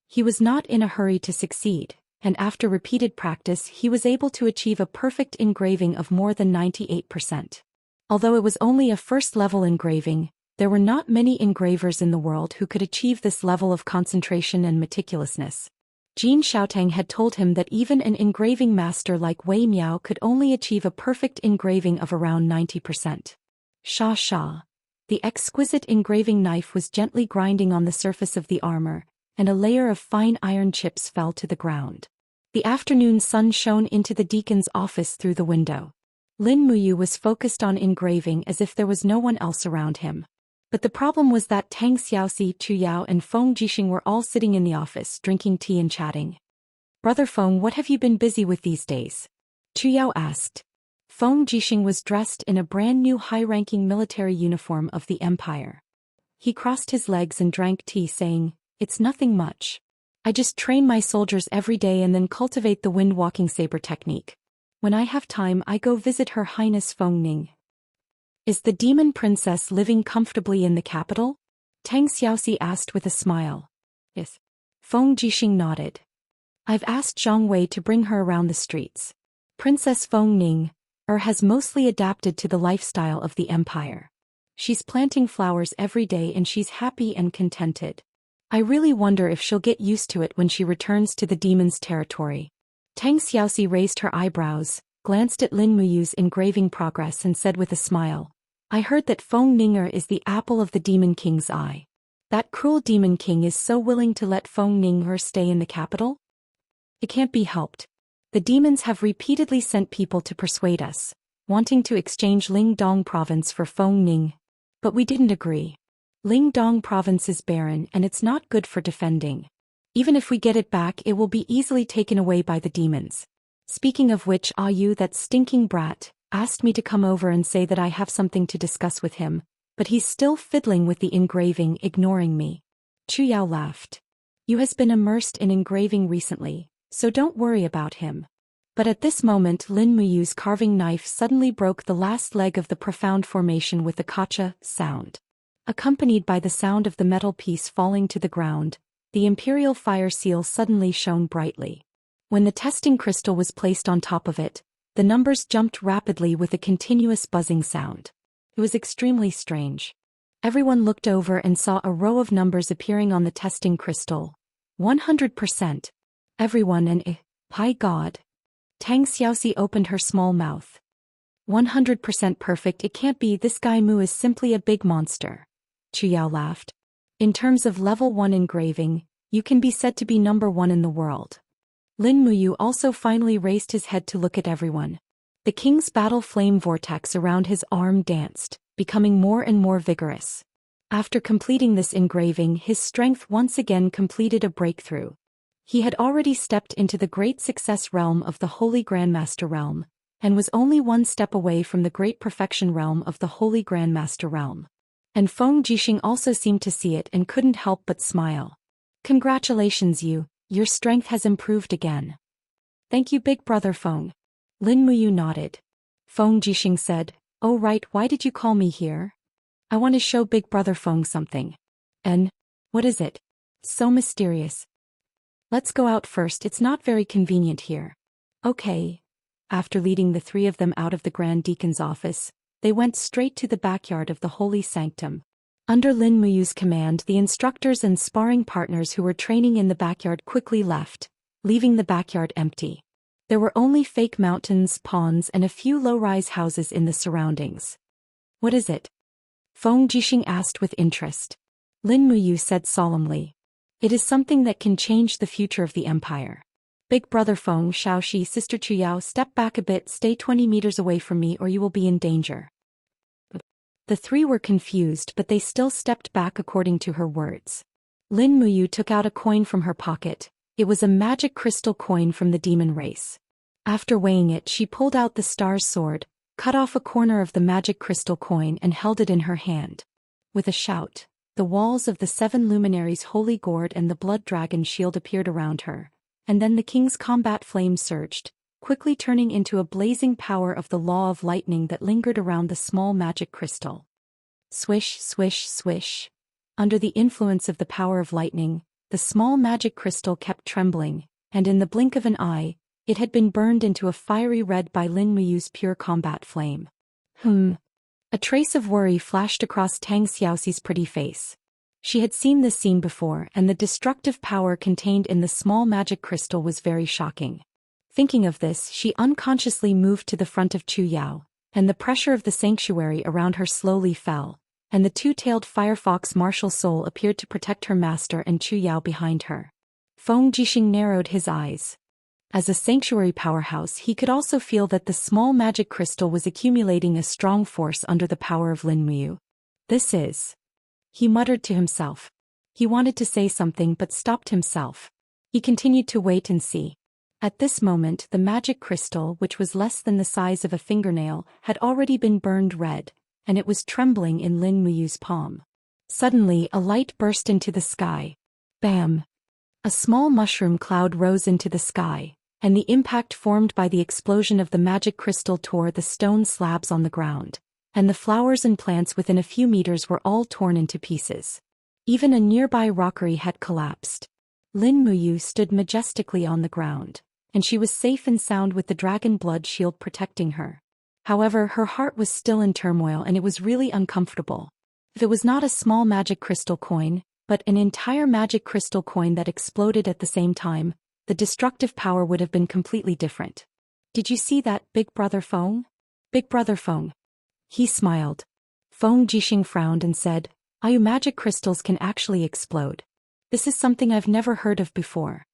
He was not in a hurry to succeed, and after repeated practice he was able to achieve a perfect engraving of more than 98%. Although it was only a first-level engraving, there were not many engravers in the world who could achieve this level of concentration and meticulousness. Jin Xiaotang had told him that even an engraving master like Wei Miao could only achieve a perfect engraving of around 90%. Sha. The exquisite engraving knife was gently grinding on the surface of the armor, and a layer of fine iron chips fell to the ground. The afternoon sun shone into the deacon's office through the window. Lin Muyu was focused on engraving as if there was no one else around him. But the problem was that Tang Xiaoxi, Chu Yao and Feng Jixing were all sitting in the office, drinking tea and chatting. Brother Feng, what have you been busy with these days? Chu Yao asked. Feng Jixing was dressed in a brand new high-ranking military uniform of the empire. He crossed his legs and drank tea, saying, It's nothing much. I just train my soldiers every day and then cultivate the wind-walking saber technique. When I have time I go visit Her Highness Feng Ning. Is the demon princess living comfortably in the capital? Tang Xiaoxi asked with a smile. Yes. Feng Jixing nodded. I've asked Zhang Wei to bring her around the streets. Princess Feng Ning has mostly adapted to the lifestyle of the empire. She's planting flowers every day and she's happy and contented. I really wonder if she'll get used to it when she returns to the demon's territory. Tang Xiaoxi raised her eyebrows, glanced at Lin Muyu's engraving progress and said with a smile, I heard that Feng Ninger is the apple of the Demon King's eye. That cruel Demon King is so willing to let Feng Ninger stay in the capital? It can't be helped. The demons have repeatedly sent people to persuade us, wanting to exchange Lingdong province for Feng Ning. But we didn't agree. Lingdong province is barren and it's not good for defending. Even if we get it back it will be easily taken away by the demons. Speaking of which, Yu, that stinking brat, asked me to come over and say that I have something to discuss with him. but he's still fiddling with the engraving, ignoring me. Chu Yao laughed. You has been immersed in engraving recently, so don't worry about him. But at this moment Lin Muyu's carving knife suddenly broke the last leg of the profound formation with a kacha sound. Accompanied by the sound of the metal piece falling to the ground, the imperial fire seal suddenly shone brightly. When the testing crystal was placed on top of it, the numbers jumped rapidly with a continuous buzzing sound. It was extremely strange. Everyone looked over and saw a row of numbers appearing on the testing crystal. 100%. Everyone and by God. Tang Xiaoxi opened her small mouth. 100% perfect, it can't be, this guy Mu is simply a big monster. Chu Yao laughed. In terms of level 1 engraving, you can be said to be number 1 in the world. Lin Muyu also finally raised his head to look at everyone. The king's battle flame vortex around his arm danced, becoming more and more vigorous. After completing this engraving, his strength once again completed a breakthrough. He had already stepped into the great success realm of the Holy Grandmaster realm, and was only one step away from the great perfection realm of the Holy Grandmaster realm. And Feng Jixing also seemed to see it and couldn't help but smile. Congratulations your strength has improved again. Thank you, big brother Feng. Lin Muyu nodded. Feng Jixing said, oh right, why did you call me here? I want to show big brother Feng something. And what is it? So mysterious. Let's go out first, it's not very convenient here. Okay. After leading the three of them out of the Grand Deacon's office, they went straight to the backyard of the Holy Sanctum. Under Lin Muyu's command, the instructors and sparring partners who were training in the backyard quickly left, leaving the backyard empty. There were only fake mountains, ponds, and a few low-rise houses in the surroundings. What is it? Feng Jixing asked with interest. Lin Muyu said solemnly. It is something that can change the future of the empire. Big brother Feng Shaoxi, sister Chu Yao, step back a bit, stay 20 meters away from me or you will be in danger. The three were confused, but they still stepped back according to her words. Lin Muyu took out a coin from her pocket. It was a magic crystal coin from the demon race. After weighing it, she pulled out the star's sword, cut off a corner of the magic crystal coin and held it in her hand. With a shout, the walls of the 7 luminaries' holy gourd and the blood dragon shield appeared around her, and then the king's combat flame surged, quickly turning into a blazing power of the law of lightning that lingered around the small magic crystal. Swish, swish, swish. Under the influence of the power of lightning, the small magic crystal kept trembling, and in the blink of an eye, it had been burned into a fiery red by Lin Muyu's pure combat flame. A trace of worry flashed across Tang Xiaoxi's pretty face. She had seen this scene before, and the destructive power contained in the small magic crystal was very shocking. Thinking of this, she unconsciously moved to the front of Chu Yao, and the pressure of the sanctuary around her slowly fell, and the two-tailed firefox martial soul appeared to protect her master and Chu Yao behind her. Feng Jixing narrowed his eyes. As a sanctuary powerhouse, he could also feel that the small magic crystal was accumulating a strong force under the power of Lin Muyu. This is... He muttered to himself. He wanted to say something but stopped himself. He continued to wait and see. At this moment, the magic crystal, which was less than the size of a fingernail, had already been burned red, and it was trembling in Lin Muyu's palm. Suddenly, a light burst into the sky. Bam! A small mushroom cloud rose into the sky, and the impact formed by the explosion of the magic crystal tore the stone slabs on the ground, and the flowers and plants within a few meters were all torn into pieces. Even a nearby rockery had collapsed. Lin Muyu stood majestically on the ground, and she was safe and sound with the dragon blood shield protecting her. However, her heart was still in turmoil and it was really uncomfortable. If it was not a small magic crystal coin, but an entire magic crystal coin that exploded at the same time, the destructive power would have been completely different. Did you see that, Big Brother Feng? Big Brother Feng. He smiled. Feng Jixing frowned and said, "Ayu magic crystals can actually explode. This is something I've never heard of before."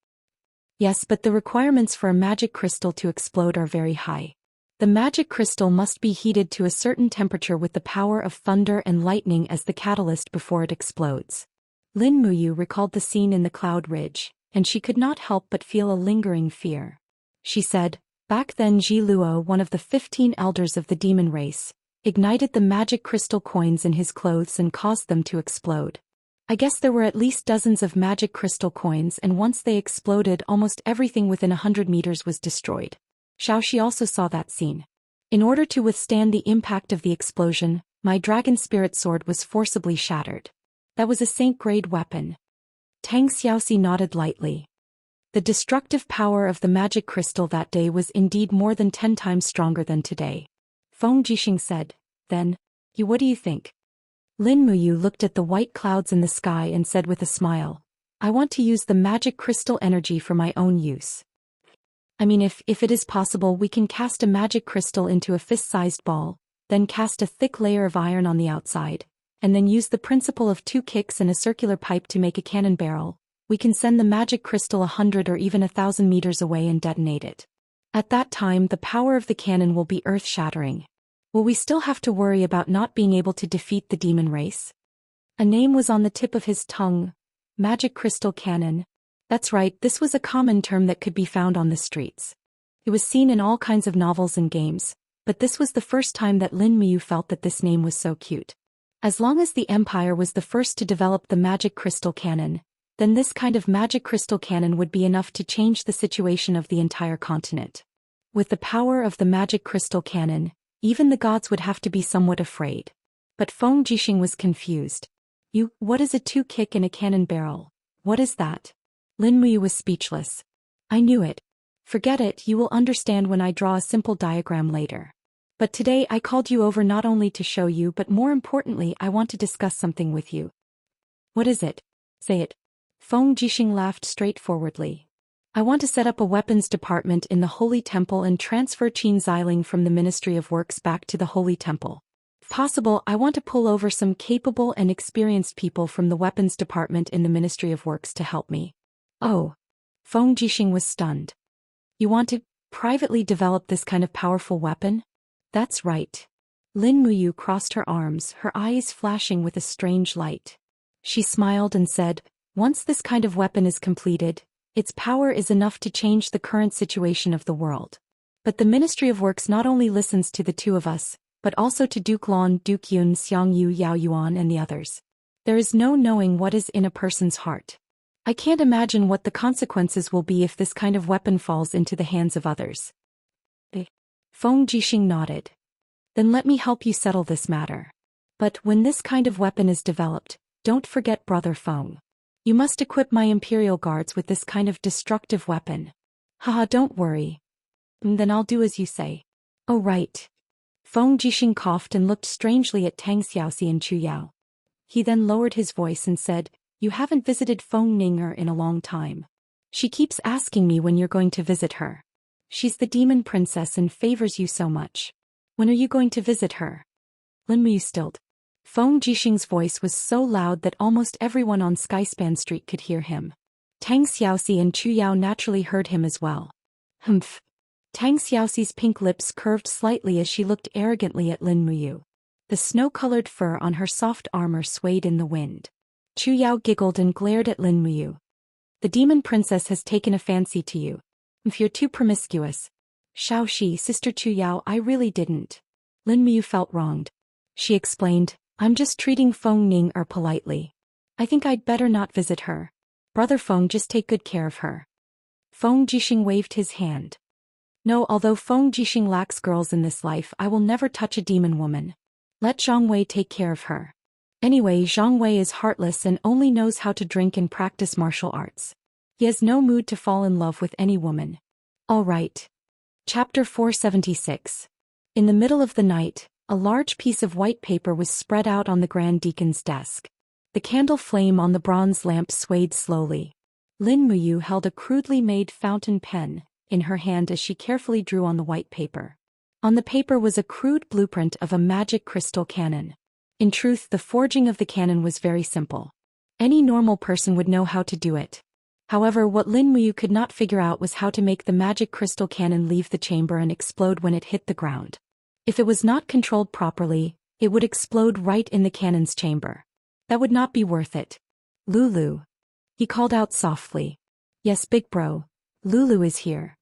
Yes, but the requirements for a magic crystal to explode are very high. The magic crystal must be heated to a certain temperature with the power of thunder and lightning as the catalyst before it explodes. Lin Muyu recalled the scene in the Cloud Ridge, and she could not help but feel a lingering fear. She said, "Back then Ji Luo, one of the 15 elders of the demon race, ignited the magic crystal coins in his clothes and caused them to explode. I guess there were at least dozens of magic crystal coins, and once they exploded, almost everything within 100 meters was destroyed. Xiaoxi also saw that scene. In order to withstand the impact of the explosion, my dragon spirit sword was forcibly shattered. That was a saint-grade weapon. Tang Xiaoxi nodded lightly. The destructive power of the magic crystal that day was indeed more than 10 times stronger than today. Feng Jixing said, then, what do you think? Lin Muyu looked at the white clouds in the sky and said with a smile, I want to use the magic crystal energy for my own use. I mean, if it is possible, we can cast a magic crystal into a fist-sized ball, then cast a thick layer of iron on the outside, and then use the principle of 2 kicks and a circular pipe to make a cannon barrel. We can send the magic crystal 100 or even 1,000 meters away and detonate it. At that time, the power of the cannon will be earth-shattering. Will we still have to worry about not being able to defeat the demon race? A name was on the tip of his tongue. Magic crystal cannon. That's right, this was a common term that could be found on the streets. It was seen in all kinds of novels and games, but this was the first time that Lin Muyu felt that this name was so cute. As long as the Empire was the first to develop the magic crystal cannon, then this kind of magic crystal cannon would be enough to change the situation of the entire continent. With the power of the magic crystal cannon, even the gods would have to be somewhat afraid. But Feng Jixing was confused. What is a 2 kick in a cannon barrel? What is that? Lin Muyu was speechless. I knew it. Forget it, you will understand when I draw a simple diagram later. But today I called you over not only to show you, but more importantly, I want to discuss something with you. What is it? Say it. Feng Jixing laughed straightforwardly. I want to set up a weapons department in the Holy Temple and transfer Qin Xiling from the Ministry of Works back to the Holy Temple. If possible, I want to pull over some capable and experienced people from the weapons department in the Ministry of Works to help me. Oh. Feng Jixing was stunned. You want to privately develop this kind of powerful weapon? That's right. Lin Muyu crossed her arms, her eyes flashing with a strange light. She smiled and said, once this kind of weapon is completed, its power is enough to change the current situation of the world. But the Ministry of Works not only listens to the 2 of us, but also to Duke Lan, Duke Yun, Xiang Yu, Yao Yuan and the others. There is no knowing what is in a person's heart. I can't imagine what the consequences will be if this kind of weapon falls into the hands of others. Feng Jixing nodded. Then let me help you settle this matter. But when this kind of weapon is developed, don't forget Brother Feng. You must equip my Imperial Guards with this kind of destructive weapon. Haha, don't worry. Then I'll do as you say. Oh right. Feng Jixing coughed and looked strangely at Tang Xiaoxi and Chu Yao. He then lowered his voice and said, you haven't visited Feng Ninger in a long time. She keeps asking me when you're going to visit her. She's the demon princess and favors you so much. When are you going to visit her? Lin Muyu stilled. Feng Jixing's voice was so loud that almost everyone on Skyspan Street could hear him. Tang Xiaoxi and Chu Yao naturally heard him as well. Humph. Tang Xiaoxi's pink lips curved slightly as she looked arrogantly at Lin Muyu. The snow-colored fur on her soft armor swayed in the wind. Chu Yao giggled and glared at Lin Muyu. The demon princess has taken a fancy to you. If you're too promiscuous. Xiaoxi, Sister Chu Yao, I really didn't. Lin Muyu felt wronged. She explained, I'm just treating Feng Ninger politely. I think I'd better not visit her. Brother Feng, just take good care of her. Feng Jixing waved his hand. No, although Feng Jixing lacks girls in this life, I will never touch a demon woman. Let Zhang Wei take care of her. Anyway, Zhang Wei is heartless and only knows how to drink and practice martial arts. He has no mood to fall in love with any woman. All right. Chapter 476. In the middle of the night, a large piece of white paper was spread out on the Grand Deacon's desk. The candle flame on the bronze lamp swayed slowly. Lin Muyu held a crudely made fountain pen in her hand as she carefully drew on the white paper. On the paper was a crude blueprint of a magic crystal cannon. In truth, the forging of the cannon was very simple. Any normal person would know how to do it. However, what Lin Muyu could not figure out was how to make the magic crystal cannon leave the chamber and explode when it hit the ground. If it was not controlled properly, it would explode right in the cannon's chamber. That would not be worth it. Lulu. He called out softly. Yes, big bro. Lulu is here.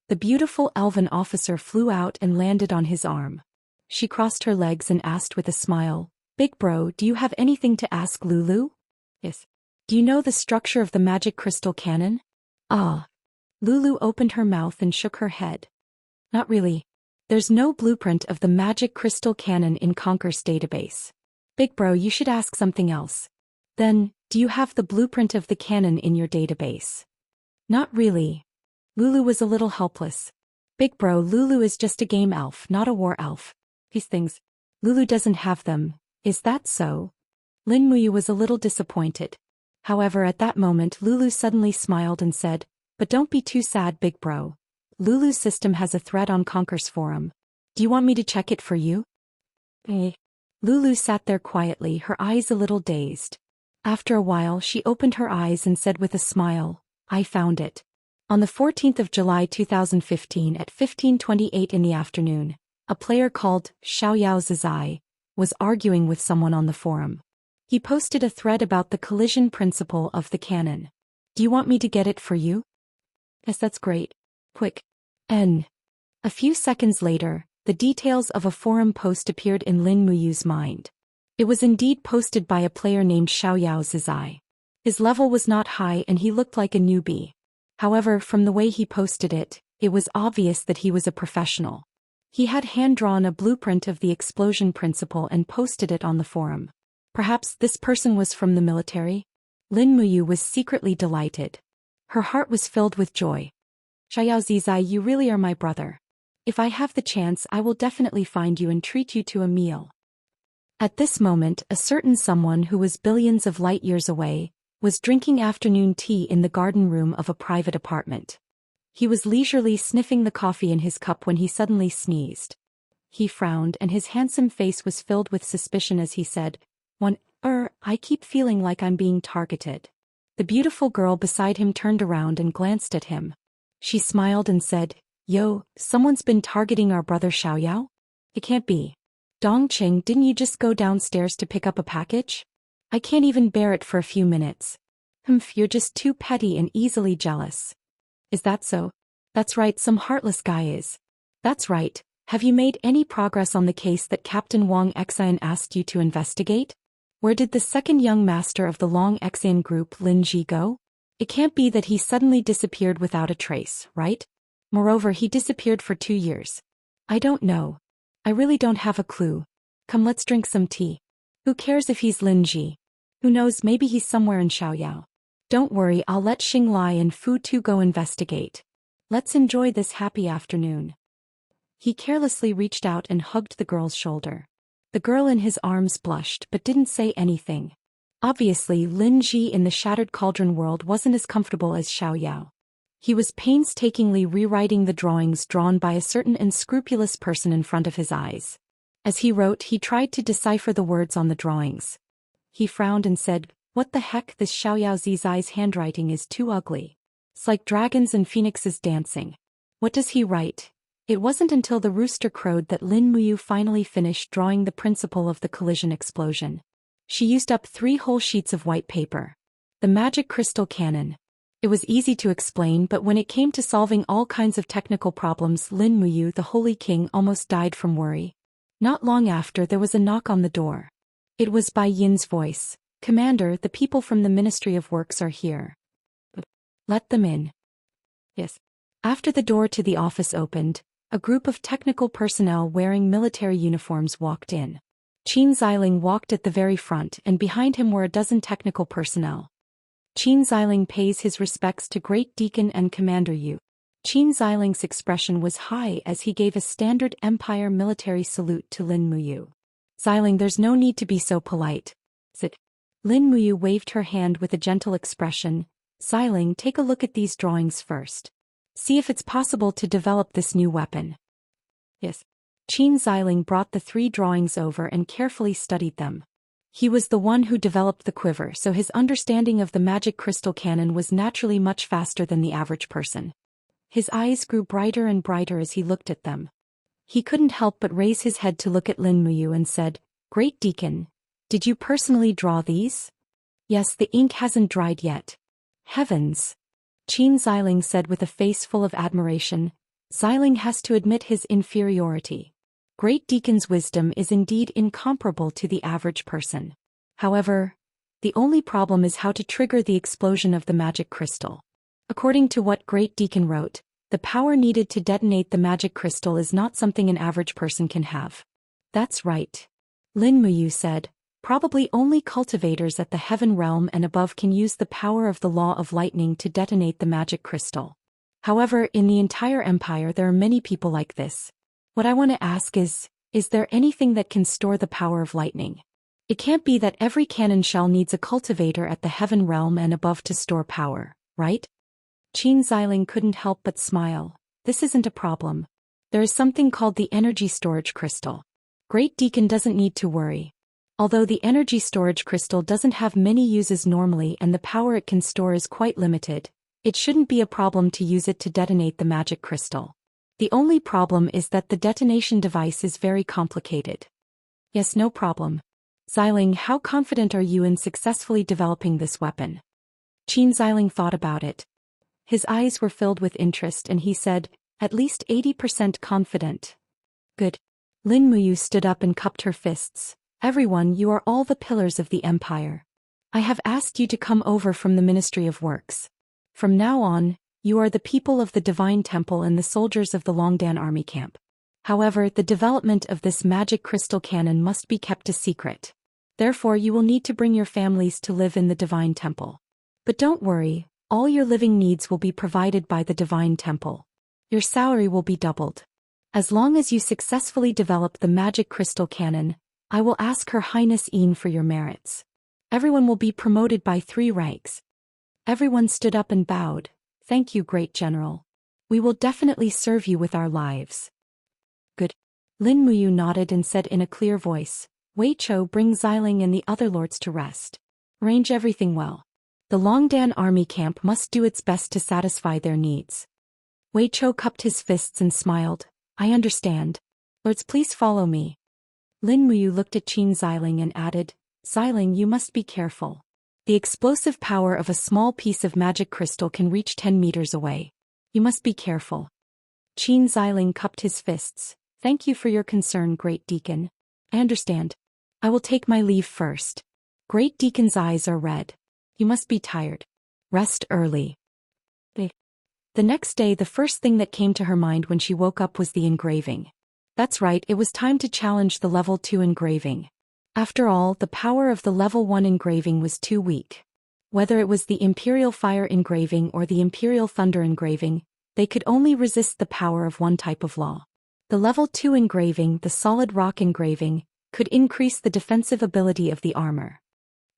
The beautiful elven officer flew out and landed on his arm. She crossed her legs and asked with a smile, "Big bro, do you have anything to ask Lulu?" "Yes." "Do you know the structure of the magic crystal cannon?" "Ah." Lulu opened her mouth and shook her head. "Not really. There's no blueprint of the magic crystal cannon in Conquer's database." "Big bro, you should ask something else." "Then, do you have the blueprint of the cannon in your database?" "Not really." Lulu was a little helpless. "Big bro, Lulu is just a game elf, not a war elf. These things. Lulu doesn't have them, is that so?" Lin Muyu was a little disappointed. However, at that moment Lulu suddenly smiled and said, "But don't be too sad, big bro. Lulu's system has a thread on Conquer's forum. Do you want me to check it for you?" "Eh." Lulu sat there quietly, her eyes a little dazed. After a while she opened her eyes and said with a smile, "I found it." On the 14th of July 2015 at 15:28 in the afternoon, a player called Xiao Zizai was arguing with someone on the forum. He posted a thread about the collision principle of the cannon. "Do you want me to get it for you?" "Yes, that's great. Quick." A few seconds later, the details of a forum post appeared in Lin Muyu's mind. It was indeed posted by a player named Xiao Zizai. His level was not high and he looked like a newbie. However, from the way he posted it, it was obvious that he was a professional. He had hand-drawn a blueprint of the explosion principle and posted it on the forum. Perhaps this person was from the military? Lin Muyu was secretly delighted. Her heart was filled with joy. "Xiao Zizai, you really are my brother. If I have the chance, I will definitely find you and treat you to a meal." At this moment, a certain someone who was billions of light years away was drinking afternoon tea in the garden room of a private apartment. He was leisurely sniffing the coffee in his cup when he suddenly sneezed. He frowned and his handsome face was filled with suspicion as he said, I keep feeling like I'm being targeted." The beautiful girl beside him turned around and glanced at him. She smiled and said, "Yo, someone's been targeting our brother Xiaoyao? It can't be. Dongqing, didn't you just go downstairs to pick up a package? I can't even bear it for a few minutes." You're just too petty and easily jealous." "Is that so?" "That's right, some heartless guy is." "That's right. Have you made any progress on the case that Captain Wang Xian asked you to investigate? Where did the second young master of the Long Xian group, Lin Ji, go? It can't be that he suddenly disappeared without a trace, right? Moreover, he disappeared for 2 years. I don't know. I really don't have a clue. Come, let's drink some tea. Who cares if he's Lin Ji? Who knows, maybe he's somewhere in Xiaoyao. Don't worry, I'll let Xing Lai and Fu Tu go investigate. Let's enjoy this happy afternoon." He carelessly reached out and hugged the girl's shoulder. The girl in his arms blushed but didn't say anything. Obviously, Lin Ji in the Shattered Cauldron world wasn't as comfortable as Xiaoyao. He was painstakingly rewriting the drawings drawn by a certain unscrupulous person in front of his eyes. As he wrote, he tried to decipher the words on the drawings. He frowned and said, "What the heck, this Xiaoyao Zizai's handwriting is too ugly. It's like dragons and phoenixes dancing. What does he write?" It wasn't until the rooster crowed that Lin Muyu finally finished drawing the principle of the collision explosion. She used up 3 whole sheets of white paper. The magic crystal cannon. It was easy to explain, but when it came to solving all kinds of technical problems, Lin Muyu, the Holy King, almost died from worry. Not long after, there was a knock on the door. It was Bai Yin's voice. "Commander, the people from the Ministry of Works are here." "Let them in." "Yes." After the door to the office opened, a group of technical personnel wearing military uniforms walked in. Qin Xiling walked at the very front and behind him were a dozen technical personnel. Qin Xiling pays his respects to Great Deacon and Commander Yu. Qin Xiling's expression was high as he gave a standard Empire military salute to Lin Muyu. "Xiling, there's no need to be so polite. Sit." Lin Muyu waved her hand with a gentle expression. "Xiling, take a look at these drawings first. See if it's possible to develop this new weapon." "Yes." Qin Xiling brought the 3 drawings over and carefully studied them. He was the one who developed the quiver, so his understanding of the magic crystal cannon was naturally much faster than the average person. His eyes grew brighter and brighter as he looked at them. He couldn't help but raise his head to look at Lin Muyu and said, "Great Deacon, did you personally draw these?" "Yes, the ink hasn't dried yet." "Heavens!" Qin Xiling said with a face full of admiration. Xiling has to admit his inferiority. Great Deacon's wisdom is indeed incomparable to the average person. However, the only problem is how to trigger the explosion of the magic crystal. According to what Great Deacon wrote, the power needed to detonate the magic crystal is not something an average person can have. That's right. Lin Muyu said, probably only cultivators at the heaven realm and above can use the power of the law of lightning to detonate the magic crystal. However, in the entire empire there are many people like this. What I want to ask is there anything that can store the power of lightning? It can't be that every cannon shell needs a cultivator at the heaven realm and above to store power, right? Qin Xiling couldn't help but smile. This isn't a problem. There is something called the energy storage crystal. Great Deacon doesn't need to worry. Although the energy storage crystal doesn't have many uses normally and the power it can store is quite limited, it shouldn't be a problem to use it to detonate the magic crystal. The only problem is that the detonation device is very complicated. Yes, no problem. Xiling, how confident are you in successfully developing this weapon? Qin Xiling thought about it. His eyes were filled with interest and he said, at least 80% confident. Good. Lin Muyu stood up and cupped her fists. Everyone, you are all the pillars of the empire. I have asked you to come over from the Ministry of Works. From now on, you are the people of the Divine Temple and the soldiers of the Longdan Army Camp. However, the development of this magic crystal cannon must be kept a secret. Therefore, you will need to bring your families to live in the Divine Temple. But don't worry, all your living needs will be provided by the Divine Temple. Your salary will be doubled. As long as you successfully develop the magic crystal cannon, I will ask Her Highness Yin for your merits. Everyone will be promoted by 3 ranks. Everyone stood up and bowed. Thank you, Great General. We will definitely serve you with our lives. Good. Lin Muyu nodded and said in a clear voice, Wei Chou, bring Xiling and the other lords to rest. Arrange everything well. The Longdan army camp must do its best to satisfy their needs. Wei Chou cupped his fists and smiled. I understand. Lords, please follow me. Lin Muyu looked at Qin Xiling and added, Xiling, you must be careful. The explosive power of a small piece of magic crystal can reach 10 meters away. You must be careful. Qin Xiling cupped his fists. Thank you for your concern, Great Deacon. I understand. I will take my leave first. Great Deacon's eyes are red. You must be tired. Rest early. The next day, the first thing that came to her mind when she woke up was the engraving. That's right, it was time to challenge the level 2 engraving. After all, the power of the level 1 engraving was too weak. Whether it was the Imperial Fire engraving or the Imperial Thunder engraving, they could only resist the power of one type of law. The level 2 engraving, the solid rock engraving, could increase the defensive ability of the armor.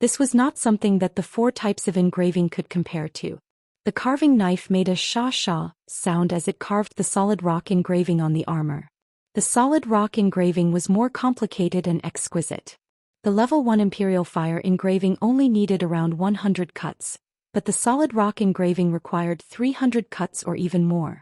This was not something that the 4 types of engraving could compare to. The carving knife made a sha-sha sound as it carved the solid rock engraving on the armor. The solid rock engraving was more complicated and exquisite. The level 1 Imperial Fire engraving only needed around 100 cuts, but the solid rock engraving required 300 cuts or even more.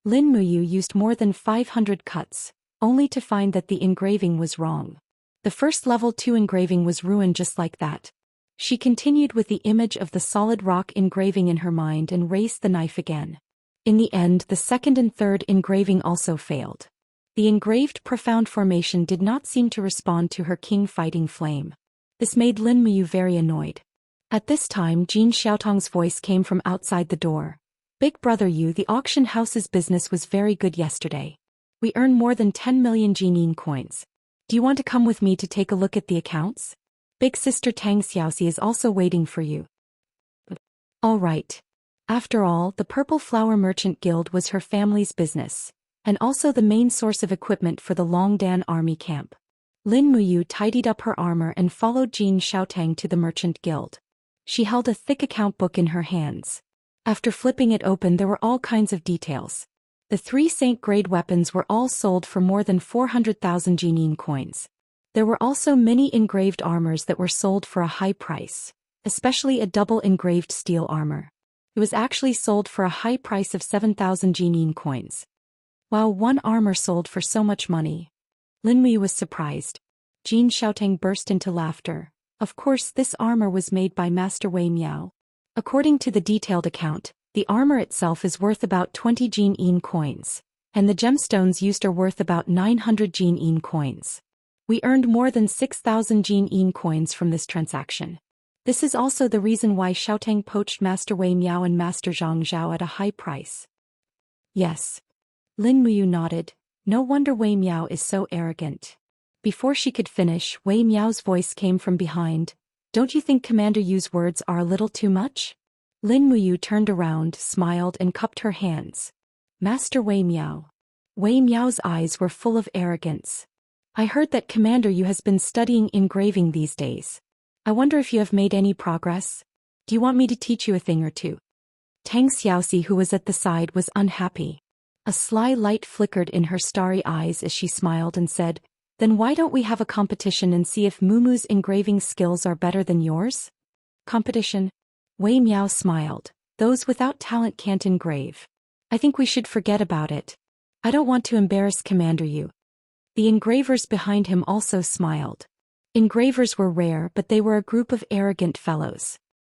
Lin Muyu used more than 500 cuts, only to find that the engraving was wrong. The first level 2 engraving was ruined just like that. She continued with the image of the solid rock engraving in her mind and raised the knife again. In the end, the second and third engraving also failed. The engraved profound formation did not seem to respond to her king fighting flame. This made Lin Muyu very annoyed. At this time, Jin Xiaotong's voice came from outside the door. Big brother Yu, the auction house's business was very good yesterday. We earned more than 10 million Jinin coins. Do you want to come with me to take a look at the accounts? Big sister Tang Xiaoxi is also waiting for you. All right. After all, the Purple Flower Merchant Guild was her family's business, and also the main source of equipment for the Longdan army camp. Lin Muyu tidied up her armor and followed Jin Xiaotang to the Merchant Guild. She held a thick account book in her hands. After flipping it open, there were all kinds of details. The 3 Saint-grade weapons were all sold for more than 400,000 Jinin coins. There were also many engraved armors that were sold for a high price, especially a double engraved steel armor. It was actually sold for a high price of 7,000 Jinin coins. Wow, one armor sold for so much money. Lin Muyu was surprised. Jin Xiaotang burst into laughter. Of course, this armor was made by Master Wei Miao. According to the detailed account, the armor itself is worth about 20 Jinin coins. And the gemstones used are worth about 900 Jin coins. We earned more than 6,000 Jin coins from this transaction. This is also the reason why Xiaotang poached Master Wei Miao and Master Zhang Zhao at a high price. Yes. Lin Muyu nodded. No wonder Wei Miao is so arrogant. Before she could finish, Wei Miao's voice came from behind. Don't you think Commander Yu's words are a little too much? Lin Muyu turned around, smiled and cupped her hands. Master Wei Miao. Wei Miao's eyes were full of arrogance. I heard that Commander Yu has been studying engraving these days. I wonder if you have made any progress? Do you want me to teach you a thing or two? Tang Xiaoxi, who was at the side, was unhappy. A sly light flickered in her starry eyes as she smiled and said, Then why don't we have a competition and see if Mumu's engraving skills are better than yours? Competition? Wei Miao smiled. Those without talent can't engrave. I think we should forget about it. I don't want to embarrass Commander Yu. The engravers behind him also smiled. Engravers were rare, but they were a group of arrogant fellows.